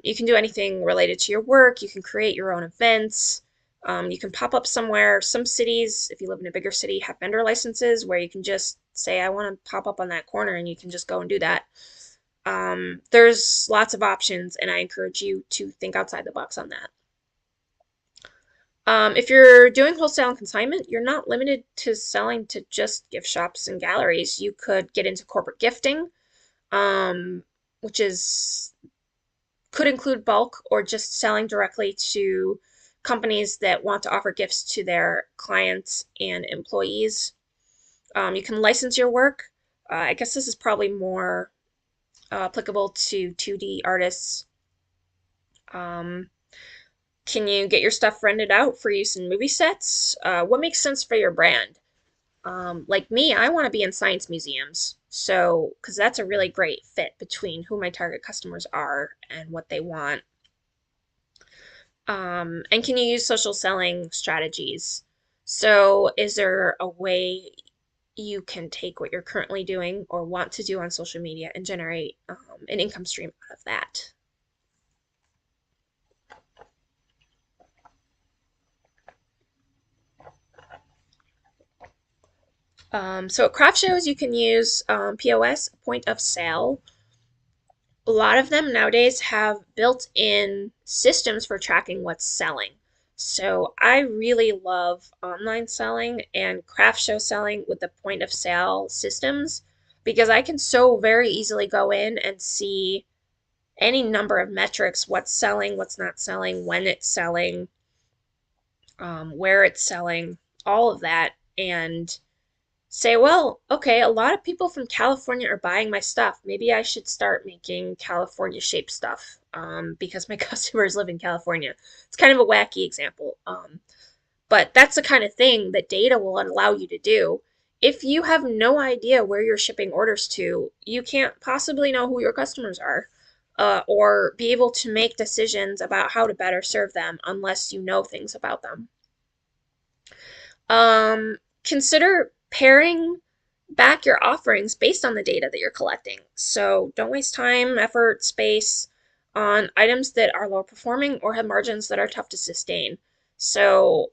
You can do anything related to your work. You can create your own events. You can pop up somewhere. Some cities, if you live in a bigger city, have vendor licenses where you can just say, I want to pop up on that corner, and you can just go and do that. There's lots of options, and I encourage you to think outside the box on that. If you're doing wholesale and consignment, you're not limited to selling to just gift shops and galleries. You could get into corporate gifting, um, which could include bulk or just selling directly to companies that want to offer gifts to their clients and employees. You can license your work. I guess this is probably more applicable to 2D artists. Um, can you get your stuff rented out for use in movie sets? What makes sense for your brand? Like me, I want to be in science museums. So, because that's a really great fit between who my target customers are and what they want. And can you use social selling strategies? So, is there a way you can take what you're currently doing or want to do on social media and generate an income stream out of that? So at craft shows, you can use POS, point of sale. A lot of them nowadays have built-in systems for tracking what's selling. So I really love online selling and craft show selling with the point of sale systems because I can so very easily go in and see any number of metrics, what's selling, what's not selling, when it's selling, where it's selling, all of that, and say, well, okay, a lot of people from California are buying my stuff. Maybe I should start making California shaped stuff because my customers live in California. It's kind of a wacky example, but that's the kind of thing that data will allow you to do. If you have no idea where you're shipping orders to, you can't possibly know who your customers are or be able to make decisions about how to better serve them unless you know things about them. Consider paring back your offerings based on the data that you're collecting. So don't waste time, effort, space on items that are low performing or have margins that are tough to sustain. So,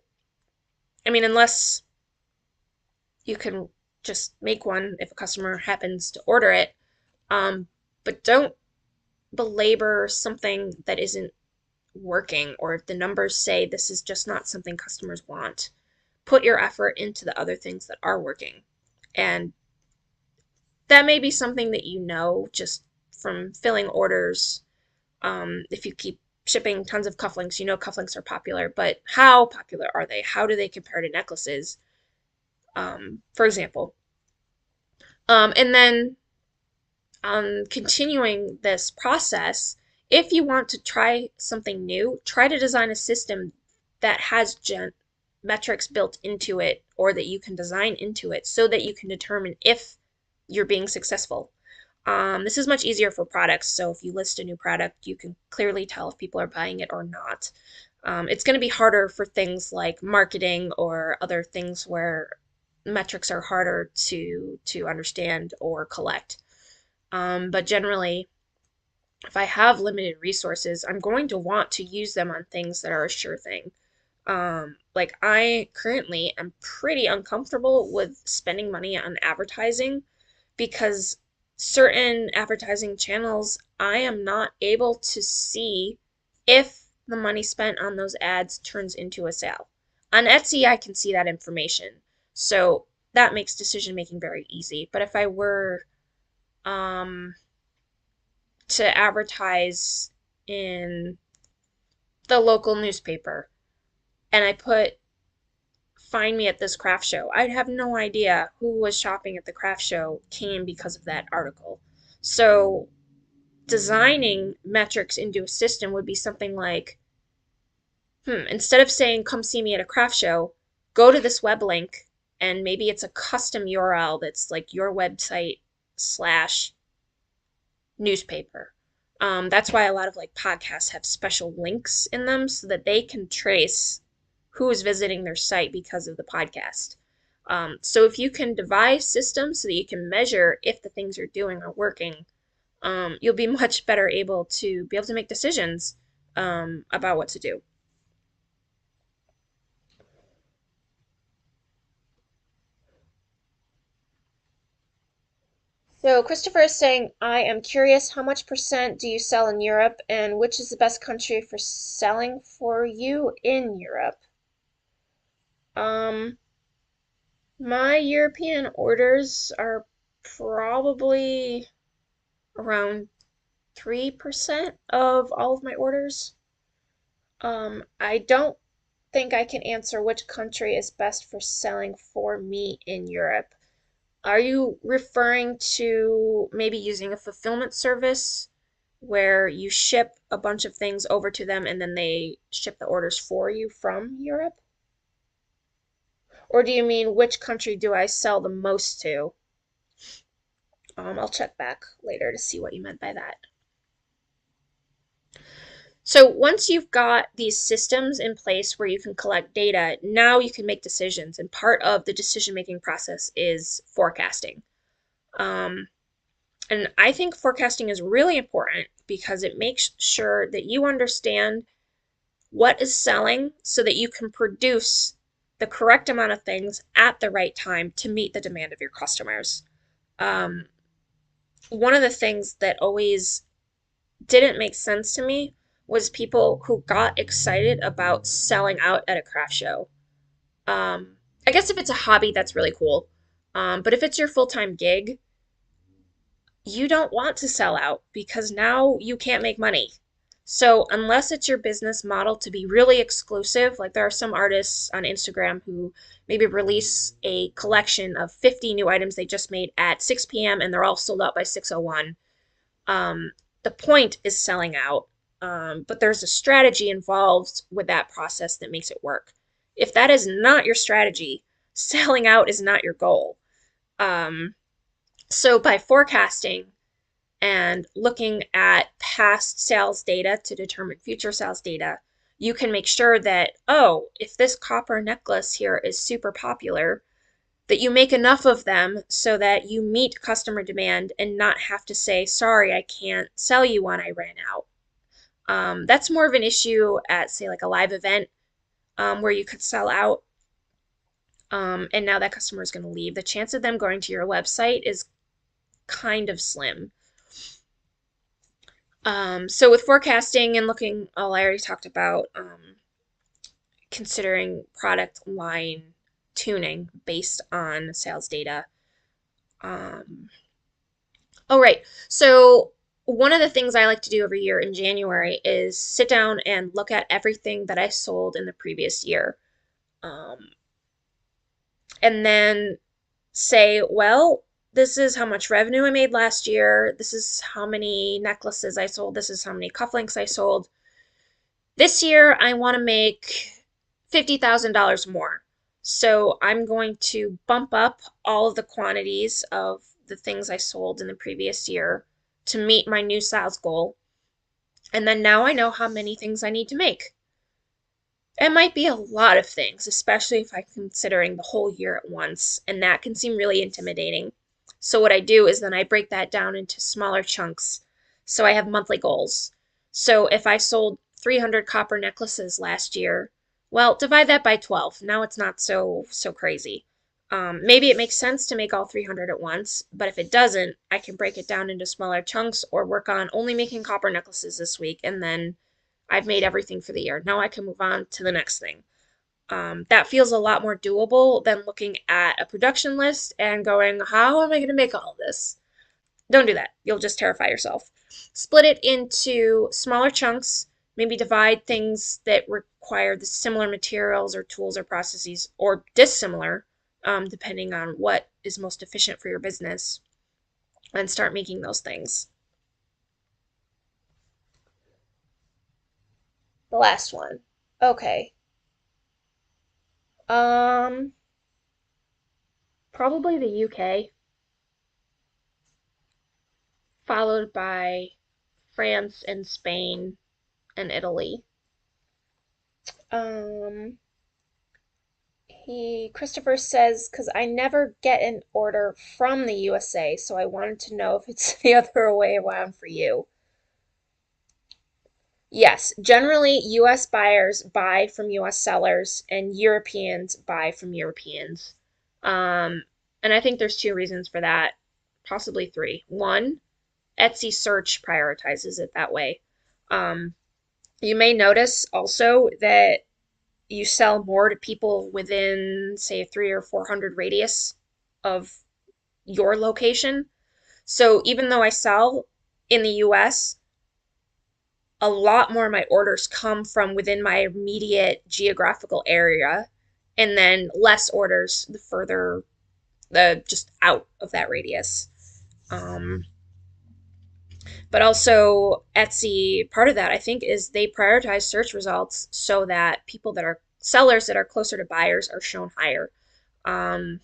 I mean, unless you can just make one if a customer happens to order it, um, but don't belabor something that isn't working or if the numbers say this is just not something customers want. Put your effort into the other things that are working. And that may be something that you know just from filling orders. If you keep shipping tons of cufflinks, you know cufflinks are popular, but how popular are they? How do they compare to necklaces, for example? And then continuing this process, if you want to try something new, try to design a system that has metrics built into it or that you can design into it so that you can determine if you're being successful. This is much easier for products. So if you list a new product, you can clearly tell if people are buying it or not. It's going to be harder for things like marketing or other things where metrics are harder to understand or collect. But generally, if I have limited resources, I'm going to want to use them on things that are a sure thing. Like I currently am pretty uncomfortable with spending money on advertising because certain advertising channels, I am not able to see if the money spent on those ads turns into a sale. On Etsy, I can see that information. So that makes decision making very easy. But if I were um, to advertise in the local newspaper and I put find me at this craft show, I'd have no idea who was shopping at the craft show came because of that article. So designing metrics into a system would be something like, instead of saying, come see me at a craft show, go to this web link, and maybe it's a custom URL that's like your website slash newspaper. That's why a lot of like podcasts have special links in them so that they can trace who is visiting their site because of the podcast. So if you can devise systems so that you can measure if the things you're doing are working, you'll be much better able to make decisions about what to do. So Christopher is saying, I am curious, how much percent do you sell in Europe, and which is the best country for selling for you in Europe? Um, my European orders are probably around 3% of all of my orders. I don't think I can answer which country is best for selling for me in Europe. Are you referring to maybe using a fulfillment service where you ship a bunch of things over to them and then they ship the orders for you from Europe? Or do you mean which country do I sell the most to? I'll check back later to see what you meant by that. So once you've got these systems in place where you can collect data, now you can make decisions. And part of the decision-making process is forecasting. Um, and I think forecasting is really important because it makes sure that you understand what is selling so that you can produce the correct amount of things at the right time to meet the demand of your customers. Um, One of the things that always didn't make sense to me was people who got excited about selling out at a craft show. Um, I guess if it's a hobby, that's really cool. But if it's your full-time gig, you don't want to sell out because now you can't make money. So, unless it's your business model to be really exclusive, like there are some artists on Instagram who maybe release a collection of 50 new items they just made at 6 p.m. and they're all sold out by 6:01. Um, the point is selling out, but there's a strategy involved with that process that makes it work. If that is not your strategy, selling out is not your goal. Um, so by forecasting and looking at past sales data to determine future sales data, you can make sure that, oh, if this copper necklace here is super popular, that you make enough of them so that you meet customer demand and not have to say, sorry, I can't sell you one, I ran out. That's more of an issue at, say, like a live event where you could sell out and now that customer is going to leave. The chance of them going to your website is kind of slim. So with forecasting and looking, oh, I already talked about considering product line tuning based on sales data. Um, oh, right. So one of the things I like to do every year in January is sit down and look at everything that I sold in the previous year. Um, and then say, well, this is how much revenue I made last year. This is how many necklaces I sold. This is how many cufflinks I sold. This year, I want to make $50,000 more. So I'm going to bump up all of the quantities of the things I sold in the previous year to meet my new sales goal. And then now I know how many things I need to make. It might be a lot of things, especially if I'm considering the whole year at once, and that can seem really intimidating. So what I do is then I break that down into smaller chunks. So I have monthly goals. So if I sold 300 copper necklaces last year, well, divide that by 12. Now it's not so crazy. Maybe it makes sense to make all 300 at once, but if it doesn't, I can break it down into smaller chunks or work on only making copper necklaces this week and then I've made everything for the year. Now I can move on to the next thing. That feels a lot more doable than looking at a production list and going, how am I going to make all of this? Don't do that. You'll just terrify yourself. Split it into smaller chunks, maybe divide things that require the similar materials or tools or processes or dissimilar, depending on what is most efficient for your business, and start making those things. The last one. Okay. Um, Probably the UK, followed by France and Spain and Italy. Um, Christopher says, because I never get an order from the USA, so I wanted to know if it's the other way around for you. Yes, generally US buyers buy from US sellers and Europeans buy from Europeans. Um, and I think there's two reasons for that, possibly three. One, Etsy search prioritizes it that way. Um, you may notice also that you sell more to people within, say, a 300 or 400 radius of your location. So even though I sell in the US, a lot more of my orders come from within my immediate geographical area, and then less orders the further the just out of that radius. Um, but also Etsy, part of that I think is they prioritize search results so that people that are sellers that are closer to buyers are shown higher. Um,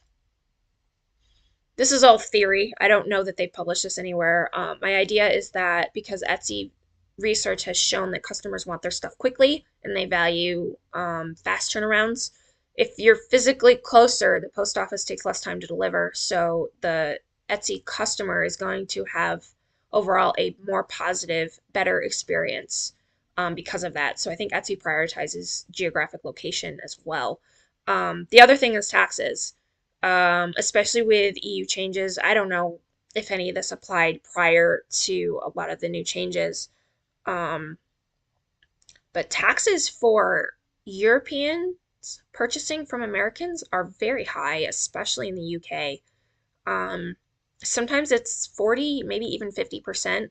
this is all theory. I don't know that they published this anywhere. My idea is that because Etsy research has shown that customers want their stuff quickly and they value fast turnarounds. If you're physically closer, the post office takes less time to deliver. So the Etsy customer is going to have overall a more positive, better experience because of that. So I think Etsy prioritizes geographic location as well. The other thing is taxes, especially with EU changes. I don't know if any of this applied prior to a lot of the new changes. Um, but taxes for Europeans purchasing from Americans are very high, especially in the UK. Um, Sometimes it's 40, maybe even 50%.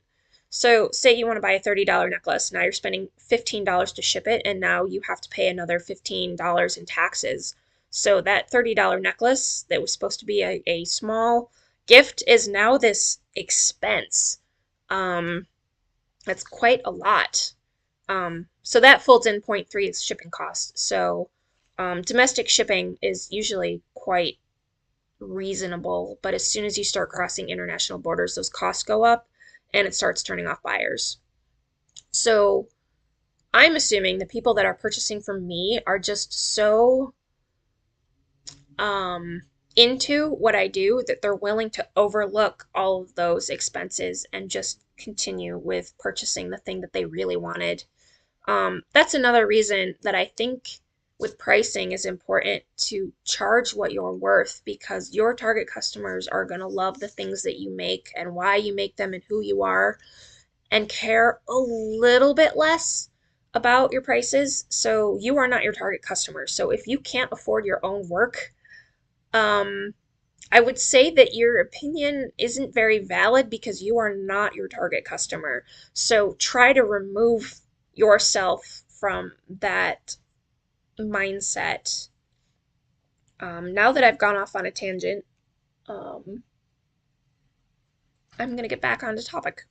So, say you want to buy a $30 necklace, now you're spending $15 to ship it, and now you have to pay another $15 in taxes. So, that $30 necklace that was supposed to be a small gift is now this expense. Um, that's quite a lot. So, that folds in point three is shipping cost. So, domestic shipping is usually quite reasonable, but as soon as you start crossing international borders, those costs go up and it starts turning off buyers. So I'm assuming the people that are purchasing from me are just so um, into what I do that they're willing to overlook all of those expenses and just continue with purchasing the thing that they really wanted. That's another reason that I think with pricing is important to charge what you're worth because your target customers are going to love the things that you make and why you make them and who you are and care a little bit less about your prices. So you are not your target customer. So if you can't afford your own work, um, I would say that your opinion isn't very valid because you are not your target customer. So try to remove yourself from that mindset. Now that I've gone off on a tangent, um, I'm going to get back on the topic.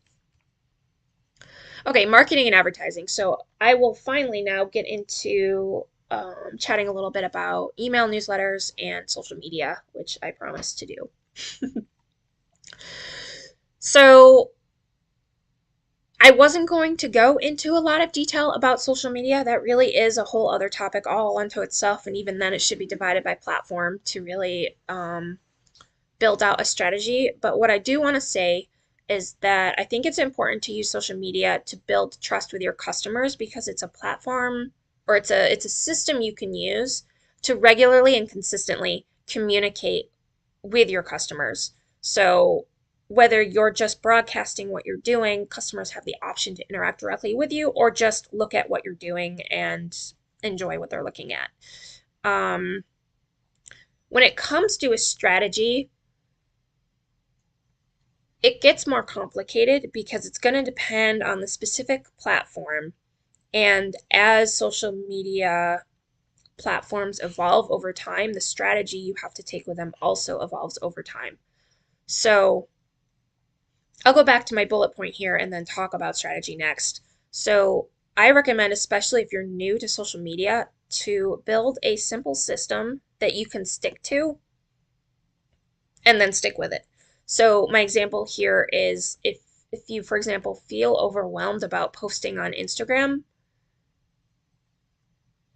Okay, marketing and advertising. So I will finally now get into chatting a little bit about email newsletters and social media, which I promised to do. So I wasn't going to go into a lot of detail about social media. That really is a whole other topic all unto itself, and even then, it should be divided by platform to really build out a strategy. But what I do want to say is that I think it's important to use social media to build trust with your customers because it's a platform or it's a system you can use to regularly and consistently communicate with your customers. So whether you're just broadcasting what you're doing, customers have the option to interact directly with you or just look at what you're doing and enjoy what they're looking at. Um, when it comes to a strategy, it gets more complicated because it's going to depend on the specific platform. And as social media platforms evolve over time, the strategy you have to take with them also evolves over time. So I'll go back to my bullet point here and then talk about strategy next. So I recommend, especially if you're new to social media, to build a simple system that you can stick to and then stick with it. So my example here is if you, for example, feel overwhelmed about posting on Instagram,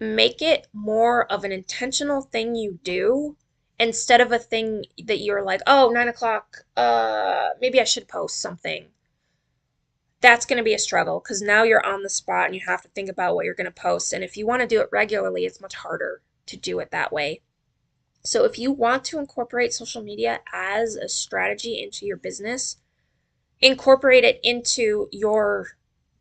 make it more of an intentional thing you do instead of a thing that you're like, oh, 9 o'clock, maybe I should post something. That's going to be a struggle because now you're on the spot and you have to think about what you're going to post. And if you want to do it regularly, it's much harder to do it that way. So if you want to incorporate social media as a strategy into your business, incorporate it into your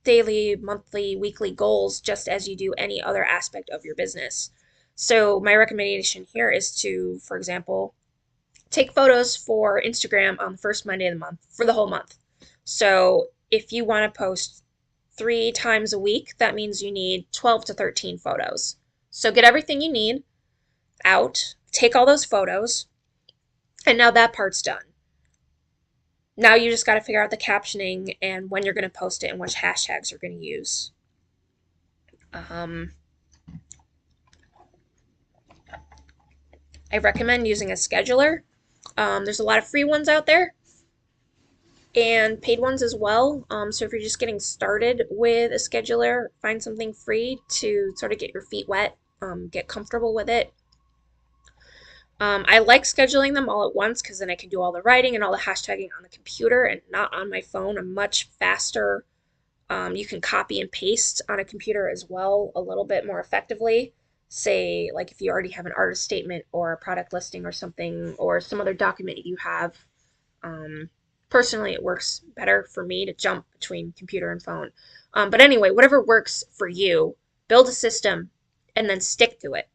daily, monthly, weekly goals just as you do any other aspect of your business. So my recommendation here is to, for example, take photos for Instagram on the first Monday of the month for the whole month. So if you want to post 3 times a week, that means you need 12 to 13 photos. So get everything you need out, take all those photos, and now that part's done. Now you just got to figure out the captioning and when you're going to post it and which hashtags you're going to use. Um, I recommend using a scheduler. There's a lot of free ones out there and paid ones as well. So if you're just getting started with a scheduler, find something free to sort of get your feet wet, get comfortable with it. I like scheduling them all at once because then I can do all the writing and all the hashtagging on the computer and not on my phone. I'm much faster. You can copy and paste on a computer as well a little bit more effectively. Say, like if you already have an artist statement or a product listing or something, or some other document you have. Um, Personally, it works better for me to jump between computer and phone. But anyway, whatever works for you, build a system and then stick to it.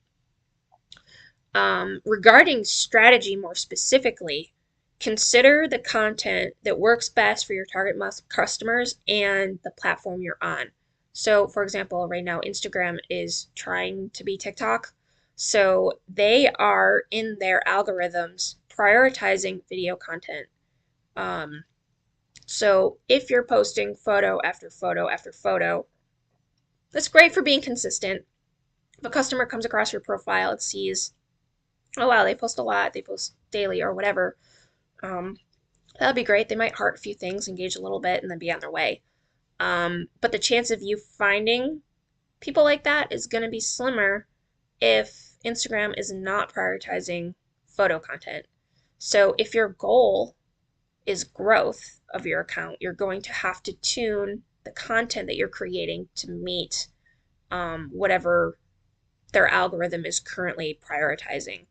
Regarding strategy more specifically, consider the content that works best for your target customers and the platform you're on. So, for example, right now, Instagram is trying to be TikTok. So, they are in their algorithms prioritizing video content. Um, so, if you're posting photo after photo after photo, that's great for being consistent. If a customer comes across your profile and sees, oh wow, they post a lot, they post daily or whatever, um, that'd be great. They might heart a few things, engage a little bit, and then be on their way. But the chance of you finding people like that is going to be slimmer if Instagram is not prioritizing photo content. So if your goal is growth of your account, you're going to have to tune the content that you're creating to meet whatever their algorithm is currently prioritizing.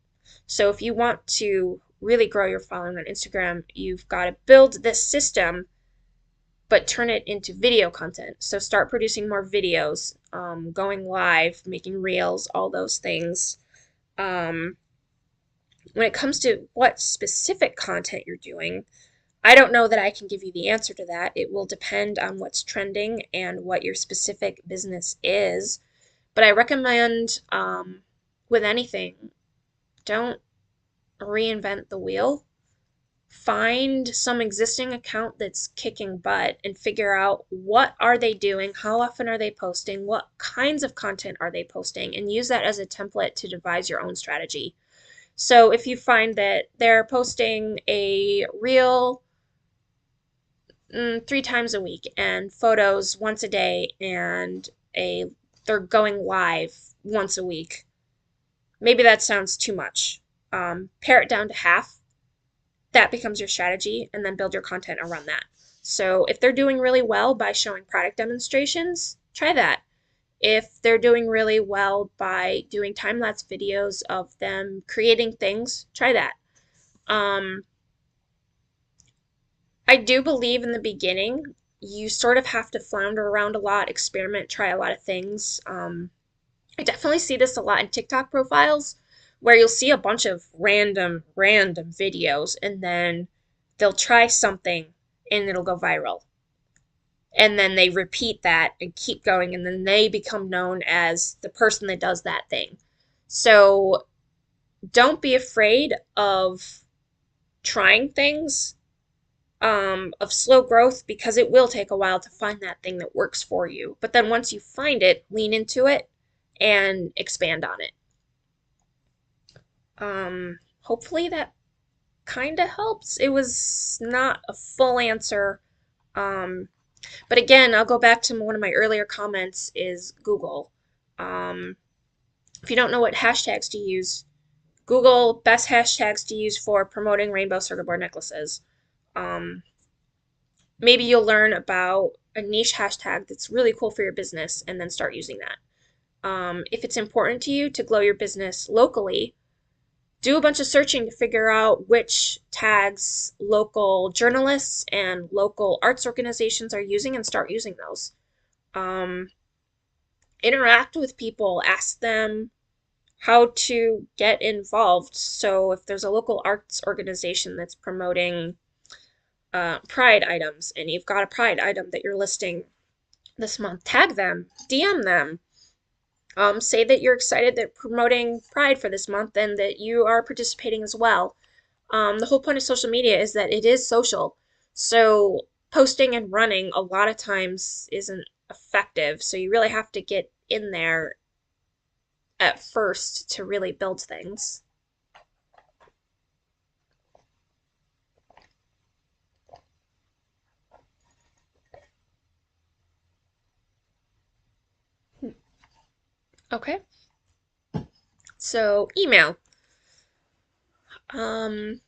So if you want to really grow your following on Instagram, you've got to build this system, but turn it into video content. So start producing more videos, going live, making reels, all those things. Um, when it comes to what specific content you're doing, I don't know that I can give you the answer to that. It will depend on what's trending and what your specific business is. But I recommend, with anything, don't reinvent the wheel. Find some existing account that's kicking butt and figure out what are they doing, how often are they posting, what kinds of content are they posting, and use that as a template to devise your own strategy. So if you find that they're posting a reel 3 times a week and photos once a day and a they're going live once a week, maybe that sounds too much. Pare it down to half. That becomes your strategy, and then build your content around that. So if they're doing really well by showing product demonstrations, try that. If they're doing really well by doing time-lapse videos of them creating things, try that. Um, I do believe in the beginning, you sort of have to flounder around a lot, experiment, try a lot of things. I definitely see this a lot in TikTok profiles where you'll see a bunch of random videos and then they'll try something and it'll go viral. And then they repeat that and keep going and then they become known as the person that does that thing. So don't be afraid of trying things, of slow growth because it will take a while to find that thing that works for you. But then once you find it, lean into it and expand on it. Hopefully that kind of helps. It was not a full answer. Um, but again, I'll go back to one of my earlier comments is Google. Um, If you don't know what hashtags to use, Google best hashtags to use for promoting rainbow circuit board necklaces. Um, Maybe you'll learn about a niche hashtag that's really cool for your business and then start using that. If it's important to you to grow your business locally, do a bunch of searching to figure out which tags local journalists and local arts organizations are using and start using those. Um, Interact with people, ask them how to get involved. So if there's a local arts organization that's promoting pride items and you've got a pride item that you're listing this month, tag them, DM them. Say that you're excited that promoting Pride for this month and that you are participating as well. The whole point of social media is that it is social. So posting and running a lot of times isn't effective. So you really have to get in there at first to really build things. Okay. So email. Um,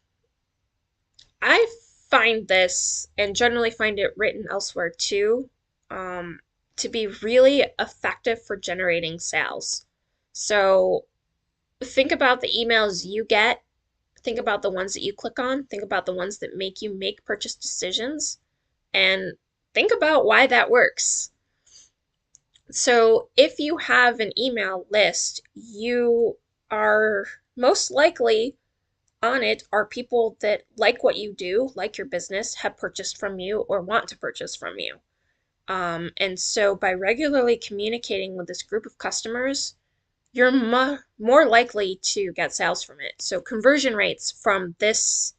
I find this, and generally find it written elsewhere too, um, to be really effective for generating sales. So think about the emails you get, think about the ones that you click on, think about the ones that make you make purchase decisions, and think about why that works. So if you have an email list, you are most likely on it are people that like what you do, like your business, have purchased from you, or want to purchase from you. And so by regularly communicating with this group of customers, you're more likely to get sales from it. So conversion rates from this,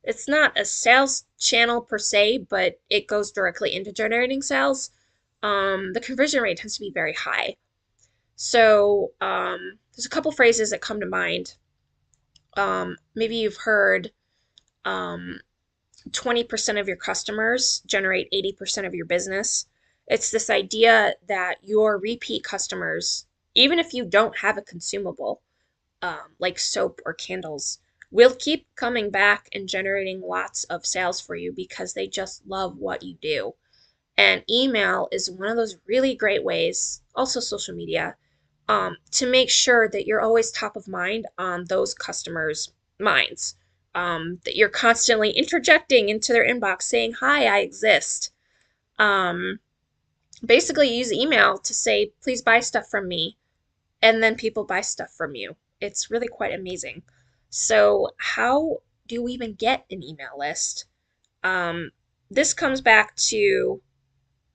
it's not a sales channel per se, but it goes directly into generating sales. The conversion rate tends to be very high. So there's a couple phrases that come to mind. Maybe you've heard um, 20% of your customers generate 80% of your business. It's this idea that your repeat customers, even if you don't have a consumable, like soap or candles, will keep coming back and generating lots of sales for you because they just love what you do. And email is one of those really great ways, also social media, to make sure that you're always top of mind on those customers' minds. That you're constantly interjecting into their inbox saying, "Hi, I exist." Um, Basically, use email to say, "Please buy stuff from me," and then people buy stuff from you. It's really quite amazing. So, how do we even get an email list? Um, this comes back to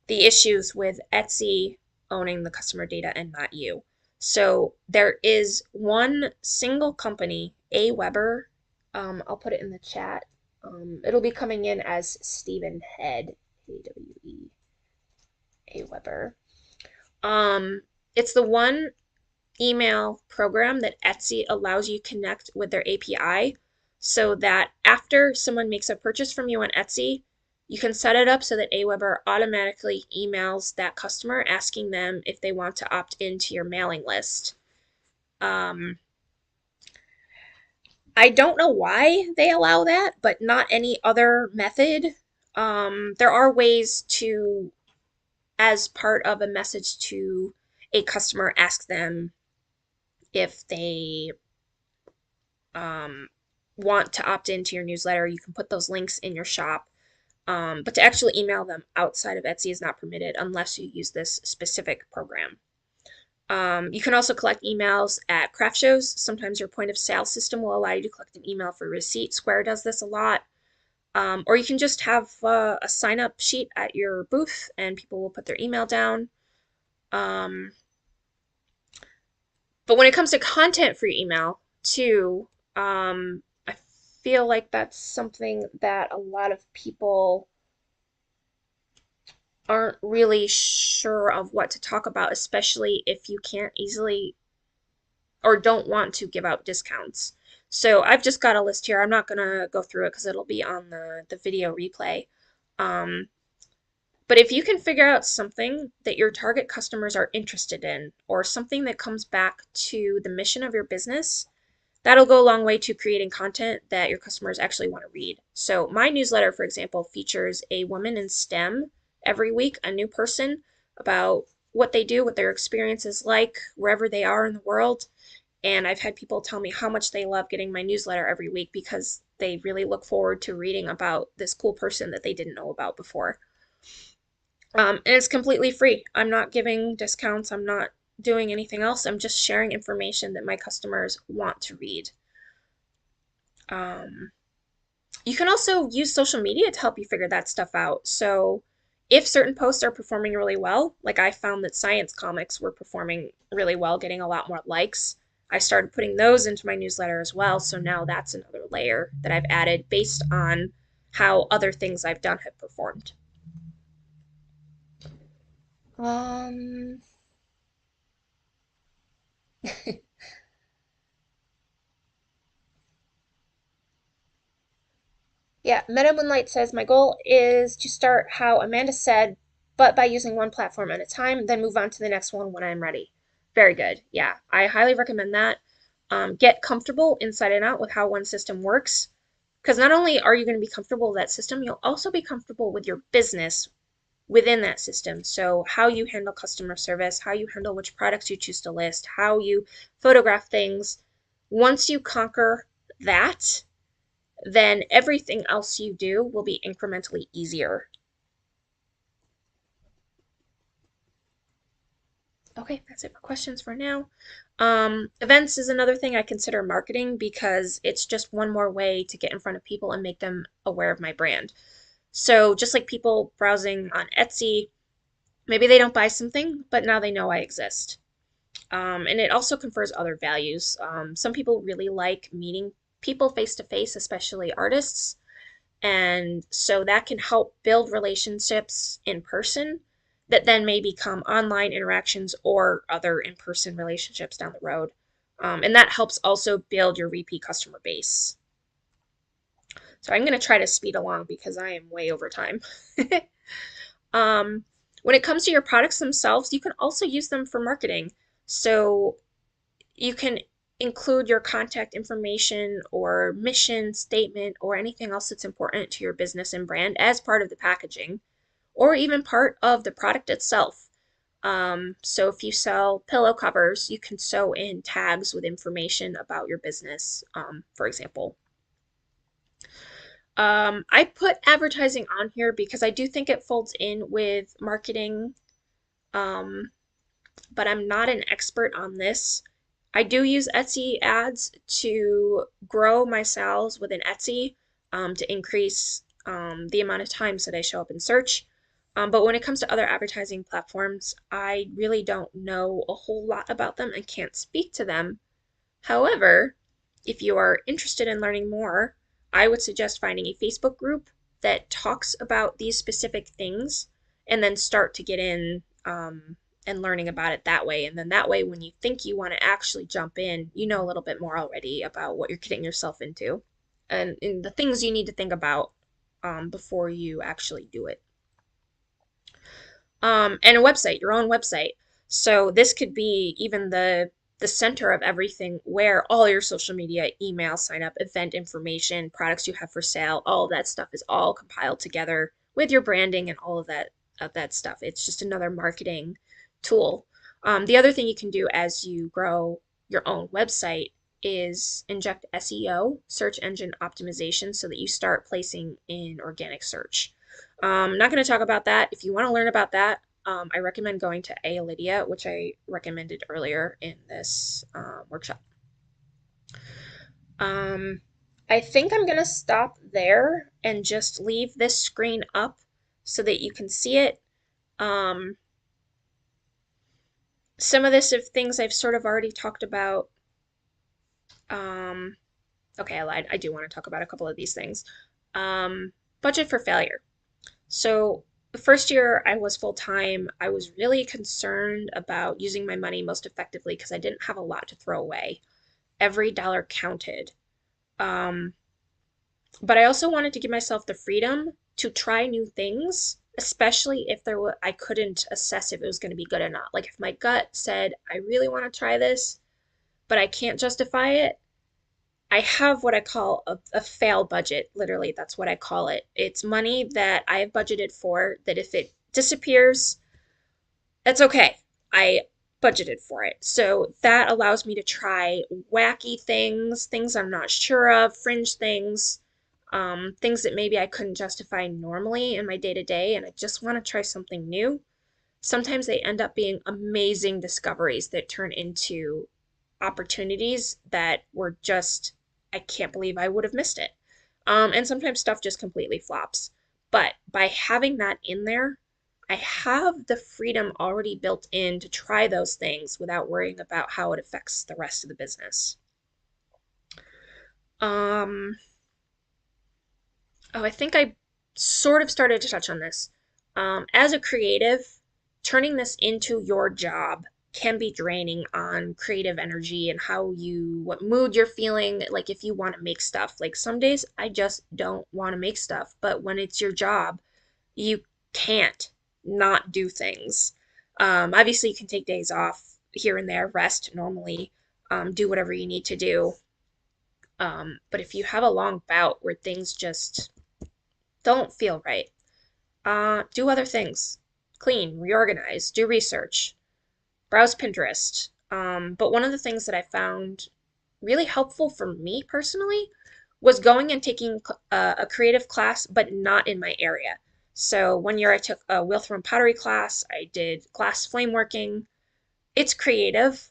the issues with Etsy owning the customer data and not you. So there is one single company, AWeber. I'll put it in the chat. It'll be coming in as Stephen Head, AWE, AWeber. It's the one email program that Etsy allows you to connect with their API so that after someone makes a purchase from you on Etsy, you can set it up so that Aweber automatically emails that customer asking them if they want to opt into your mailing list. Um, I don't know why they allow that, but not any other method. There are ways to, as part of a message to a customer, ask them if they um, want to opt into your newsletter. You can put those links in your shop. But to actually email them outside of Etsy is not permitted unless you use this specific program. You can also collect emails at craft shows. Sometimes your point of sale system will allow you to collect an email for receipt. Square does this a lot. Or you can just have a sign up sheet at your booth and people will put their email down. Um, but when it comes to content for your email, too, I feel like that's something that a lot of people aren't really sure of what to talk about, especially if you can't easily or don't want to give out discounts. So I've just got a list here. I'm not going to go through it because it'll be on the video replay. Um, But if you can figure out something that your target customers are interested in, or something that comes back to the mission of your business, that'll go a long way to creating content that your customers actually want to read. So, my newsletter, for example, features a woman in STEM every week, a new person about what they do, what their experience is like, wherever they are in the world. And I've had people tell me how much they love getting my newsletter every week because they really look forward to reading about this cool person that they didn't know about before. And it's completely free. I'm not giving discounts. I'm not doing anything else. I'm just sharing information that my customers want to read. Um, you can also use social media to help you figure that stuff out. So if certain posts are performing really well, like I found that science comics were performing really well, getting a lot more likes, I started putting those into my newsletter as well. So now that's another layer that I've added based on how other things I've done have performed. Um, Yeah, Meta Moonlight says my goal is to start how Amanda said, but by using one platform at a time, then move on to the next one when I'm ready. Very good. Yeah, I highly recommend that. Get comfortable inside and out with how one system works. Because not only are you going to be comfortable with that system, you'll also be comfortable with your business within that system. So, how you handle customer service, how you handle which products you choose to list, how you photograph things. Once you conquer that, then everything else you do will be incrementally easier. Okay, that's it for questions for now. Events is another thing I consider marketing because it's just one more way to get in front of people and make them aware of my brand. So, just like people browsing on Etsy, maybe they don't buy something, but now they know I exist. And it also confers other values. Some people really like meeting people face to face, especially artists. And so that can help build relationships in person that then may become online interactions or other in person relationships down the road. And that helps also build your repeat customer base. So I'm going to try to speed along because I am way over time. um, when it comes to your products themselves, you can also use them for marketing. So you can include your contact information or mission statement or anything else that's important to your business and brand as part of the packaging or even part of the product itself. So if you sell pillow covers, you can sew in tags with information about your business, for example. I put advertising on here because I do think it folds in with marketing, um, but I'm not an expert on this. I do use Etsy ads to grow my sales within Etsy, to increase the amount of times that I show up in search. But when it comes to other advertising platforms, I really don't know a whole lot about them and can't speak to them. However, if you are interested in learning more, I would suggest finding a Facebook group that talks about these specific things and then start to get in, and learning about it that way. And then that way, when you think you want to actually jump in, you know a little bit more already about what you're getting yourself into and the things you need to think about, before you actually do it. And a website, your own website. So this could be even the center of everything where all your social media, email, sign up, event information, products you have for sale, all of that stuff is all compiled together with your branding and all of that stuff. It's just another marketing tool. The other thing you can do as you grow your own website is inject SEO, search engine optimization, so that you start placing in organic search. I'm not going to talk about that. If you want to learn about that, I recommend going to A Lydia, which I recommended earlier in this workshop. Um, I think I'm going to stop there and just leave this screen up so that you can see it. Um, some of this of things I've sort of already talked about. Um, okay, I lied. I do want to talk about a couple of these things. Budget for failure. So the first year I was full time, I was really concerned about using my money most effectively because I didn't have a lot to throw away. Every dollar counted. Um, but I also wanted to give myself the freedom to try new things especially if I couldn't assess if it was going to be good or not. Like if my gut said, I really want to try this, but I can't justify it, I have what I call a fail budget. Literally, that's what I call it. It's money that I have budgeted for that if it disappears, that's okay. I budgeted for it. So that allows me to try wacky things, things I'm not sure of, fringe things, things that maybe I couldn't justify normally in my day to day, and I just want to try something new. Sometimes they end up being amazing discoveries that turn into opportunities that were just, I can't believe I would have missed it. And sometimes stuff just completely flops. But by having that in there, I have the freedom already built in to try those things without worrying about how it affects the rest of the business. Um, oh, I think I sort of started to touch on this. As a creative, turning this into your job can be draining on creative energy and what mood you're feeling. Like if you want to make stuff, like some days I just don't want to make stuff, but when it's your job, you can't not do things. Obviously, you can take days off here and there, rest normally, do whatever you need to do. But if you have a long bout where things just don't feel right, do other things. Clean, reorganize, do research, browse Pinterest. But one of the things that I found really helpful for me personally was going and taking a creative class, but not in my area. So one year I took a wheel thrown pottery class. I did glass flame working. It's creative.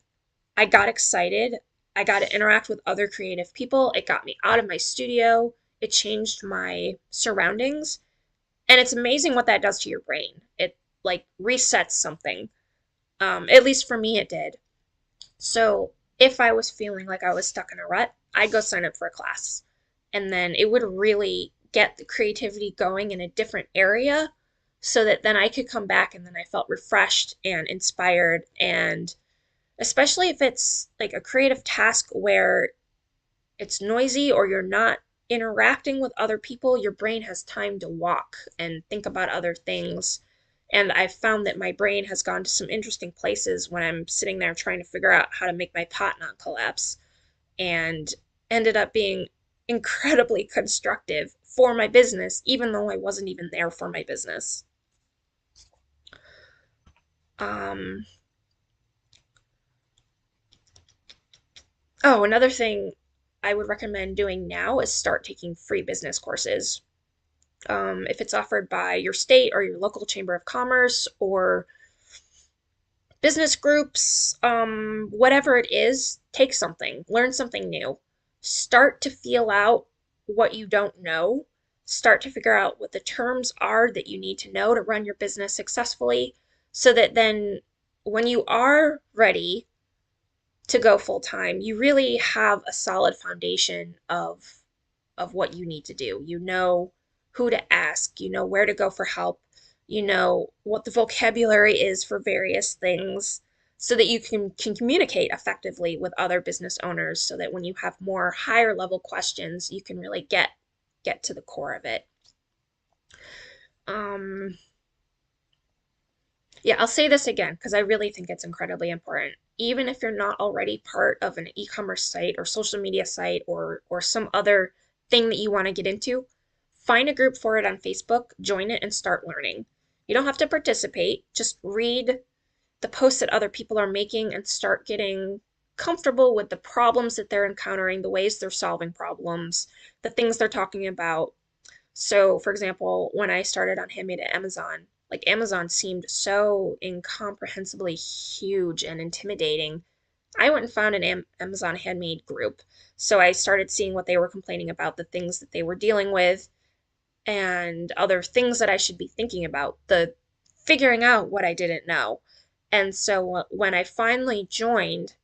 I got excited. I got to interact with other creative people. It got me out of my studio. It changed my surroundings. And it's amazing what that does to your brain. It like resets something. At least for me, it did. So if I was feeling like I was stuck in a rut, I'd go sign up for a class. And then it would really get the creativity going in a different area so that then I could come back and then I felt refreshed and inspired. And especially if it's like a creative task where it's noisy or you're not interacting with other people, your brain has time to walk and think about other things. And I've found that my brain has gone to some interesting places when I'm sitting there trying to figure out how to make my pot not collapse, and ended up being incredibly constructive for my business, even though I wasn't even there for my business. Um, oh, another thing I would recommend doing now is start taking free business courses. If it's offered by your state or your local chamber of commerce or business groups, whatever it is, take something, learn something new, start to feel out what you don't know, start to figure out what the terms are that you need to know to run your business successfully, so that then when you are ready to go full time, you really have a solid foundation of what you need to do. You know who to ask, you know where to go for help, you know what the vocabulary is for various things so that you can communicate effectively with other business owners so that when you have more higher level questions, you can really get to the core of it. Um, yeah, I'll say this again because I really think it's incredibly important. Even if you're not already part of an e-commerce site or social media site or some other thing that you want to get into, find a group for it on Facebook, join it, and start learning. You don't have to participate, just read the posts that other people are making and start getting comfortable with the problems that they're encountering, the ways they're solving problems, the things they're talking about. So, for example, when I started on Handmade at Amazon, like Amazon seemed so incomprehensibly huge and intimidating. I went and found an Amazon Handmade group. So I started seeing what they were complaining about, the things that they were dealing with, and other things that I should be thinking about, the figuring out what I didn't know. And so when I finally joined,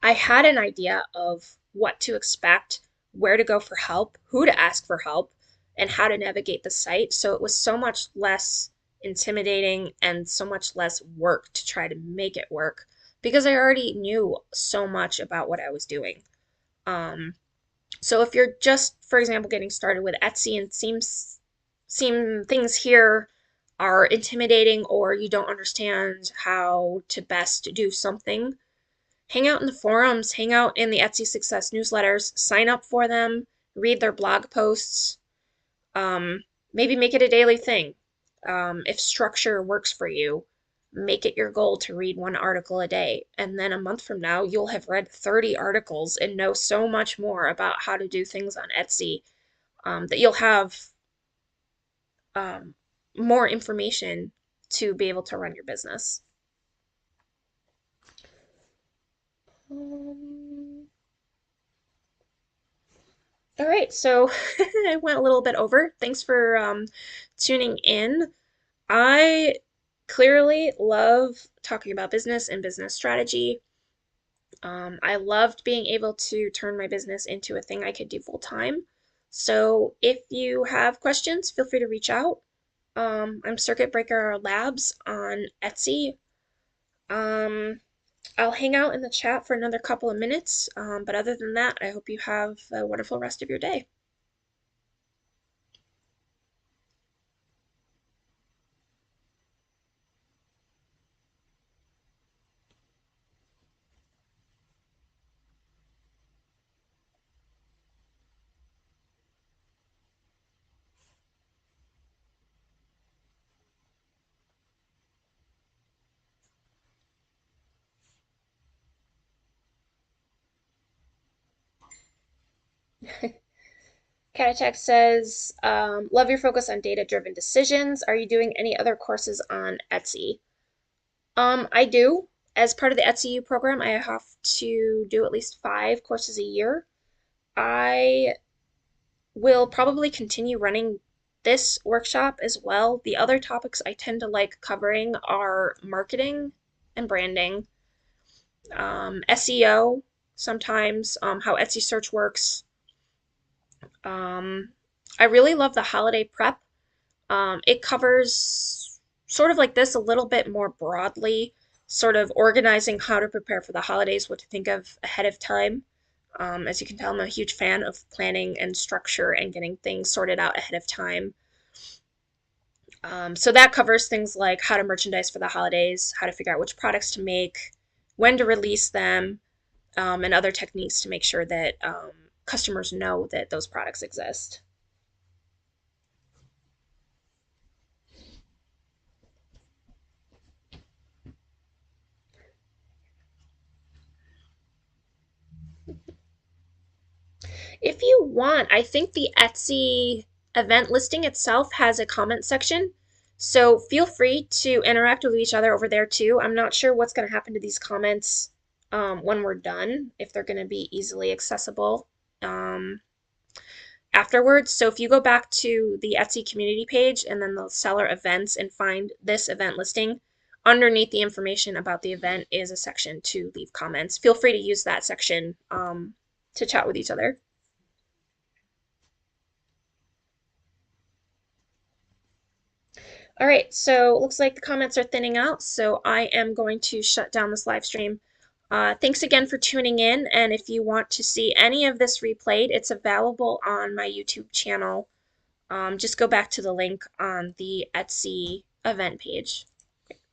I had an idea of what to expect, where to go for help, who to ask for help, and how to navigate the site. So it was so much less intimidating and so much less work to try to make it work because I already knew so much about what I was doing. Um, so if you're just, for example, getting started with Etsy and seems seem things here are intimidating or you don't understand how to best do something, hang out in the forums, hang out in the Etsy Success newsletters, sign up for them, read their blog posts, maybe make it a daily thing. If structure works for you, make it your goal to read one article a day. And then a month from now, you'll have read 30 articles and know so much more about how to do things on Etsy, that you'll have um, more information to be able to run your business. Um, all right, so I went a little bit over. Thanks for tuning in. I clearly love talking about business and business strategy. I loved being able to turn my business into a thing I could do full time. So if you have questions, feel free to reach out. I'm Circuit Breaker Labs on Etsy. Um, I'll hang out in the chat for another couple of minutes, but other than that, I hope you have a wonderful rest of your day. Cat Attack says, love your focus on data-driven decisions. Are you doing any other courses on Etsy? I do. As part of the Etsy U program, I have to do at least 5 courses a year. I will probably continue running this workshop as well. The other topics I tend to like covering are marketing and branding, SEO, sometimes how Etsy search works. Um, I really love the holiday prep. It covers sort of like this a little bit more broadly, sort of organizing how to prepare for the holidays, what to think of ahead of time. As you can tell, I'm a huge fan of planning and structure and getting things sorted out ahead of time. So that covers things like how to merchandise for the holidays, how to figure out which products to make, when to release them, and other techniques to make sure that customers know that those products exist. If you want, I think the Etsy event listing itself has a comment section. So feel free to interact with each other over there too. I'm not sure what's going to happen to these comments when we're done, if they're going to be easily accessible um, afterwards. So if you go back to the Etsy community page and then the seller events and find this event listing, underneath the information about the event is a section to leave comments. Feel free to use that section to chat with each other. All right, so it looks like the comments are thinning out, so I am going to shut down this live stream. Thanks again for tuning in, and if you want to see any of this replayed, it's available on my YouTube channel. Just go back to the link on the Etsy event page.